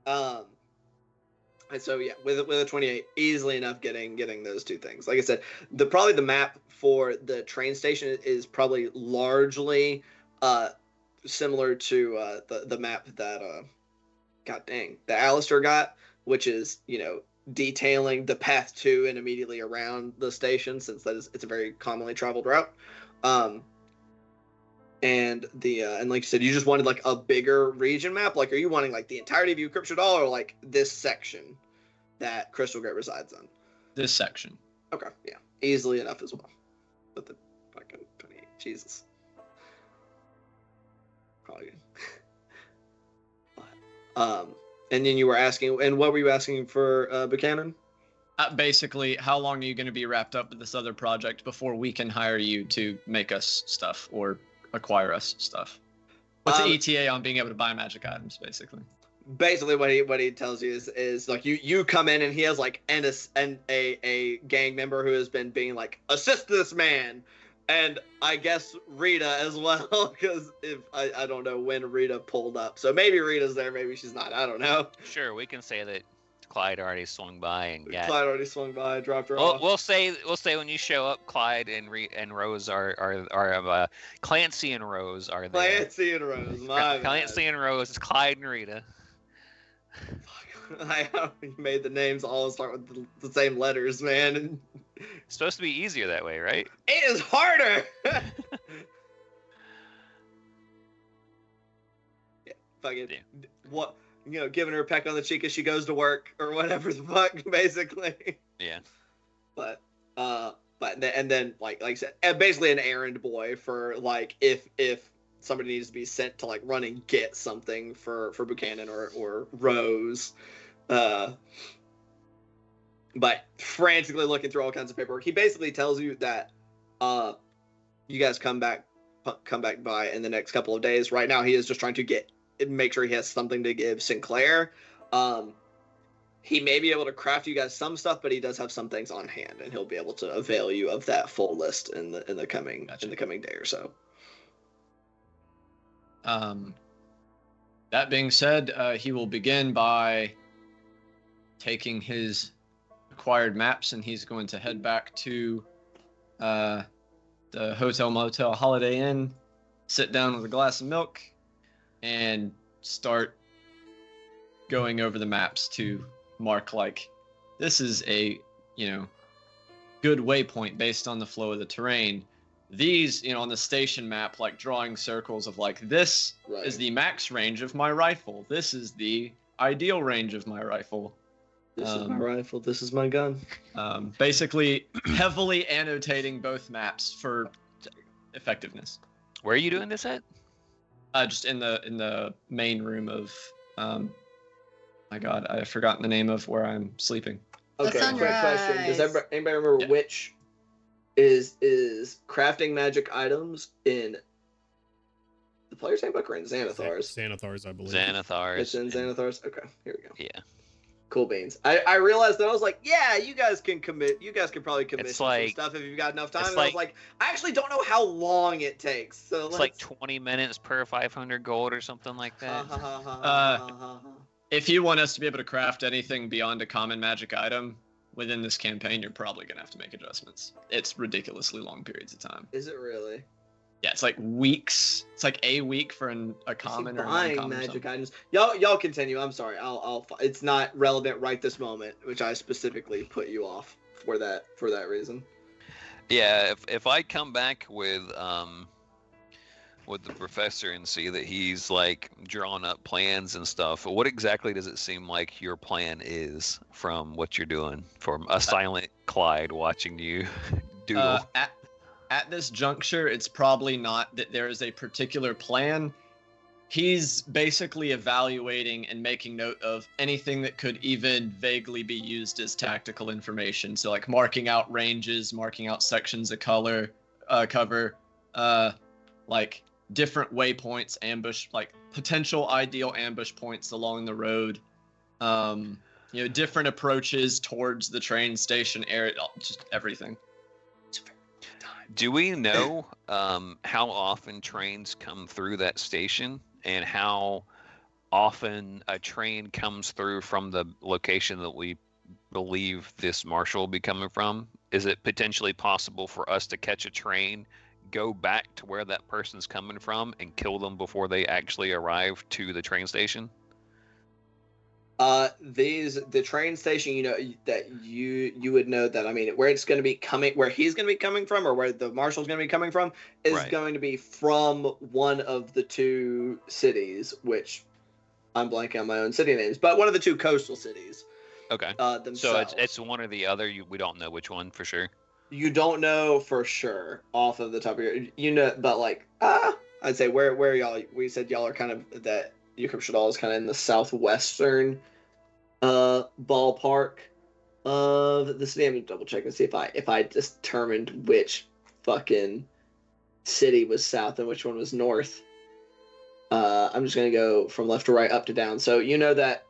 and so yeah, with a 28, easily enough getting those 2 things. Like I said, probably the map for the train station is probably largely similar to the map that God dang, that Alistair got, which is, detailing the path to and immediately around the station, since it's a very commonly traveled route. And and like you said, you just wanted like a bigger region map. Like, are you wanting like the entirety of Eucryptia or like this section that Crystal Gate resides on? This section. Okay, yeah, easily enough as well. But the fucking 28, Jesus. Probably good. And then you were asking, and what were you asking for Buchanan? Basically, how long are you going to be wrapped up with this other project before we can hire you to make us stuff or acquire us stuff? What's the ETA on being able to buy magic items, basically? Basically, what he tells you is like you come in and he has like a gang member who has been being like, assist this man, and I guess Rita as well, because if I don't know when Rita pulled up, so maybe Rita's there, maybe she's not, I don't know. Sure, we can say that Clyde already swung by and got. Clyde already swung by, dropped her off. We'll say when you show up, Clyde and Rose are Clancy and Rose are there. Clancy and Rose, my Clancy and Rose, it's Clyde and Rita. You made the names all start with the same letters, man. It's supposed to be easier that way, right? It is harder. Yeah, fucking Yeah. What? Giving her a peck on the cheek as she goes to work or whatever the fuck, basically. Yeah. But then like I said, basically an errand boy for like if somebody needs to be sent to like run and get something for Buchanan or Rose, but frantically looking through all kinds of paperwork. He basically tells you that you guys come back by in the next couple of days. Right now, he is just trying to make sure he has something to give Sinclair. He may be able to craft you guys some stuff, but he does have some things on hand, and he'll be able to avail you of that full list in the coming day or so. That being said, he will begin by taking his acquired maps, and he's going to head back to the Hotel Motel Holiday Inn, sit down with a glass of milk, and start going over the maps to mark like this is a good waypoint based on the flow of the terrain. These, on the station map, like drawing circles of like this is the max range of my rifle. This is the ideal range of my rifle. This is my rifle. This is my gun. Basically, heavily annotating both maps for effectiveness. Where are you doing this at? Just in the main room of. My God, I've forgotten the name of where I'm sleeping. Okay, quick question: does anybody remember which is crafting magic items in the player's handbook or in Xanathar's? Xanathar's, I believe. Xanathar's. It's in Xanathar's. Okay, here we go. Yeah. Cool beans. I realized that I was like, yeah, you guys can probably commission some like, stuff if you've got enough time. And like, I was like, I actually don't know how long it takes. So it's like 20 minutes per 500 gold or something like that. If you want us to be able to craft anything beyond a common magic item within this campaign, you're probably going to have to make adjustments. It's ridiculously long periods of time. Is it really? Yeah, it's like weeks. It's like a week for a I see common or buying non-common. or magic something. items. Y'all continue. I'm sorry. It's not relevant right this moment, which I specifically put you off for that reason. Yeah, if I come back with the professor and see that he's like drawing up plans and stuff, what exactly does it seem like your plan is from what you're doing? From a silent Clyde watching you doodle. At this juncture, it's probably not that there is a particular plan. He's basically evaluating and making note of anything that could even vaguely be used as tactical information. So like marking out ranges, marking out sections of cover, like different waypoints, ambush, like potential ideal ambush points along the road. Different approaches towards the train station area, just everything. Do we know how often trains come through that station and how often a train comes through from the location that we believe this marshal will be coming from? Is it potentially possible for us to catch a train, go back to where that person's coming from, and kill them before they actually arrive to the train station? The train station, that you would know that, I mean, where it's going to be coming, where he's going to be coming from, or where the marshal's going to be coming from, is Right. going to be from one of the two cities, which I'm blanking on my own city names, but one of the two coastal cities. Okay. Themselves. So it's one or the other. We don't know which one for sure. You don't know for sure off of the top of your, but like, I'd say where y'all, we said y'all are kind of, that Yukrim Shadal is kind of in the southwestern ballpark of the city. I'm gonna double check and see if I determined which fucking city was south and which one was north. I'm just gonna go from left to right, up to down. So you know that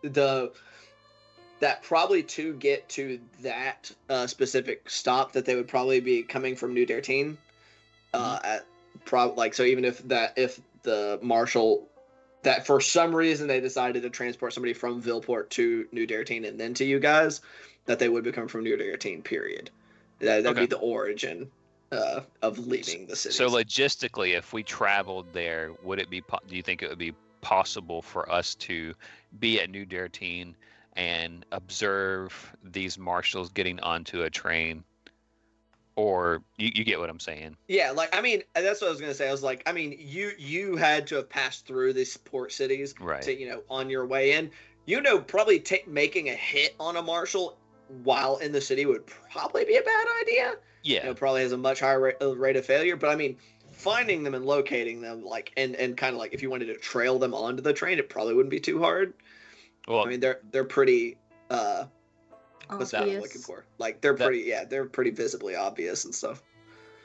that probably to get to that specific stop, that they would probably be coming from New Dertine. So even if the marshal, that for some reason they decided to transport somebody from Villeport to New Dertine and then to you guys, that they would be coming from New Dertine, period. That'd be the origin of leaving the city. So logistically, if we traveled there, would it be? Do you think it would be possible for us to be at New Dertine and observe these marshals getting onto a train? Or you get what I'm saying? Yeah, like, I mean, that's what I was gonna say. I was like, I mean, you had to have passed through these port cities, right, to, on your way in. Probably making a hit on a marshal while in the city would probably be a bad idea. Yeah, probably has a much higher rate of failure. But I mean, finding them and locating them, like, and kind of like, if you wanted to trail them onto the train, it probably wouldn't be too hard. Well, I mean, they're pretty. What's that I'm looking for? Like, they're pretty visibly obvious and stuff.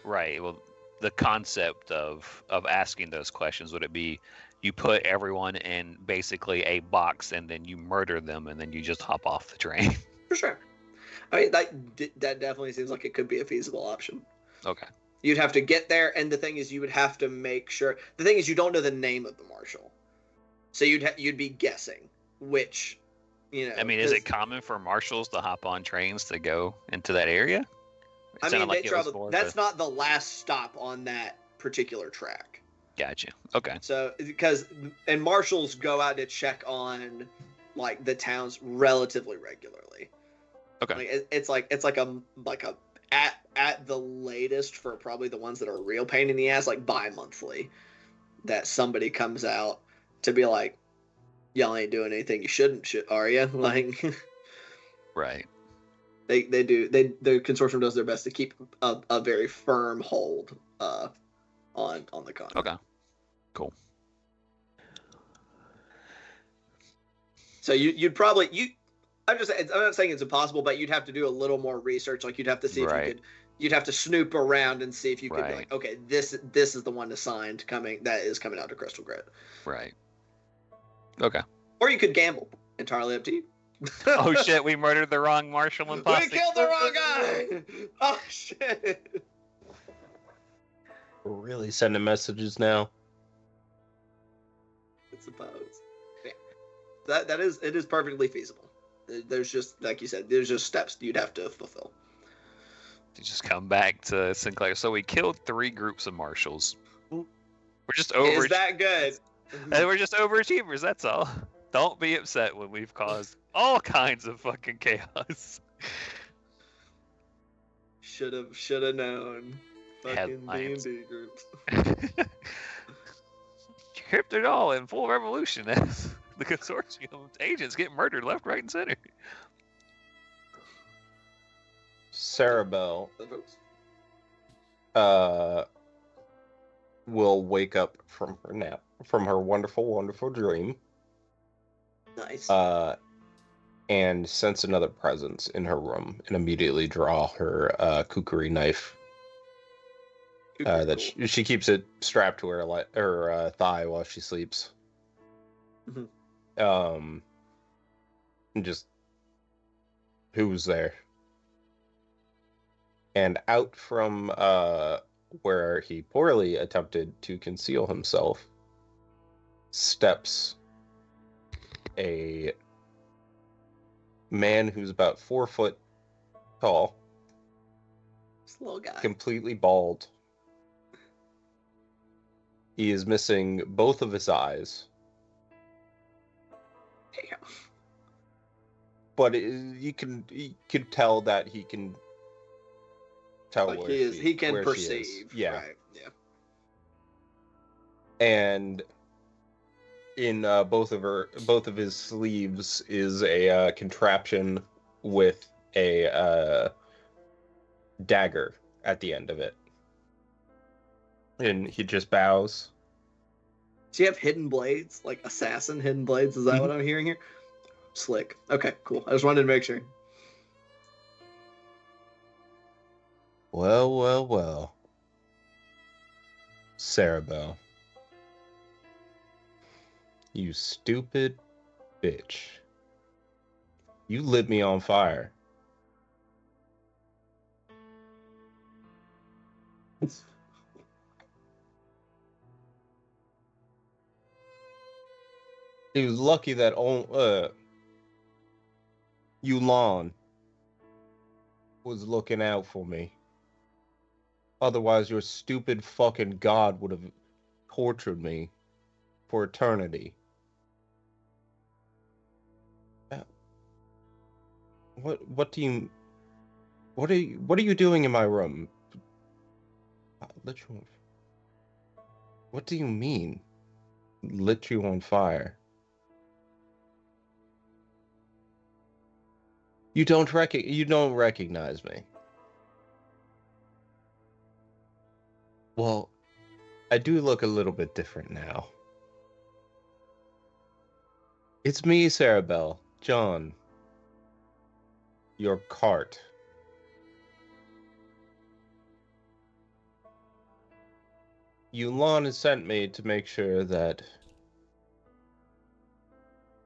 Right. Well, the concept of asking those questions, would it be you put everyone in basically a box and then you murder them and then you just hop off the train? For sure. I mean, that definitely seems like it could be a feasible option. Okay. You'd have to get there, and the thing is, you would have to make sure. The thing is, you don't know the name of the marshal, so you'd be guessing which. I mean, is it common for marshals to hop on trains to go into that area? I mean, they travel. That's not the last stop on that particular track. Gotcha. Okay. So, and marshals go out to check on, like, the towns relatively regularly. Okay. Like, it's like a at the latest, for probably the ones that are a real pain in the ass, like bi-monthly, that somebody comes out to be like, y'all ain't doing anything you shouldn't, are you? Like, right. The consortium does their best to keep a very firm hold on the con. Okay. Cool. So you'd probably I'm not saying it's impossible, but you'd have to do a little more research. Like, you'd have to see if you'd have to snoop around and see if you could be like, okay, this is the one assigned coming out to Crystal Grit. Right. Okay. Or you could gamble. Entirely up to you. Oh shit, we murdered the wrong marshal and We killed the wrong guy! Oh shit. We're really sending messages now. I suppose. Yeah. It is perfectly feasible. There's just, like you said, there's just steps you'd have to fulfill. To just come back to Sinclair. So we killed 3 groups of marshals. We're just over. Is that good? And we're just overachievers. That's all. Don't be upset when we've caused all kinds of fucking chaos. Should have known. Fucking Headlines. D&D groups. Crypt it all in full revolution as the consortium agents get murdered left, right, and center. Sarabelle will wake up from her nap, from her wonderful, wonderful dream, Nice. and sense another presence in her room, and immediately draw her kukri knife. That she keeps it strapped to her thigh while she sleeps. Mhm. And just who's there? And out from where he poorly attempted to conceal himself steps a man who's about 4 foot tall, This little guy. completely bald. He is missing both of his eyes, Damn. but you can tell that he can tell Like where he can where she is. perceive. Yeah. Right. Yeah. And in both of his sleeves is a contraption with a dagger at the end of it, and he just bows. Do you have hidden blades? Like assassin hidden blades? Is that what Mhm. I'm hearing here? Slick. Okay, cool. I just wanted to make sure. Well, well, well. Sarabelle. You stupid bitch. You lit me on fire. He was lucky that Yulon was looking out for me. Otherwise, your stupid fucking god would have tortured me for eternity. What are you doing in my room? What do you mean? Lit you on fire? You don't recognize me. Well, I do look a little bit different now. It's me, Sarabelle, John. Your cart. Yulon has sent me to make sure that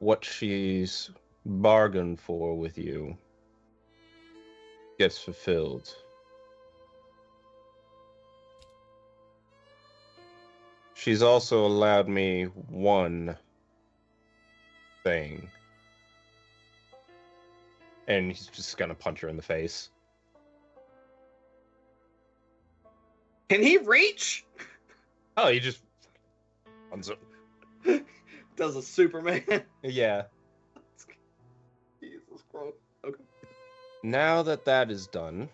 what she's bargained for with you gets fulfilled. She's also allowed me one thing. And he's just gonna punch her in the face. Can he reach? Oh, he just... Does a Superman? Yeah. Jesus Christ. Okay. Now that is done,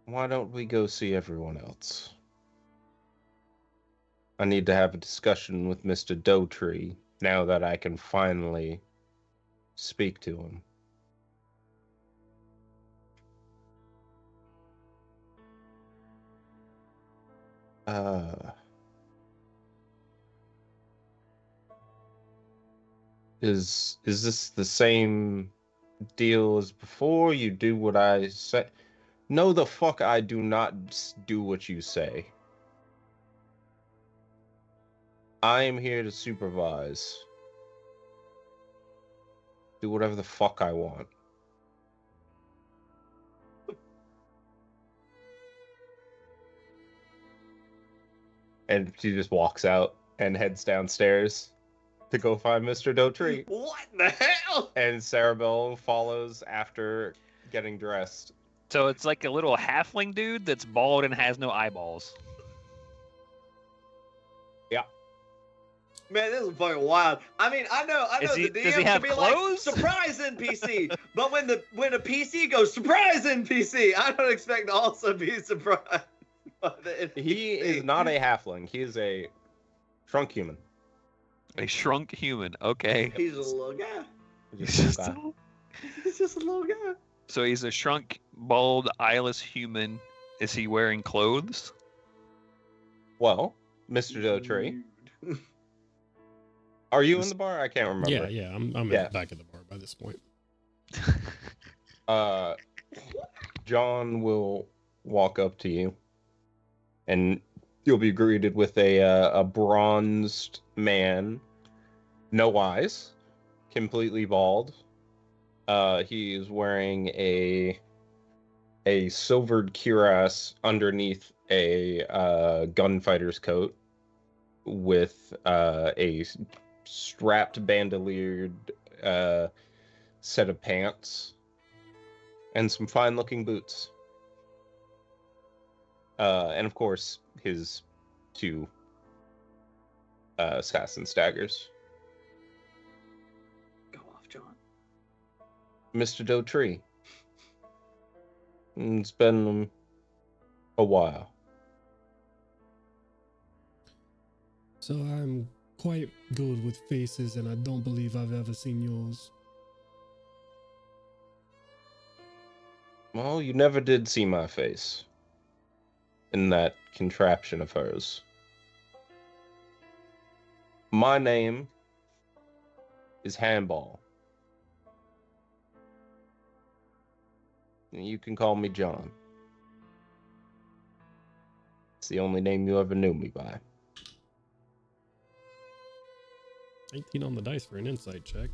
why don't we go see everyone else? I need to have a discussion with Mr. Dowtree now that I can finally speak to him. Is this the same deal as before? You do what I say? No, the fuck I do not do what you say. I am here to supervise. Do whatever the fuck I want. And she just walks out and heads downstairs to go find Mr. Dowtree. What the hell? And Sarabelle follows after getting dressed. So it's like a little halfling dude that's bald and has no eyeballs. Man, this is fucking wild. I mean, I know Does he the DM have can be clothes? like, surprise NPC, but when a PC goes, surprise NPC, I don't expect to also be surprised by the NPC. He is not a halfling. He is a shrunk human. A shrunk human. Okay. He's a little guy. He's just a guy. He's just a little guy. So he's a shrunk, bald, eyeless human. Is he wearing clothes? Well, Mr. Dotree, are you in the bar? I can't remember. Yeah, I'm in the back of the bar by this point. John will walk up to you, and you'll be greeted with a bronzed man, no eyes, completely bald. He is wearing a silvered cuirass underneath a gunfighter's coat with a strapped bandoliered set of pants and some fine-looking boots. And of course, his two assassin daggers. Go off, John. Mr. Dotree. It's been a while. So I'm quite good with faces, and I don't believe I've ever seen yours. Well, you never did see my face in that contraption of hers. My name is Handball. You can call me John. It's the only name you ever knew me by. 18 on the dice for an insight check.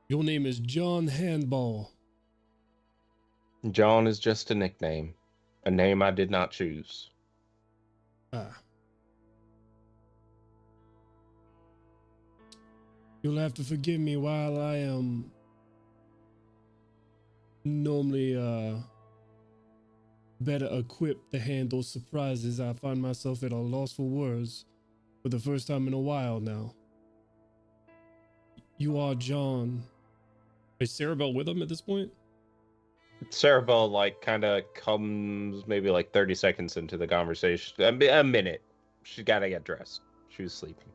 Your name is John Handball. John is just a nickname. A name I did not choose. Ah. You'll have to forgive me while I am normally better equipped to handle surprises. I find myself at a loss for words for the first time in a while now. You are John. Is Cerebel with him at this point? Cerebel, kind of comes maybe 30 seconds into the conversation. A minute. She gotta get dressed. She was sleeping.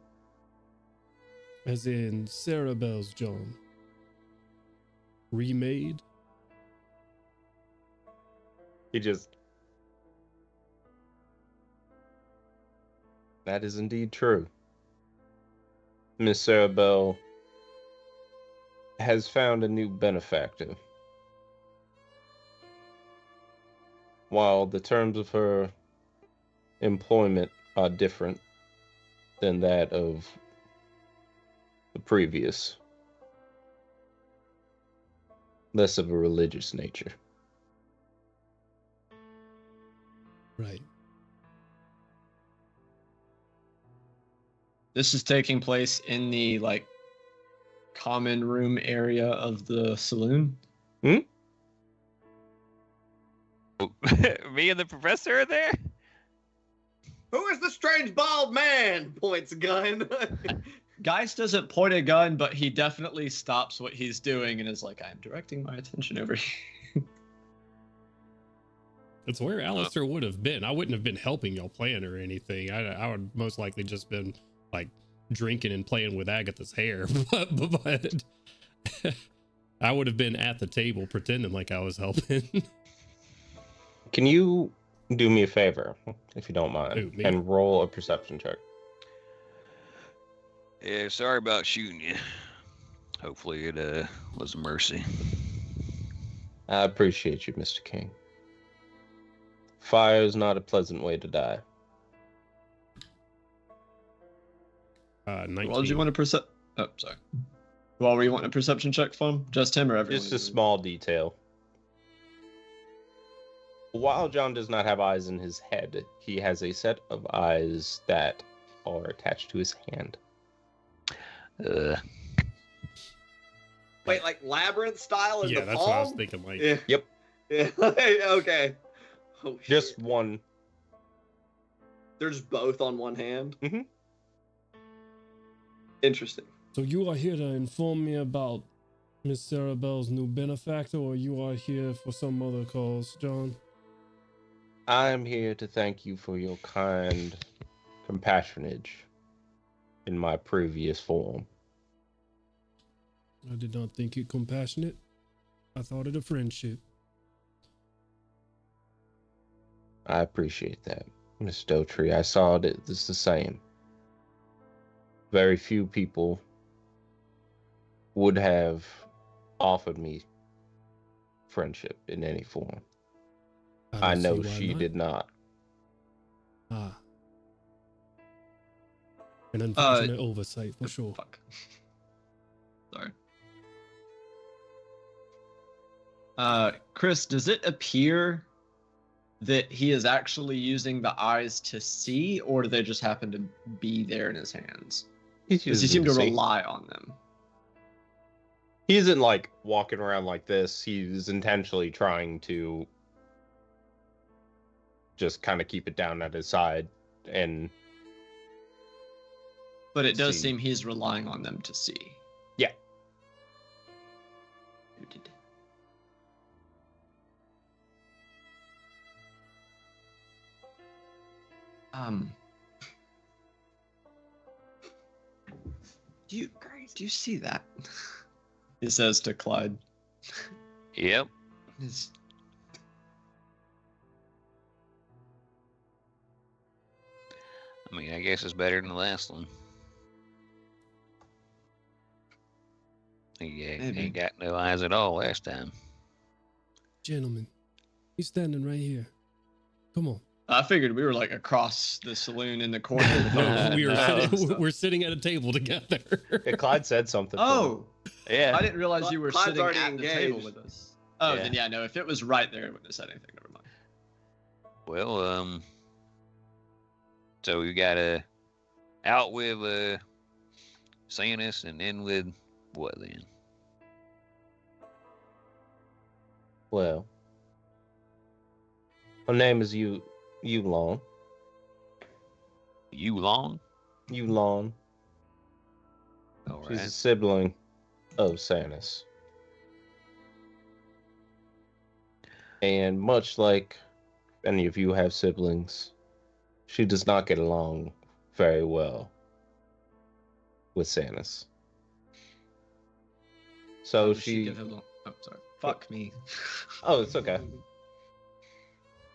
As in Cerebel's John. Remade? He just... That is indeed true. Miss Cerebel has found a new benefactor. While the terms of her employment are different than that of the previous, less of a religious nature. Right. This is taking place in the common room area of the saloon. Me and the professor are there? Who is the strange bald man? Points a gun. Geist doesn't point a gun, but he definitely stops what he's doing and is like, I'm directing my attention over here. It's where Alistair would have been. I wouldn't have been helping y'all plan or anything. I would most likely just been drinking and playing with Agatha's hair. but I would have been at the table pretending like I was helping. Can you do me a favor, if you don't mind, me? and roll a perception check? Yeah, sorry about shooting you. Hopefully it was a mercy. I appreciate you, Mr. King. Fire is not a pleasant way to die. 19. Well, did you want to Oh, sorry. Well, were you wanting a perception check from? Just him or everyone? Just a small detail. While John does not have eyes in his head, he has a set of eyes that are attached to his hand. Wait, like labyrinth style in Yeah, the that's palm? what I was thinking. Like, Yeah. Yep. Yeah. Okay. Oh, Just shit. one. They're just both on one hand. Mhm. Interesting. so you are here to inform me about Miss Sarah Bell's new benefactor, or you are here for some other cause, John? I'm here to thank you for your kind compassionage in my previous form. I did not think it compassionate. I thought it a friendship. I appreciate that, Miss Dotree. I saw it as the same. Very few people would have offered me friendship in any form. I don't know see why she not. did not. Ah. An unfortunate oversight for sure. Fuck. Sorry. Chris, does it appear that he is actually using the eyes to see, or do they just happen to be there in his hands? Does Does he seem to rely on them? He isn't like walking around like this. He's intentionally trying to just kind of keep it down at his side. And But it does see. seem he's relying on them to see. Yeah. Noted. Do you see that? He says to Clyde. Yep. He's- I mean, I guess it's better than the last one. He Maybe. ain't got no eyes at all last time. Gentlemen, he's standing right here. Come on. I figured we were like across the saloon in the corner. With No, all we the are stuff. sitting, we're sitting at a table together. yeah, Clyde said something. to him. Oh, Yeah. I didn't realize you were Clyde's sitting already at the table engaged. with us. Oh, Yeah. then yeah, no. If it was right there, it wouldn't have said anything. Never mind. Well, so we got out with Sanus and in with what then? Well, her name is Yulon. Yulon? Yulon. All She's a right. sibling of Sanus. And much like any of you have siblings, she does not get along very well with Sanus. So Does she give him oh, sorry. Fuck me. Oh, it's okay.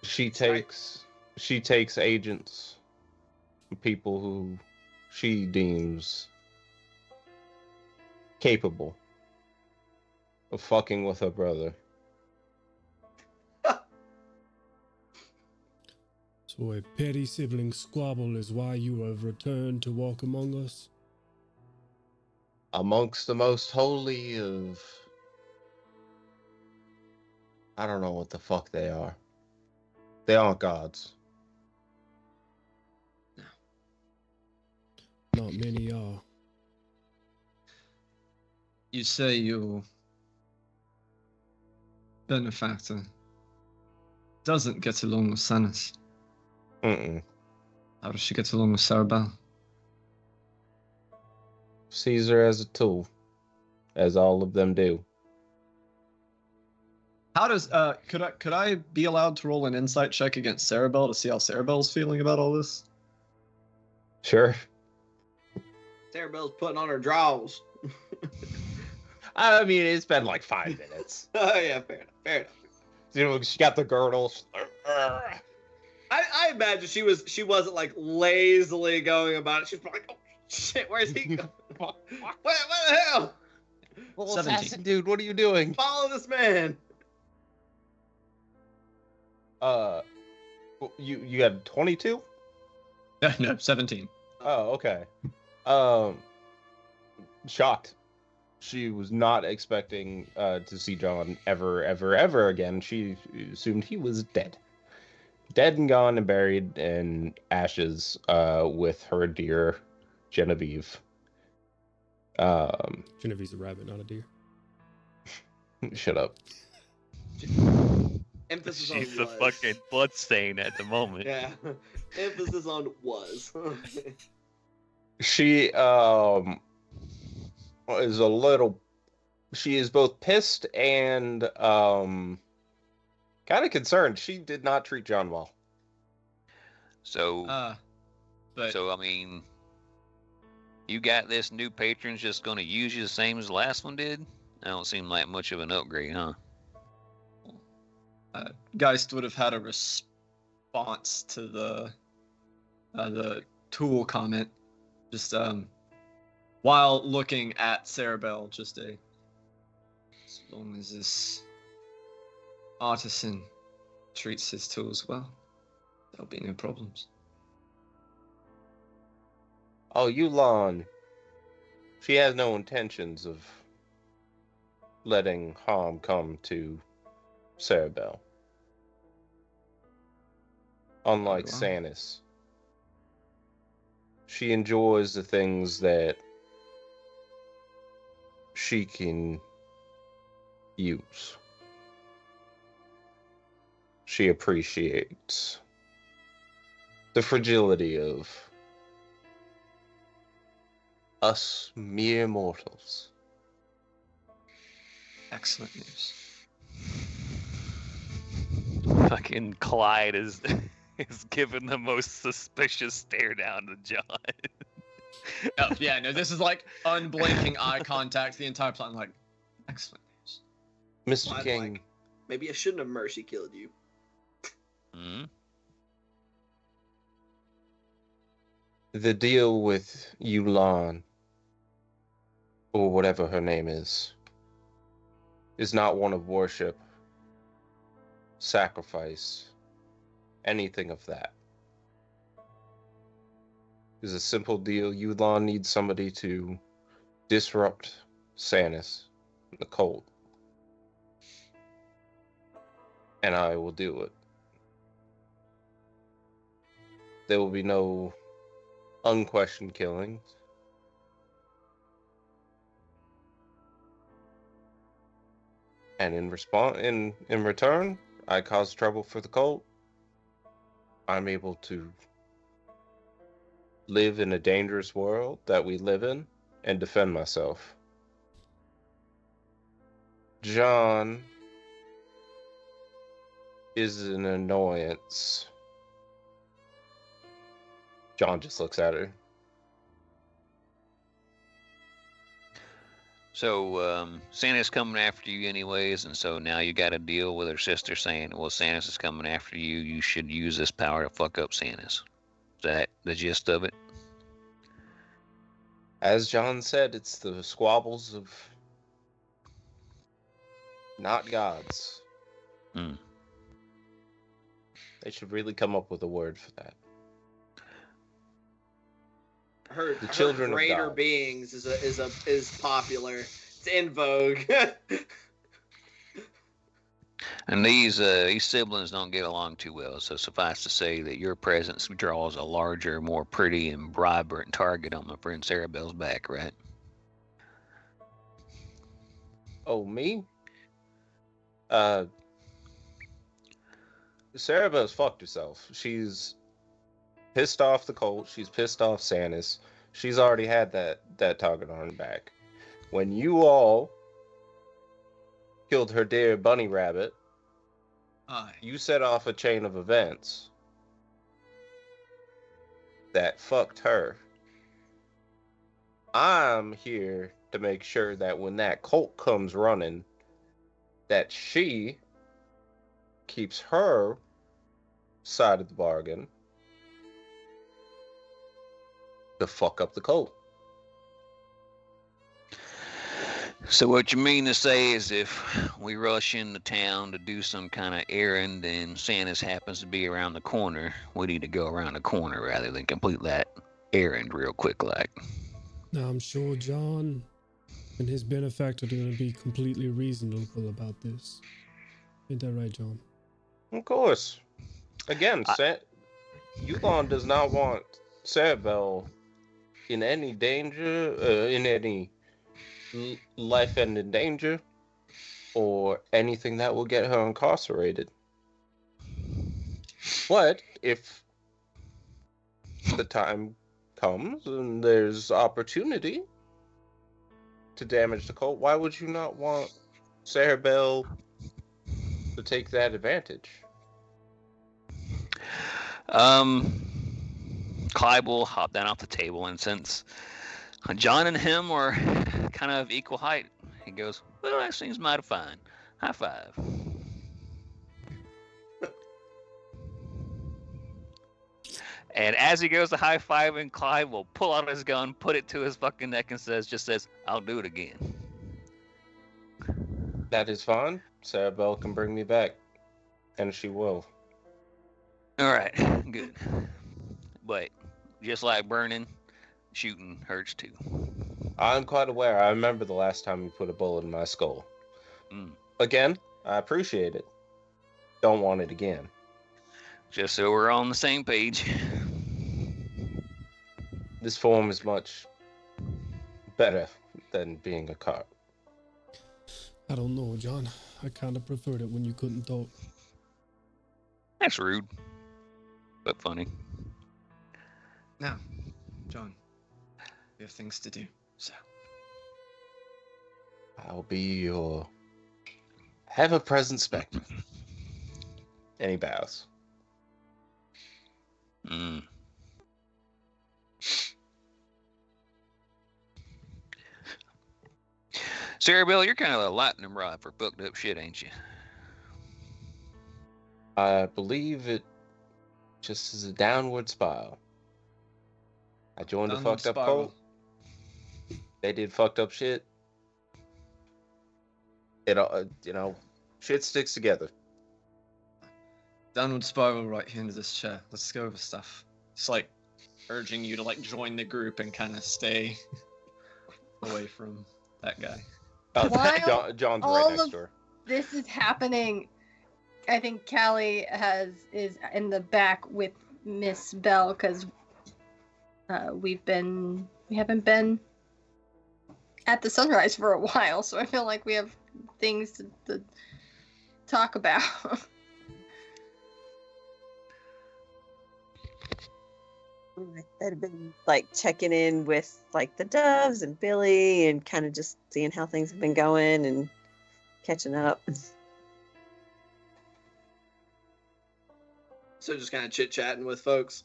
She takes agents, people who she deems capable of fucking with her brother. So a petty sibling squabble is why you have returned to walk among us? Amongst the most holy of... I don't know what the fuck they are. They aren't gods. Not many are. You say your benefactor doesn't get along with Sanus. Mm-mm. How does she get along with Sarabel? Sees her as a tool, as all of them do. How does could I be allowed to roll an insight check against Sarabel to see how Sarabel's feeling about all this? Sure. Sarah Bell's putting on her drawers. I mean, it's been like 5 minutes. Oh yeah, fair enough. Fair enough. You know, she got the girdles. I imagine she wasn't like lazily going about it. She's probably like, oh shit, where's he going? what the hell? Little 17. assassin dude, what are you doing? Follow this man. You got 22? No, 17. Oh, okay. Shocked. She was not expecting to see John ever again. She assumed he was dead. Dead and gone and buried in ashes with her dear Genevieve. Genevieve's a rabbit, not a deer. Shut up. Emphasis on She's a was. fucking bloodstain at the moment. Yeah. Emphasis on was. She is a little. She is both pissed and kind of concerned. She did not treat John well. So, But I mean, you got this new patron's just going to use you the same as the last one did? That don't seem like much of an upgrade, huh? Geist would have had a response to the tool comment, just while looking at Cerebel. Just as long as this artisan treats his tools well, there'll be no problems. Oh, Yulon. She has no intentions of letting harm come to Cerebel. Unlike Wow. Sanis. She enjoys the things that she can use. She appreciates the fragility of us mere mortals. Excellent news. Fucking Clyde is giving the most suspicious stare down to John. Oh, yeah, no, this is like unblinking eye contact the entire time. Like, excellent news. Mr. Well, King, like, maybe I shouldn't have mercy killed you. Hmm? the deal with Yulon, or whatever her name is not one of worship, sacrifice, anything of that. It's a simple deal. Yulon needs somebody to disrupt Sanis, the cult. And I will do it. There will be no unquestioned killings. And in return, I cause trouble for the cult. I'm able to live in a dangerous world that we live in and defend myself. John is an annoyance. John just looks at her. So, Santa's coming after you anyways, and so now you got to deal with her sister saying, well, Santa's is coming after you. You should use this power to fuck up Santa's. Is that the gist of it? As John said, it's the squabbles of not gods. Hmm. They should really come up with a word for that. Her children of greater God. beings is popular. It's in vogue. And these siblings don't get along too well, so suffice to say that your presence draws a larger, more pretty, and vibrant target on my friend Cerebel's back, right? Oh, me? Cerebel's fucked herself. She's pissed off the cult. She's pissed off Sanis. She's already had that target on her back. When you all killed her dear bunny rabbit, Aye. you set off a chain of events that fucked her. I'm here to make sure that when that cult comes running, that she keeps her side of the bargain to fuck up the cult. So what you mean to say is if we rush into town to do some kind of errand and Santa's happens to be around the corner, we need to go around the corner rather than complete that errand real quick like. Now, I'm sure John and his benefactor are going to be completely reasonable about this. Ain't that right, John? Of course. Again, Yulon does not want Cerebel in any danger, in any life-ending danger. or anything that will get her incarcerated. But if the time comes and there's opportunity to damage the cult, why would you not want Sarah Bell to take that advantage? Clyde will hop down off the table, and since John and him are kind of equal height, he goes, "Well, that seems mighty fine. High five." And as he goes to high five, and Clyde will pull out his gun, put it to his fucking neck, and says, "I'll do it again." That is fine. Sarah Bell can bring me back, and she will. All right, good. But just like burning, shooting hurts too. I'm quite aware. I remember the last time you put a bullet in my skull. Mm. Again, I appreciate it. Don't want it again. Just so we're on the same page. This form is much better than being a cop. I don't know, John. I kind of preferred it when you couldn't talk. That's rude, but funny. Now, John, we have things to do, so. I'll be your ever-present spectre. And he bows. Mm. Sarah Bell, you're kind of a lightning rod for booked up shit, ain't you? I believe it just is a downward spiral. I joined a Downward fucked up spiral. cult. They did fucked up shit. It shit sticks together. Downward spiral right here into this chair. Let's go over stuff. It's like urging you to like join the group and kind of stay away from that guy. Oh, While John's all right next of- door. This is happening. I think Callie is in the back with Miss Bell because we haven't been at the sunrise for a while, so I feel like we have things to talk about. That'd have been like checking in with like the Doves and Billy and kind of just seeing how things have been going and catching up. So just kind of chit chatting with folks.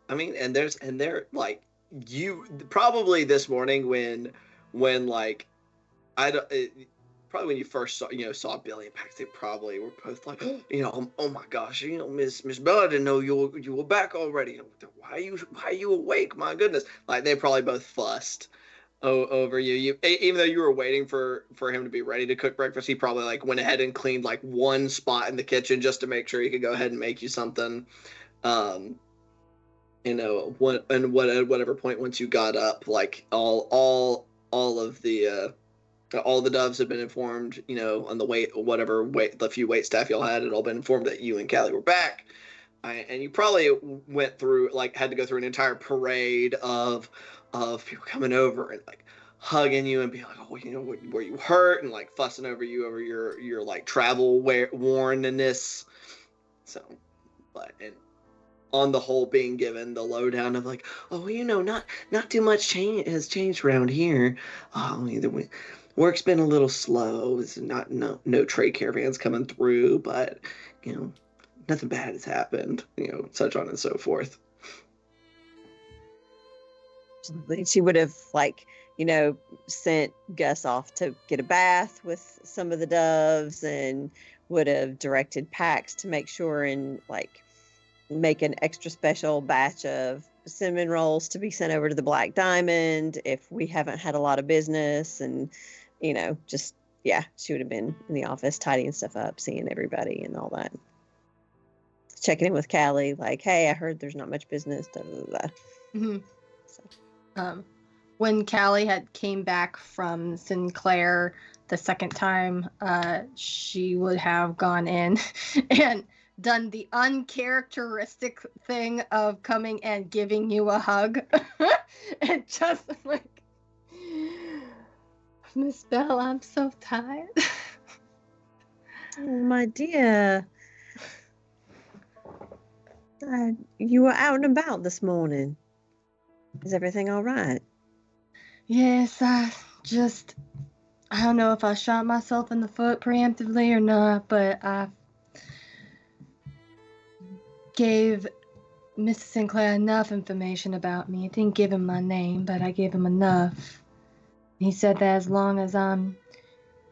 I mean, and they're like, you probably this morning when like probably when you first saw Billy and Pax, they probably were both like, oh my gosh, Miss Bell, I didn't know you were back already. Why are you awake? My goodness, like they probably both fussed over you. Even though you were waiting for him to be ready to cook breakfast, he probably like went ahead and cleaned like one spot in the kitchen just to make sure he could go ahead and make you something. Whatever point once you got up, like all of the all the Doves had been informed, on the few wait staff y'all had all been informed that you and Callie were back. And you probably went through, like, had to go through an entire parade of people coming over and, like, hugging you and being like, oh, were you hurt? And, like, fussing over you over your like, travel wornness. So, and on the whole being given the lowdown of, like, oh, not too much has changed around here. Work's been a little slow. It's no trade caravans coming through, but, nothing bad has happened, such on and so forth. She would have sent Gus off to get a bath with some of the Doves and would have directed Pax to make sure and make an extra special batch of cinnamon rolls to be sent over to the Black Diamond if we haven't had a lot of business. And she would have been in the office tidying stuff up, seeing everybody and all that, checking in with Callie, like, hey, I heard there's not much business, blah, blah, blah. Mm-hmm. So, when Callie had came back from Sinclair the second time, she would have gone in and done the uncharacteristic thing of coming and giving you a hug and just Miss Bell, I'm so tired. Oh, my dear. You were out and about this morning. Is everything all right? Yes, I don't know if I shot myself in the foot preemptively or not, but I gave Mr. Sinclair enough information about me. I didn't give him my name, but I gave him enough. He said that as long as I'm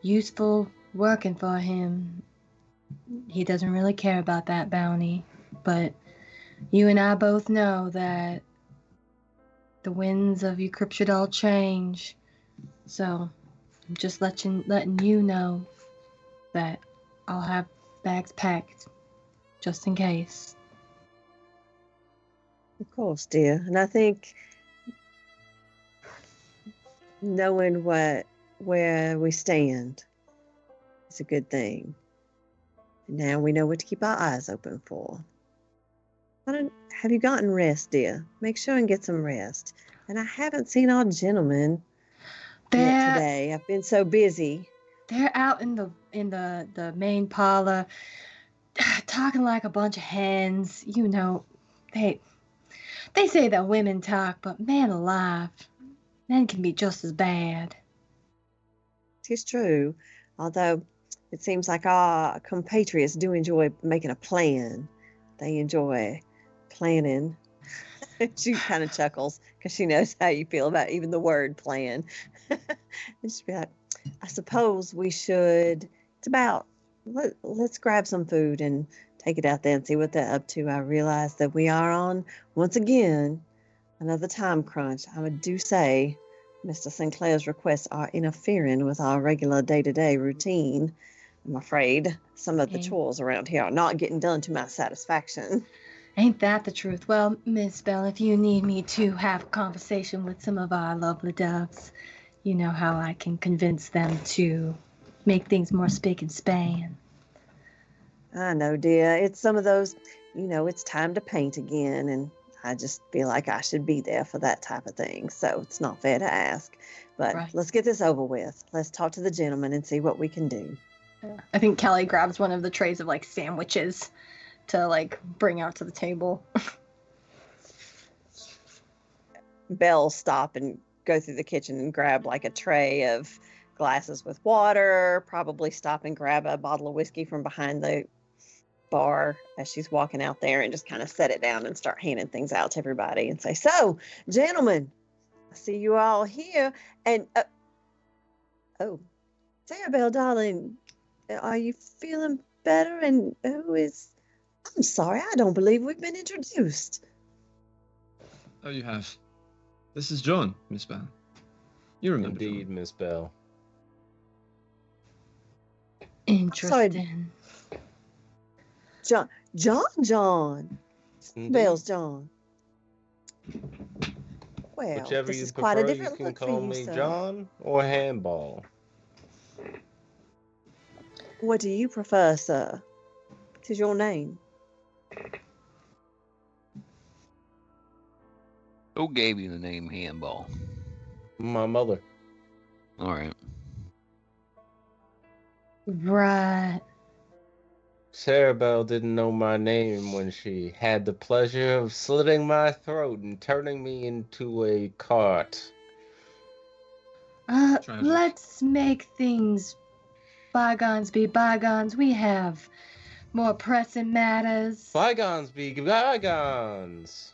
useful working for him, he doesn't really care about that bounty. But you and I both know that the winds of Eucrypt should all change. So I'm just letting you know that I'll have bags packed just in case. Of course, dear. And I think knowing where we stand is a good thing. And now we know what to keep our eyes open for. Have you gotten rest, dear? Make sure and get some rest. And I haven't seen our gentlemen yet today. I've been so busy. They're out in the main parlor talking like a bunch of hens. You know, they say that women talk, but man alive, men can be just as bad. It's true, although it seems like our compatriots do enjoy making a plan. They enjoy planning. She kind of chuckles because she knows how you feel about even the word plan. And she'd be like, I suppose we should, let's grab some food and take it out there and see what they're up to. I realize that we are on, once again, another time crunch. I do say Mr. Sinclair's requests are interfering with our regular day-to-day routine. I'm afraid some of the chores around here are not getting done to my satisfaction. Ain't that the truth? Well, Miss Bell, if you need me to have a conversation with some of our lovely doves, you know how I can convince them to make things more spick and span. I know, dear. It's some of those, it's time to paint again, and I just feel like I should be there for that type of thing. So it's not fair to ask. But Let's get this over with. Let's talk to the gentleman and see what we can do. I think Kelly grabs one of the trays of sandwiches to bring out to the table. Belle stop and go through the kitchen and grab a tray of glasses with water, probably stop and grab a bottle of whiskey from behind the bar as she's walking out there and just kind of set it down and start handing things out to everybody and say, so, gentlemen, I see you all here. And, Sarah Belle, darling, are you feeling better? And I'm sorry, I don't believe we've been introduced. Oh, you have. This is John, Miss Bell. You remember Indeed, John. Miss Bell. Interesting. John. Indeed. Bell's John. Well, Whichever this you is prefer, quite a different you can look call for you, me sir. John or Handball. What do you prefer, sir? What is your name? Who gave you the name Handball? My mother. All right. Right. Sarah Bell didn't know my name when she had the pleasure of slitting my throat and turning me into a cart. Let's make things bygones be bygones. We have more pressing matters. Bygones be bygones.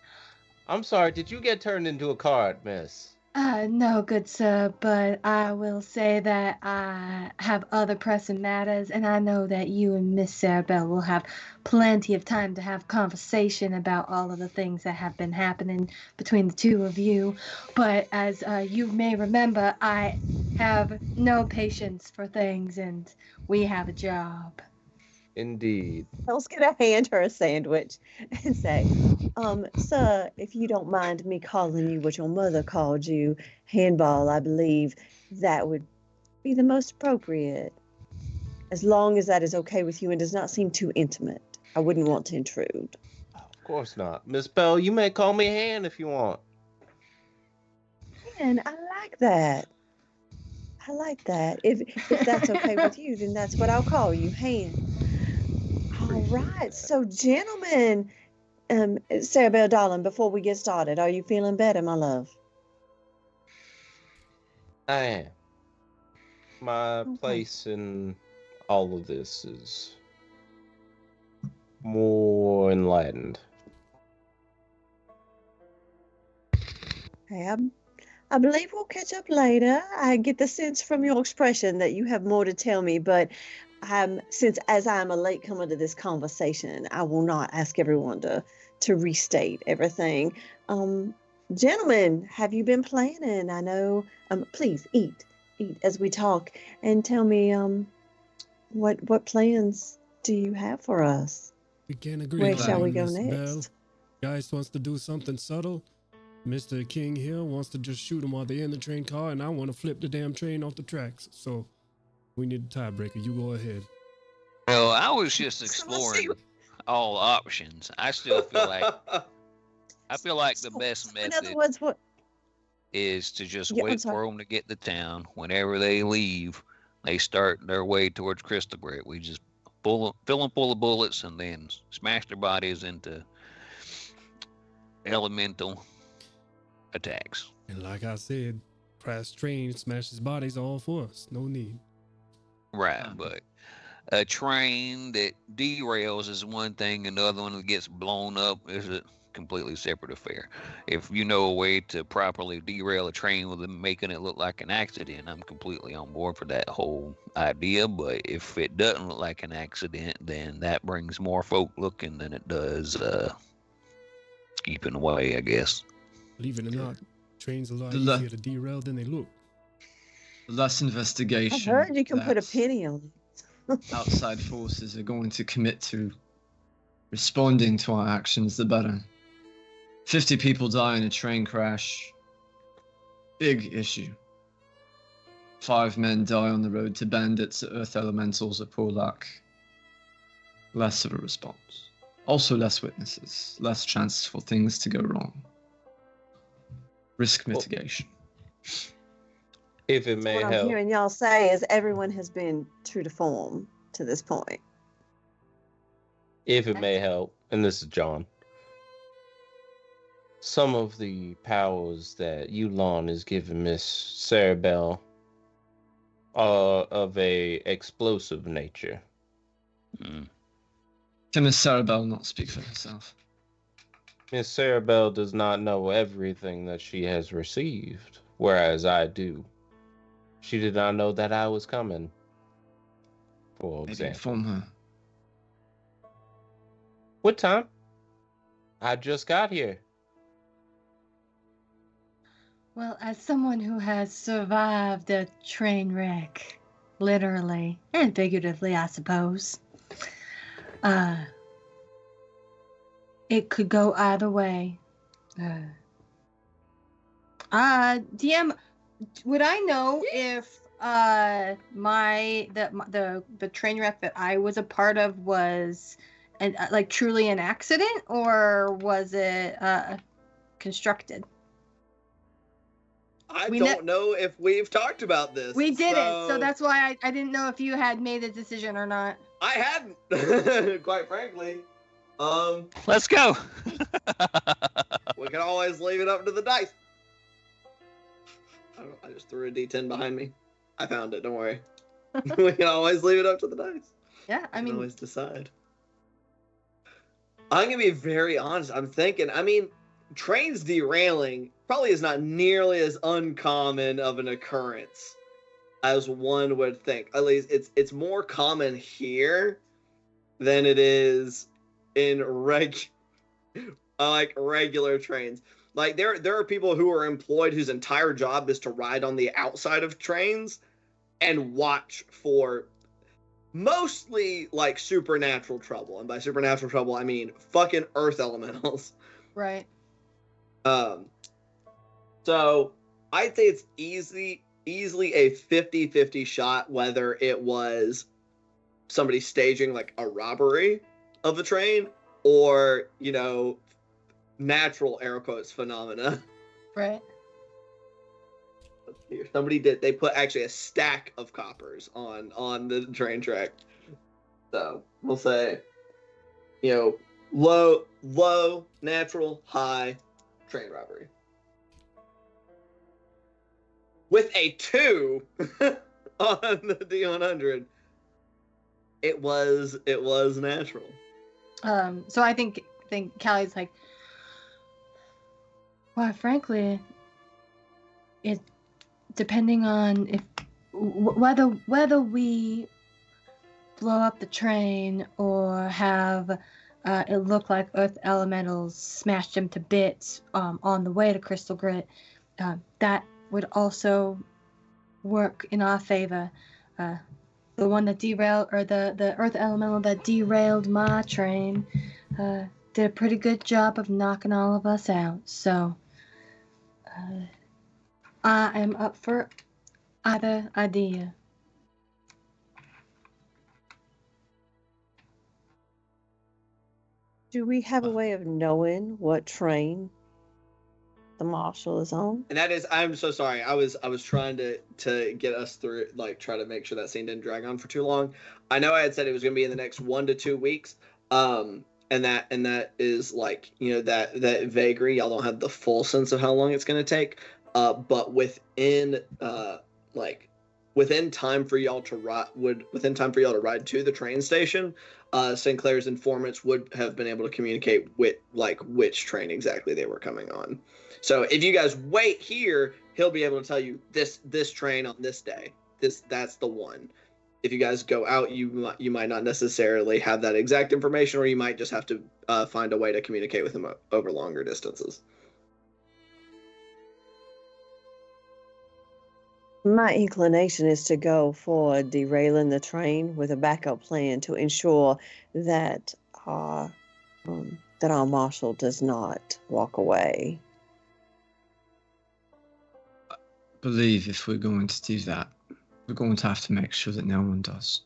I'm sorry, did you get turned into a cart, miss? No, good sir, but I will say that I have other pressing matters, and I know that you and Miss Sarah Bell will have plenty of time to have conversation about all of the things that have been happening between the two of you. But as you may remember, I have no patience for things, and we have a job. Indeed. Belle's gonna hand her a sandwich and say, sir, if you don't mind me calling you what your mother called you, Handball, I believe that would be the most appropriate. As long as that is okay with you and does not seem too intimate. I wouldn't want to intrude. Of course not. Miss Bell, you may call me Hand if you want. And I like that. I like that. If that's okay with you, then that's what I'll call you, Han. All right. So, gentlemen, Sarabelle, darling, before we get started, are you feeling better, my love? I am. My Okay. place in all of this is more enlightened. Okay, I believe we'll catch up later. I get the sense from your expression that you have more to tell me, but since as I'm a latecomer to this conversation, I will not ask everyone to restate everything. Gentlemen, have you been planning? I know. Please eat as we talk, and tell me what plans do you have for us? We can't agree Where on shall we one, go Miss Bell. next? Geist wants to do something subtle. Mr. King here wants to just shoot them while they're in the train car, and I want to flip the damn train off the tracks. So we need a tiebreaker. You go ahead. Well, I was just So let's see. exploring all options. I still feel like the best In other method words, what? is to just Yeah, I'm wait sorry. for them to get to town. Whenever they leave, they start their way towards Crystal Grit. We just fill them full of bullets and then smash their bodies into elemental attacks. And like I said, crash train smashes bodies all for us. No need. Right, but a train that derails is one thing, another one that gets blown up is a completely separate affair. If you know a way to properly derail a train without making it look like an accident, I'm completely on board for that whole idea. But if it doesn't look like an accident, then that brings more folk looking than it does keeping away, I guess. Believe it or not, trains are a lot The le- easier to derail than they look. Less investigation. I've heard you can put a that penny on it. outside forces are going to commit to responding to our actions, the better. 50 people die in a train crash. Big issue. 5 men die on the road to bandits, earth elementals, or Polak. Less of a response. Also less witnesses, less chances for things to go wrong. Risk mitigation. If it may What I'm help, hearing y'all say is everyone has been true to form to this point. if it may help, and this is John, some of the powers that Yulon is giving Miss Sarabelle are of a explosive nature. Can Miss Sarabelle not speak for herself? Miss Sarabelle does not know everything that she has received, whereas I do. She did not know that I was coming, for Maybe example. inform her. What time? I just got here. Well, as someone who has survived a train wreck, literally and figuratively, I suppose, it could go either way. DM, would I know if the train wreck that I was a part of was like truly an accident, or was it constructed? I We don't know if we've talked about this. We didn't, so that's why I didn't know if you had made a decision or not. I hadn't, quite frankly. Let's go. We can always leave it up to the dice. I just threw a D10 behind me. I found it. Don't worry. We can always leave it up to the dice. Yeah, I We can mean, always decide. I'm gonna be very honest. I'm thinking. I mean, trains derailing probably is not nearly as uncommon of an occurrence as one would think. At least it's more common here than it is in regular trains. Like there are people who are employed whose entire job is to ride on the outside of trains and watch for mostly like supernatural trouble. And by supernatural trouble, I mean fucking earth elementals. right. So I'd say it's easily a 50-50 shot whether it was somebody staging like a robbery of the train or, natural air quotes phenomena. Right. Here, somebody did. They put actually a stack of coppers on the train track. So we'll say, low, natural, high, train robbery. With a 2 on the D100, it was natural. So I think Callie's like, well, frankly, it depending on if whether we blow up the train or have it look like Earth elementals smashed him to bits on the way to Crystal Grit, that would also work in our favor. The one that derailed, or the Earth elemental that derailed my train, did a pretty good job of knocking all of us out. So I am up for either idea. Do we have a way of knowing what train the marshal is on? And that is, I'm so sorry. I was trying to get us through, like, try to make sure that scene didn't drag on for too long. I know I had said it was going to be in the next 1 to 2 weeks. And that is like, that vagary. Y'all don't have the full sense of how long it's going to take. But within time for y'all to ride to the train station, Sinclair's informants would have been able to communicate with which train exactly they were coming on. So if you guys wait here, he'll be able to tell you this train on this day. That's the one. If you guys go out, you might not necessarily have that exact information, or you might just have to find a way to communicate with him over longer distances. My inclination is to go for derailing the train with a backup plan to ensure that our marshal does not walk away. I believe if we're going to do that, we're going to have to make sure that no one does.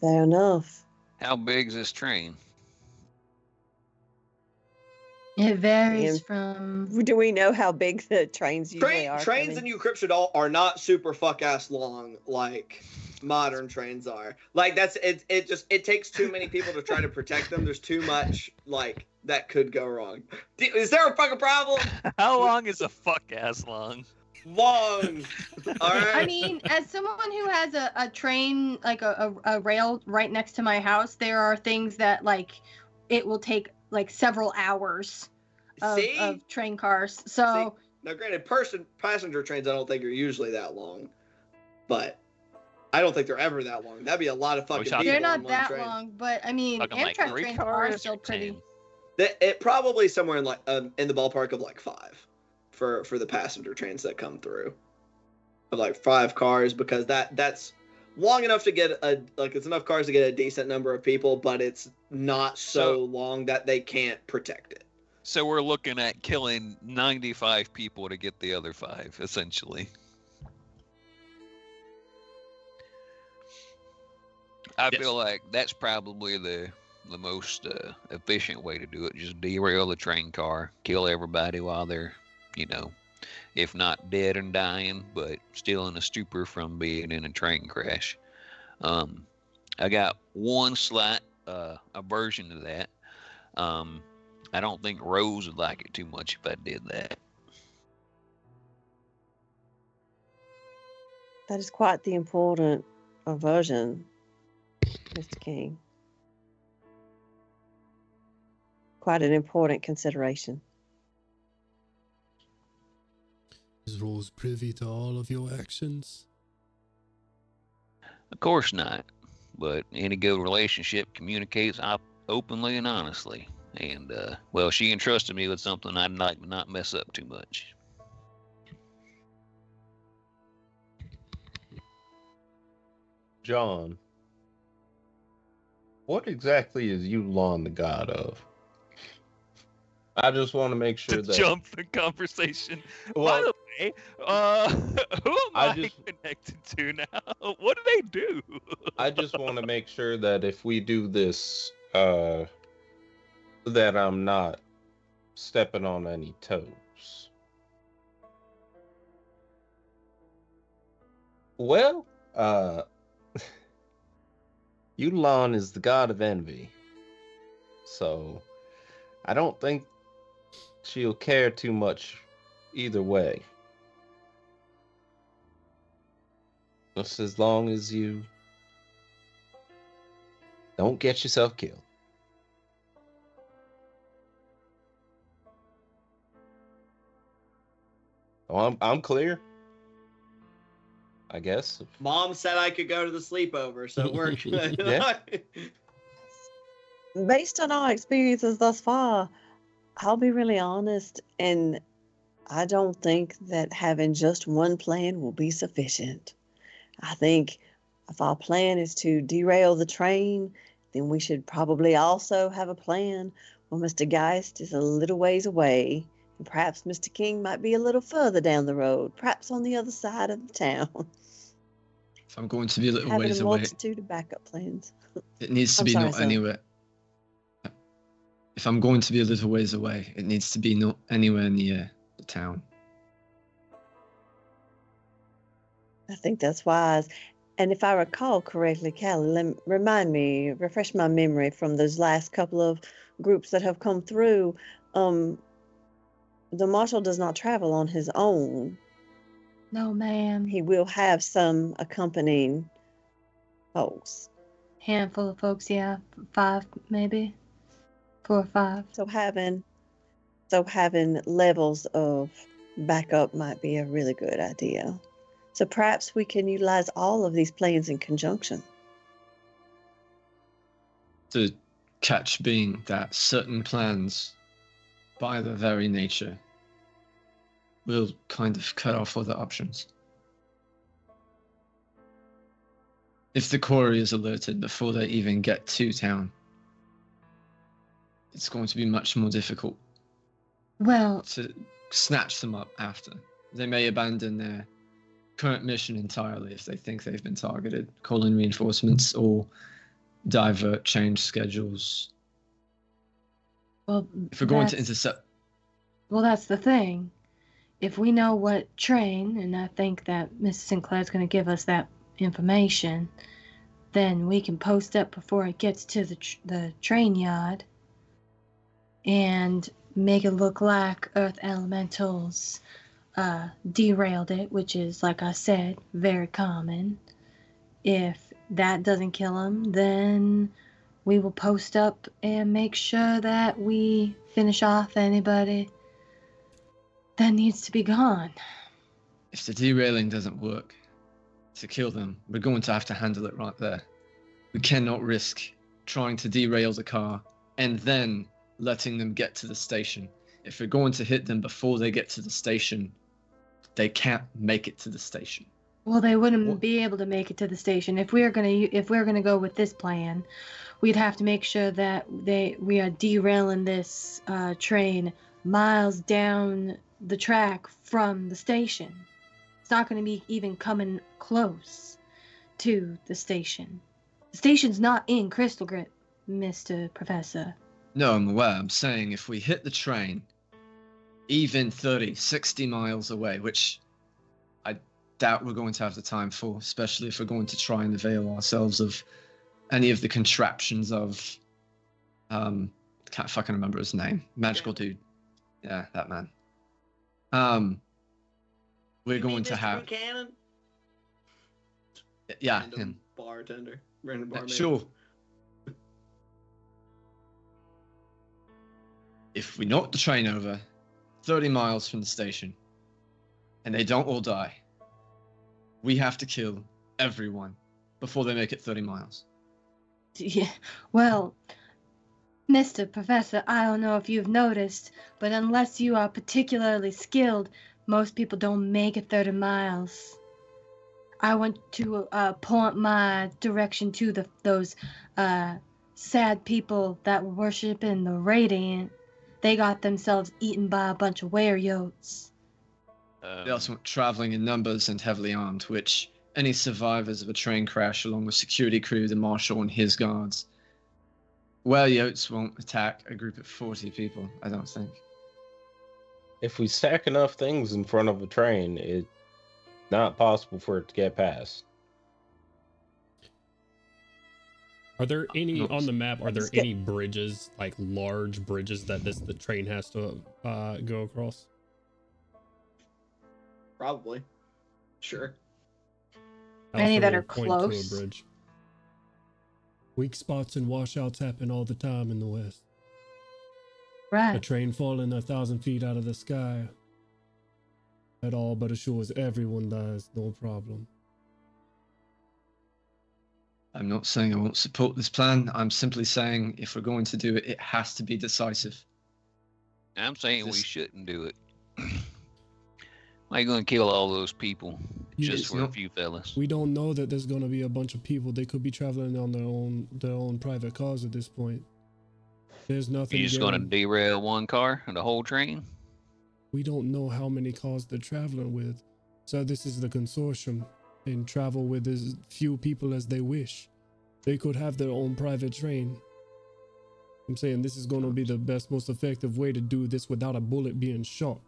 Fair enough. How big's this train? It varies from. Do we know how big the trains usually are? Trains in Ucryptid are not super fuck-ass long like modern trains are. Like, it takes too many people to try to protect them. There's too much, like, that could go wrong. Is there a fucking problem? How long is a fuck ass long? Long. All right. I mean, as someone who has a train, like a rail right next to my house, there are things that, like, it will take like several hours of train cars. So now, granted, passenger trains I don't think are usually that long, but I don't think they're ever that long. That'd be a lot of fucking people. They're on not one that train. long, but I mean, Fucking Amtrak like 3 trains are cars still or pretty. 10? It probably somewhere in in the ballpark of like 5 for the passenger trains that come through, of like 5 cars, because that's long enough to get it's enough cars to get a decent number of people, but it's not so long that they can't protect it. So we're looking at killing 95 people to get the other 5, essentially. I feel like that's probably the most efficient way to do it. Just derail the train car, kill everybody while they're, if not dead and dying, but still in a stupor from being in a train crash. I got one slight aversion to that. I don't think Rose would like it too much if I did that. That is quite the important aversion, Mr. King. Quite an important consideration. Is Rose privy to all of your actions? Of course not. But any good relationship communicates openly and honestly. And, she entrusted me with something I'd like to not mess up too much. John, what exactly is Yulon the god of? I just want to make sure that... Jump the conversation. Well, by the way, who am I connected to now? What do they do? I just want to make sure that if we do this, that I'm not stepping on any toes. Well, Yulon is the god of envy, so I don't think she'll care too much either way. Just as long as you don't get yourself killed. Oh, I'm clear. I guess. Mom said I could go to the sleepover, so we're good. Yeah. Based on our experiences thus far, I'll be really honest, and I don't think that having just one plan will be sufficient. I think if our plan is to derail the train, then we should probably also have a plan where Mr. Geist is a little ways away, and perhaps Mr. King might be a little further down the road, perhaps on the other side of the town. If I'm going to be a little Having ways a away, multitude of backup plans. it needs to I'm be sorry, not son. anywhere. If I'm going to be a little ways away, it needs to be not anywhere near the town. I think that's wise. And if I recall correctly, Callie, refresh my memory from those last couple of groups that have come through. The marshal does not travel on his own. No, ma'am. He will have some accompanying folks. Handful of folks, yeah. 5, maybe. 4 or 5. So having levels of backup might be a really good idea. So perhaps we can utilize all of these plans in conjunction. The catch being that certain plans, by their very nature, will kind of cut off other options. If the quarry is alerted before they even get to town, it's going to be much more difficult Well, to snatch them up after. They may abandon their current mission entirely if they think they've been targeted, call in reinforcements, or divert, change schedules. well, If we're going to that's- intercept, Well, that's the thing. If we know what train, and I think that Mrs. Sinclair's going to give us that information, then we can post up before it gets to the train yard and make it look like Earth Elementals derailed it, which is, like I said, very common. If that doesn't kill them, then we will post up and make sure that we finish off anybody that needs to be gone. if the derailing doesn't work to kill them, we're going to have to handle it right there. We cannot risk trying to derail the car and then letting them get to the station. If we're going to hit them before they get to the station, they can't make it to the station. Well, they wouldn't What? be able to make it to the station if we're gonna go with this plan. We'd have to make sure that we are derailing this train miles down the track from the station. It's not going to be even coming close to the station. The station's not in Crystal Grip, Mr. Professor. No, I'm aware. I'm saying if we hit the train, even 30, 60 miles away, which I doubt we're going to have the time for, especially if we're going to try and avail ourselves of any of the contraptions of, can't fucking remember his name. Magical dude. Yeah, that man. We're going to have, Buchanan? yeah, Random him. bartender. Random barman. Sure. If we knock the train over 30 miles from the station and they don't all die, we have to kill everyone before they make it 30 miles. Yeah, well, Mr. Professor, I don't know if you've noticed, but unless you are particularly skilled, most people don't make it 30 miles. I want to point my direction to those sad people that were worshiping the Radiant. They got themselves eaten by a bunch of were-yotes. They also went traveling in numbers and heavily armed, which any survivors of a train crash, along with security crew, the marshal, and his guards, were-yotes won't attack a group of 40 people, I don't think. If we stack enough things in front of a train, not possible for it to get past. Are there any Not- on the map? Are there Let's get- any bridges, like large bridges that the train has to go across? Probably. Sure. Any that Alpha are will point to a close? bridge. Weak spots and washouts happen all the time in the West. A Right. train falling 1,000 feet out of the sky. That all but assures everyone dies, no problem. I'm not saying I won't support this plan. I'm simply saying if we're going to do it, it has to be decisive. I'm saying we This- shouldn't do it. Why are you going to kill all those people You- just It's for a not- few fellas? We don't know that there's gonna be a bunch of people. They could be traveling on their own private cars at this point. There's nothing. You just going to guaran- derail one car and the whole train? We don't know how many cars they're traveling with. So this is the consortium and travel with as few people as they wish. They could have their own private train. I'm saying this is going to be the best, most effective way to do this without a bullet being shot.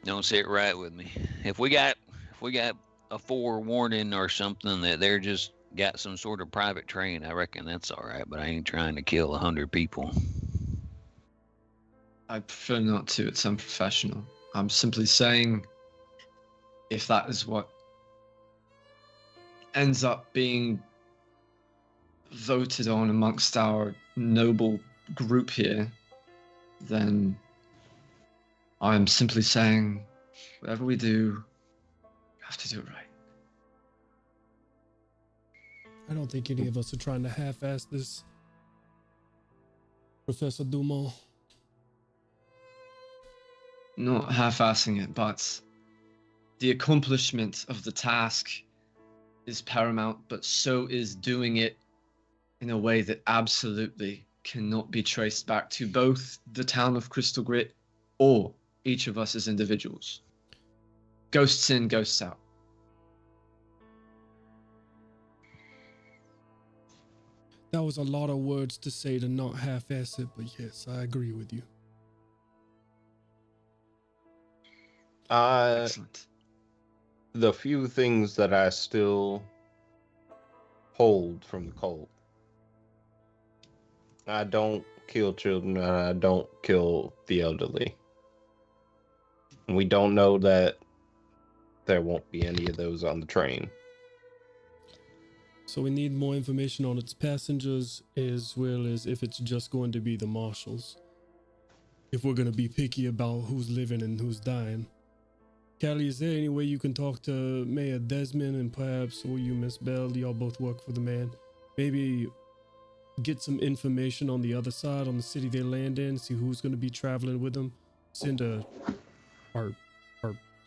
Don't sit right with me. If we got a forewarning or something that they're just got some sort of private train, I reckon that's all right. But I ain't trying to kill 100 people. I prefer not to. It's unprofessional. I'm simply saying if that is what ends up being voted on amongst our noble group here, then I'm simply saying whatever we do, we have to do it right. I don't think any of us are trying to half-ass this, Professor Dumont. Not half-assing it, but the accomplishment of the task is paramount, but so is doing it in a way that absolutely cannot be traced back to both the town of Crystal Grit or each of us as individuals. Ghosts in, ghosts out. That was a lot of words to say to not half-ass it, but yes, I agree with you. Excellent. The few things that I still hold from the cult. I don't kill children and I don't kill the elderly. We don't know that there won't be any of those on the train. So we need more information on its passengers as well as if it's just going to be the marshals. If we're going to be picky about who's living and who's dying. Callie, is there any way you can talk to Mayor Desmond and perhaps, or you, Miss Bell, y'all both work for the man, maybe get some information on the other side, on the city they land in, see who's going to be traveling with them, send our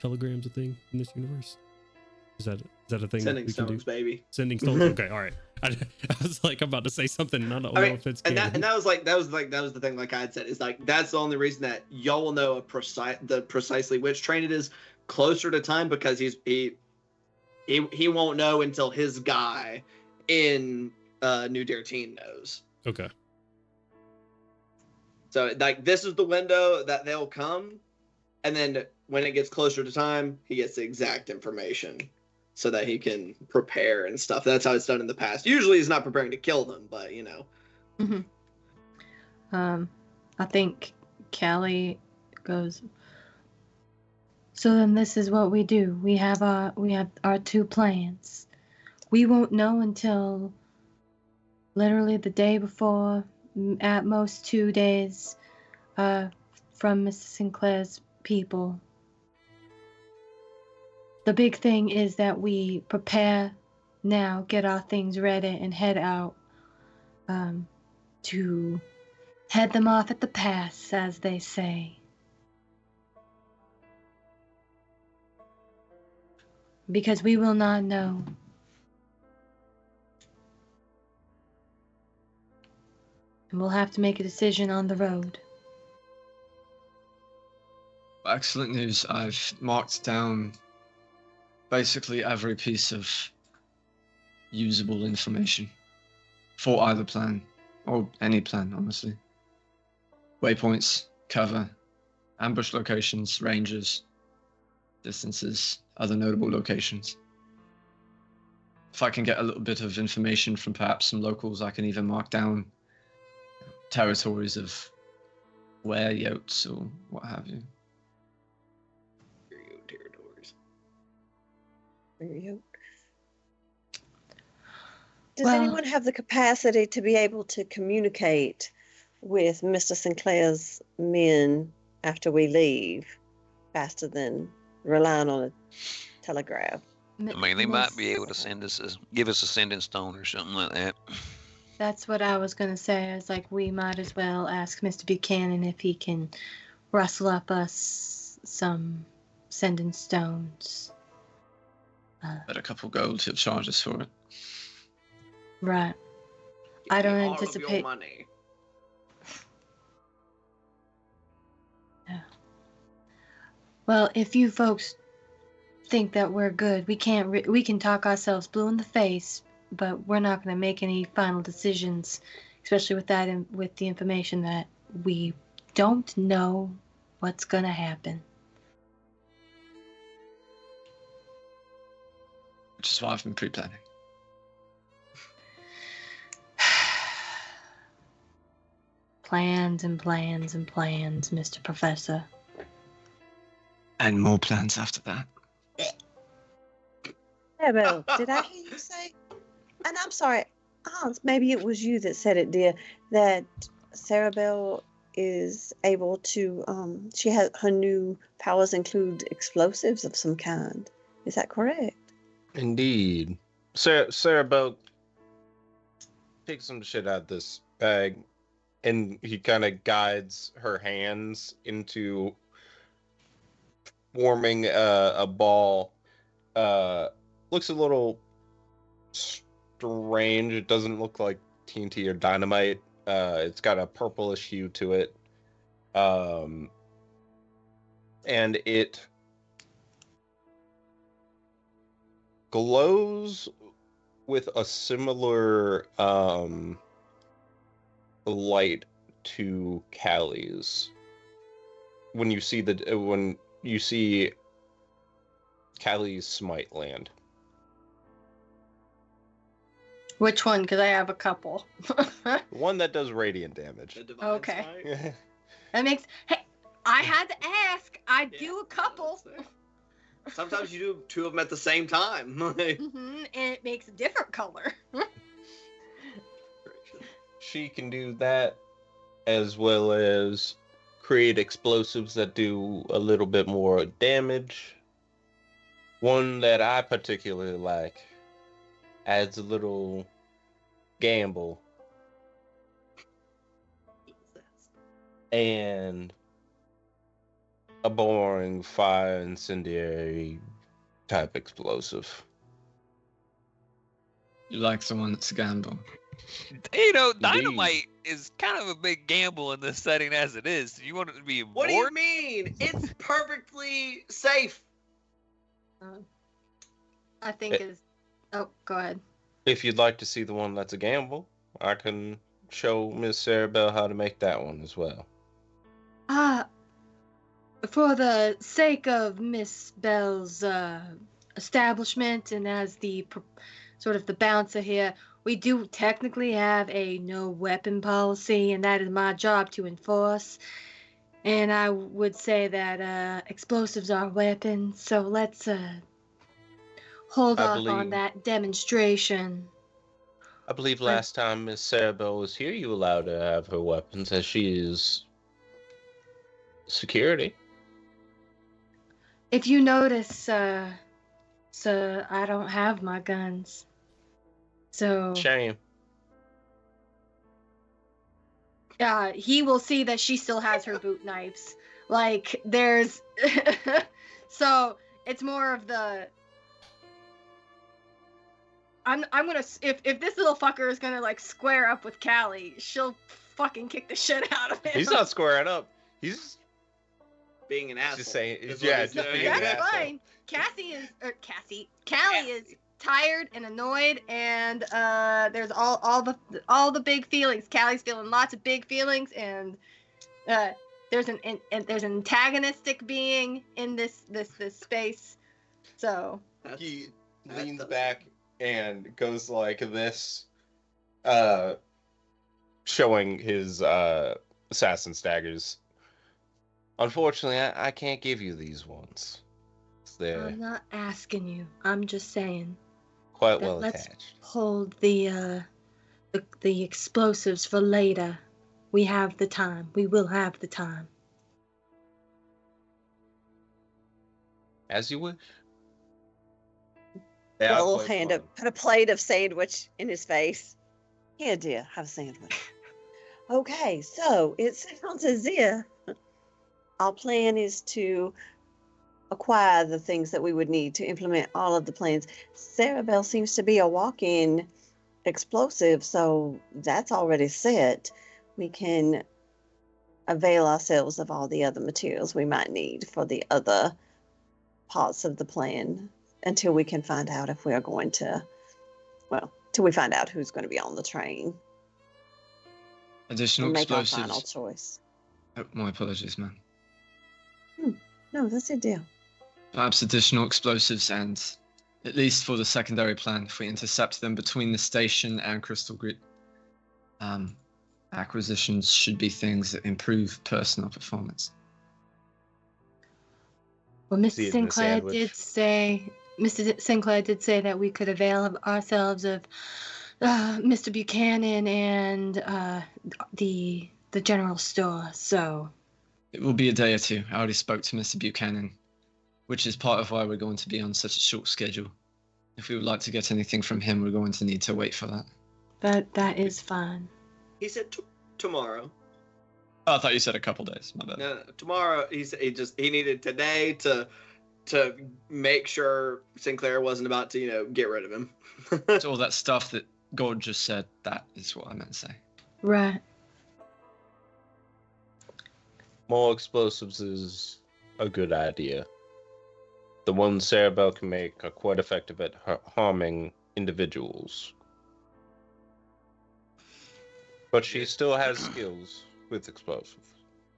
telegrams a thing in this universe? Is that a thing Sending that we can do? stones, baby. Sending stones. Okay, all right. I was like about to say something. I don't know if it's and canon. that was the thing. Like I had said, is like that's the only reason that y'all will know precisely which train it is closer to time, because he won't know until his guy in New Dirtine knows. Okay. So like this is the window that they'll come, and then when it gets closer to time, he gets the exact information so that he can prepare and stuff. That's how it's done in the past. Usually he's not preparing to kill them, but you know. I think Callie goes. So then this is what we do. We have our two plans. We won't know until literally the day before, at most 2 days, from Mrs. Sinclair's people. The big thing is that we prepare now, get our things ready, and head out to head them off at the pass, as they say. Because we will not know. And we'll have to make a decision on the road. Excellent news. I've marked down basically every piece of usable information for either plan, or any plan, honestly. Waypoints, cover, ambush locations, ranges, distances, other notable locations. If I can get a little bit of information from perhaps some locals, I can even mark down territories of where yotes or what have you. Territories. Does anyone have the capacity to be able to communicate with Mr. Sinclair's men after we leave faster than relying on a telegraph? I mean, they might be able to give us a sending stone or something like that. That's what I was gonna say. I was like, we might as well ask Mr. Buchanan if he can rustle up us some sending stones. Bet a couple gold he'll charge us for it. Right. Give I don't me all of anticipate- your money. Well, if you folks think that we're good, we can talk ourselves blue in the face, but we're not going to make any final decisions, especially with that and with the information that we don't know what's going to happen. Which is why I've been pre-planning. Plans and plans and plans, Mr. Professor. And more plans after that. Annabelle, did I hear you say? And I'm sorry, Hans, maybe it was you that said it, dear, that Sarabelle is able to, she has, her new powers include explosives of some kind. Is that correct? Indeed. Sarabelle takes some shit out of this bag, and he kind of guides her hands into forming a ball. Looks a little strange. It doesn't look like TNT or dynamite. It's got a purplish hue to it. And it glows with a similar light to Callie's. When you see Callie's smite land. Which one? Because I have a couple. The one that does radiant damage. The divine Okay. smite? That makes. Hey, I had to ask. I do a couple. Sometimes you do two of them at the same time. And it makes a different color. She can do that, as well as create explosives that do a little bit more damage. One that I particularly like adds a little gamble and a boring fire incendiary type explosive. You like someone that's a gamble. You know, dynamite is kind of a big gamble in this setting as it is. You want it to be What do you more? mean? It's perfectly safe. I think is. Oh, go ahead. If you'd like to see the one that's a gamble, I can show Miss Sarabelle how to make that one as well. For the sake of Miss Bell's establishment and as the sort of the bouncer here, we do technically have a no weapon policy, and that is my job to enforce. And I would say that explosives are weapons, so let's hold off on that demonstration. I believe last time Miss Sarabelle was here, you allowed her to have her weapons, as she is security. If you notice, sir, I don't have my guns. So Shame. he will see that she still has her boot knives. Like there's so it's more of the I'm gonna if this little fucker is gonna like square up with Callie, she'll fucking kick the shit out of him. He's not squaring up. He's Being an asshole. just saying, is what yeah, he's just doing. being an That's asshole. fine. Callie is tired and annoyed, and there's all the big feelings. Callie's feeling lots of big feelings, and there's an antagonistic being in this space. So He leans back and goes like this, showing his assassin's daggers. Unfortunately, I can't give you these ones. They're I'm not asking you. I'm just saying. quite that well let's attached. hold the explosives for later. We have the time. We will have the time. As you wish. Put Yeah, a little quite hand fun. up, put a plate of sandwich in his face. Here, dear, have a sandwich. Okay, so it sounds as if our plan is to acquire the things that we would need to implement all of the plans. Cerebel seems to be a walk-in explosive, so that's already set. We can avail ourselves of all the other materials we might need for the other parts of the plan until we can find out if we are going to, well, till we find out who's going to be on the train Additional and make our final explosives. choice. Oh, my apologies, man. No, that's it, dear. Perhaps additional explosives, and at least for the secondary plan, if we intercept them between the station and Crystal Grid, acquisitions should be things that improve personal performance. Well, See Mr. it in the Sinclair sandwich. did say, Mr. Sinclair did say that we could avail ourselves of Mr. Buchanan and the general store. So It will be a day or two. I already spoke to Mr. Buchanan, which is part of why we're going to be on such a short schedule. If we would like to get anything from him, we're going to need to wait for that. that is fine. He said tomorrow. Oh, I thought you said a couple days. My bad. No, tomorrow. He needed today to make sure Sinclair wasn't about to get rid of him. So all that stuff that God just said, that is what I meant to say. Right. More explosives is a good idea. The ones Cerebel can make are quite effective at harming individuals. But she still has skills with explosives.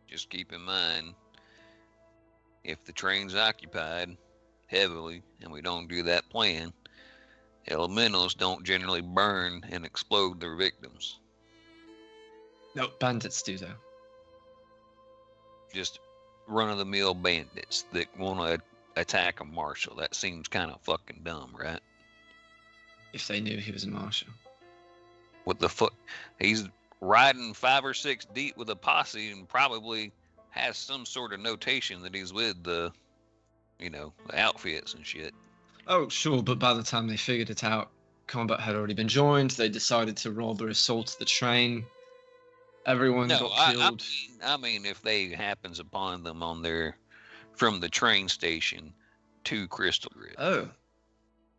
Just keep in mind, if the train's occupied heavily and we don't do that plan, elementals don't generally burn and explode their victims. No, bandits do though. Just run-of-the-mill bandits that want to attack a marshal. That seems kind of fucking dumb, right? If they knew he was a marshal. What the fuck? He's riding 5 or 6 deep with a posse and probably has some sort of notation that he's with the outfits and shit. Oh, sure, but by the time they figured it out, combat had already been joined. They decided to rob or assault the train. Everyone No, got killed. I mean, if they happens upon them from the train station to Crystal Grid. Oh,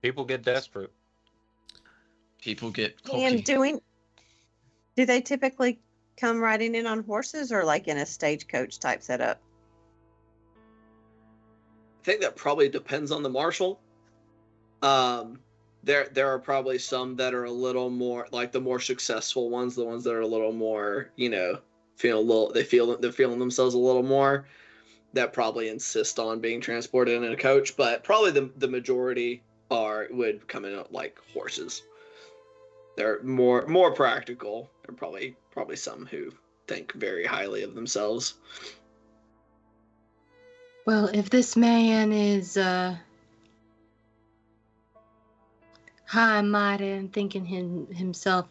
People get desperate. people get And cocky. do they typically come riding in on horses or like in a stagecoach type setup? I think that probably depends on the marshal. There are probably some that are a little more like the more successful ones, the ones that are a little more, they're feeling themselves a little more, that probably insist on being transported in a coach. But probably the majority would come in like horses. They're more practical. There are probably some who think very highly of themselves. Well, if this man is high-minded and thinking himself,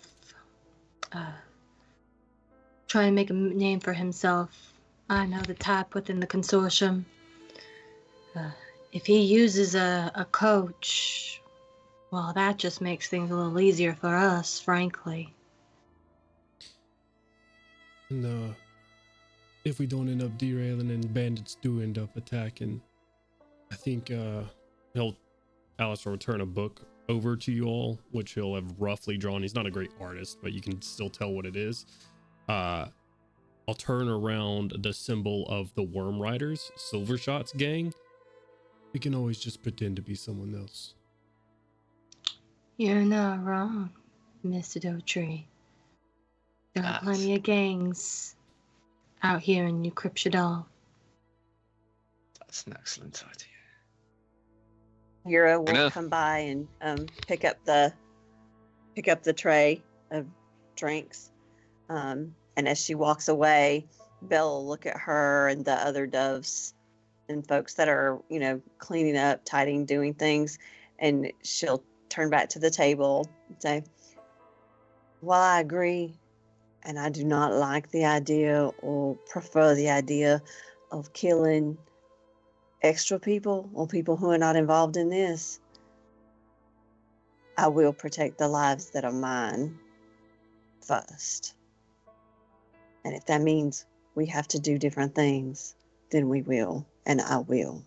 trying to make a name for himself, I know the type within the consortium. If he uses a coach, well, that just makes things a little easier for us, frankly. And if we don't end up derailing and bandits do end up attacking, I think Alice will return a book over to you all, which he'll have roughly drawn. He's not a great artist, but you can still tell what it is. I'll turn around the symbol of the Worm Riders, Silvershot's gang. We can always just pretend to be someone else. You're not wrong, Mr. Dotree. There are plenty of gangs out here in New Cryptidal. That's an excellent idea. Hira will Enough. come by and pick up the tray of drinks. And as she walks away, Belle will look at her and the other doves and folks that are, cleaning up, tidying, doing things, and she'll turn back to the table and say, "While I agree, and I do not like the idea or prefer the idea of killing extra people or people who are not involved in this, I will protect the lives that are mine first. And if that means we have to do different things, then we will, and I will."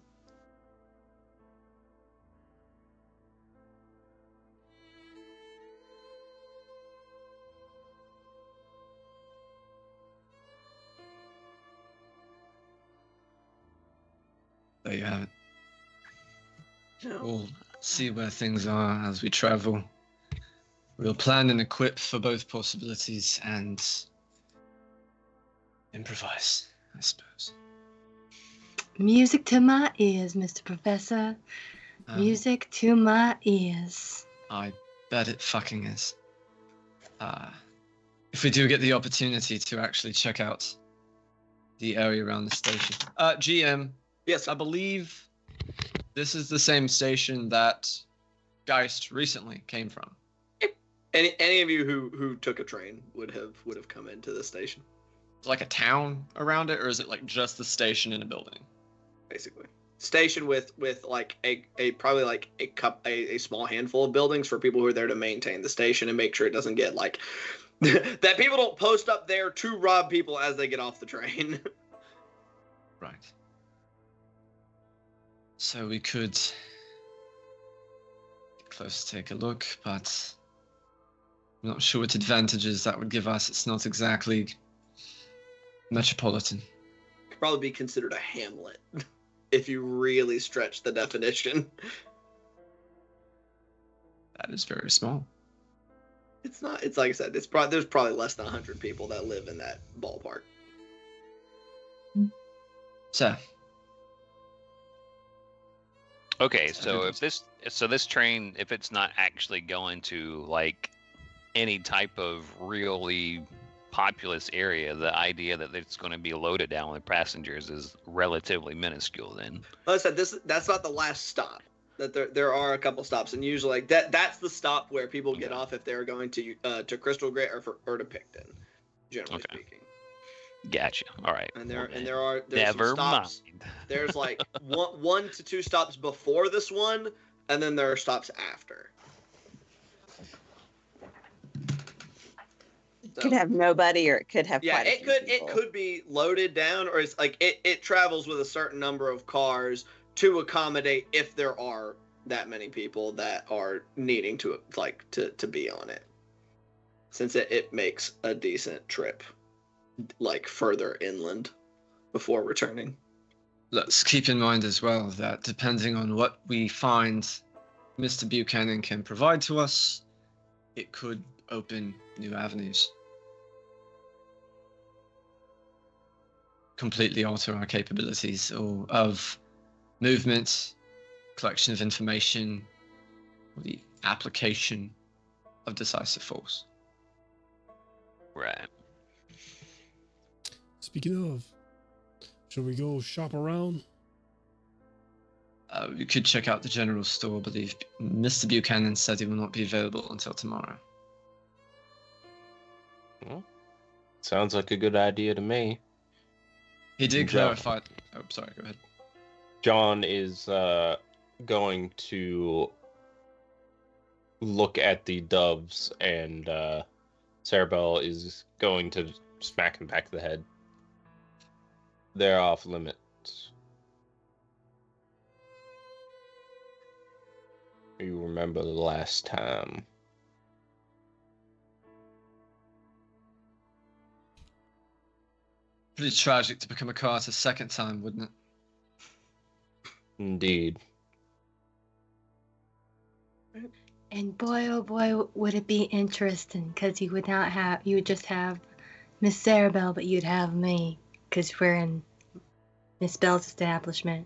There you have it. We'll see where things are as we travel. We'll plan and equip for both possibilities and improvise, I suppose. Music to my ears, Mr. Professor. Music to my ears. I bet it fucking is. If we do get the opportunity to actually check out the area around the station. GM. Yes. I believe this is the same station that Geist recently came from. Any of you who took a train would have come into the station. Like a town around it, or is it like just the station in a building? Basically, station with like a probably like a small handful of buildings for people who are there to maintain the station and make sure it doesn't get like that people don't post up there to rob people as they get off the train. Right. So we could get close to take a look, but I'm not sure what advantages that would give us. It's not exactly metropolitan. Could probably be considered a hamlet if you really stretch the definition. That is very small. It's not. It's like I said. There's probably less than 100 people that live in that ballpark. So. Okay, so if this train, if it's not actually going to like any type of really populous area, the idea that it's going to be loaded down with passengers is relatively minuscule. Then, like I said, that's not the last stop. That there are a couple stops, and usually like that's the stop where people get off if they're going to Crystal Grit or to Picton, generally speaking. Gotcha. All right. And there's never some stops. mind. There's like one to two stops before this one, and then there are stops after. It could have nobody, or it could have quite a few people. It could be loaded down, or it's like it travels with a certain number of cars to accommodate if there are that many people that are needing to be on it, since it makes a decent trip like further inland before returning. Let's keep in mind as well that depending on what we find Mr. Buchanan can provide to us, it could open new avenues. Completely alter our capabilities or of movement, collection of information, or the application of decisive force. Right. Speaking of, shall we go shop around? We could check out the general store. I believe Mr. Buchanan said he will not be available until tomorrow. Well, sounds like a good idea to me. He did clarify. Oh, sorry, go ahead. John is going to look at the doves, and Cerebel is going to smack him back of the head. They're off limits. You remember the last time. Pretty tragic to become a Carter second time, wouldn't it? Indeed. And boy, oh boy, would it be interesting, because you would just have Miss Cerebel, but you'd have me. because we're in Miss Bell's establishment,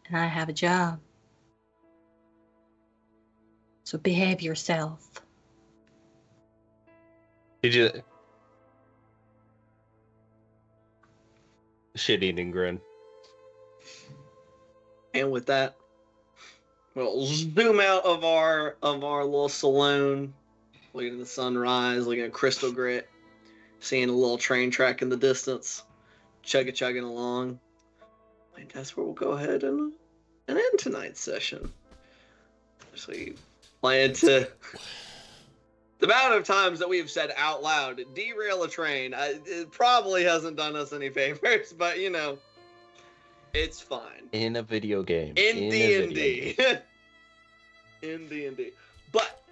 and I have a job. So behave yourself. Did you? Shit-eating grin. And with that, we'll zoom out of our little saloon, looking at the sunrise, looking at Crystal Grit, seeing a little train track in the distance, chugging along. I think that's where we'll go ahead and end tonight's session. So you plan to. The amount of times that we have said out loud, derail a train, it probably hasn't done us any favors, but you know, it's fine. In a video game. In D&D. In D&D. But,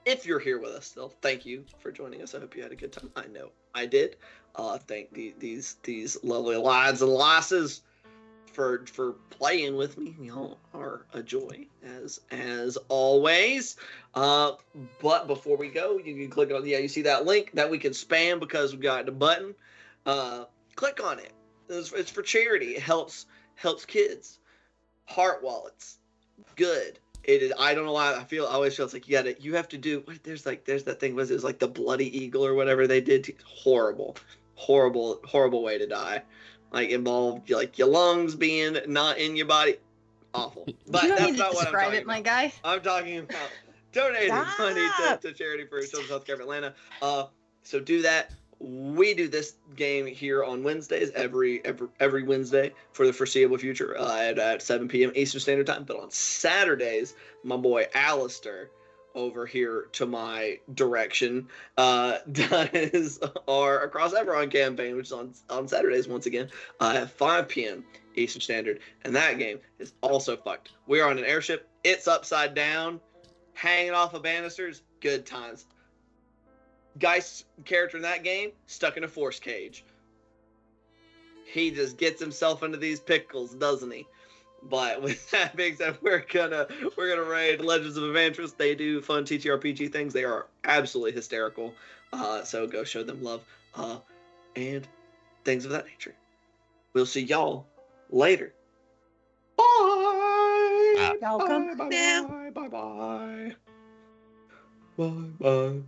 if you're here with us still, thank you for joining us. I hope you had a good time. I know I did. Thank these lovely lads and lasses for playing with me. Y'all are a joy as always. But before we go, you can click on you see that link that we can spam because we got the button. Click on it. It's for charity. It helps kids. Heart wallets. Good. It is. I don't know why I always feel it's like you have to do. There's that thing. Was it like the bloody eagle or whatever they did? Horrible way to die. Like involved like your lungs being not in your body. Awful. But you don't that's need to not what I'm describe talking it, my about. guy. I'm talking about donating money Stop. to charity for Children's Healthcare of Atlanta. So do that. We do this game here on Wednesdays, every Wednesday for the foreseeable future at 7 p.m. Eastern Standard Time. But on Saturdays, my boy Alistair over here to my direction does our Across Eberron campaign, which is on Saturdays once again at 5 p.m. Eastern Standard. And that game is also fucked. We're on an airship. It's upside down, hanging off of banisters. Good times. Guy's character in that game stuck in a force cage. He just gets himself into these pickles, doesn't he? But with that being said, we're gonna raid Legends of Evantris. They do fun TTRPG things. They are absolutely hysterical. So go show them love. And things of that nature. We'll see y'all later. Bye. Welcome. Bye. Bye. Bye. Bye. Bye. Bye.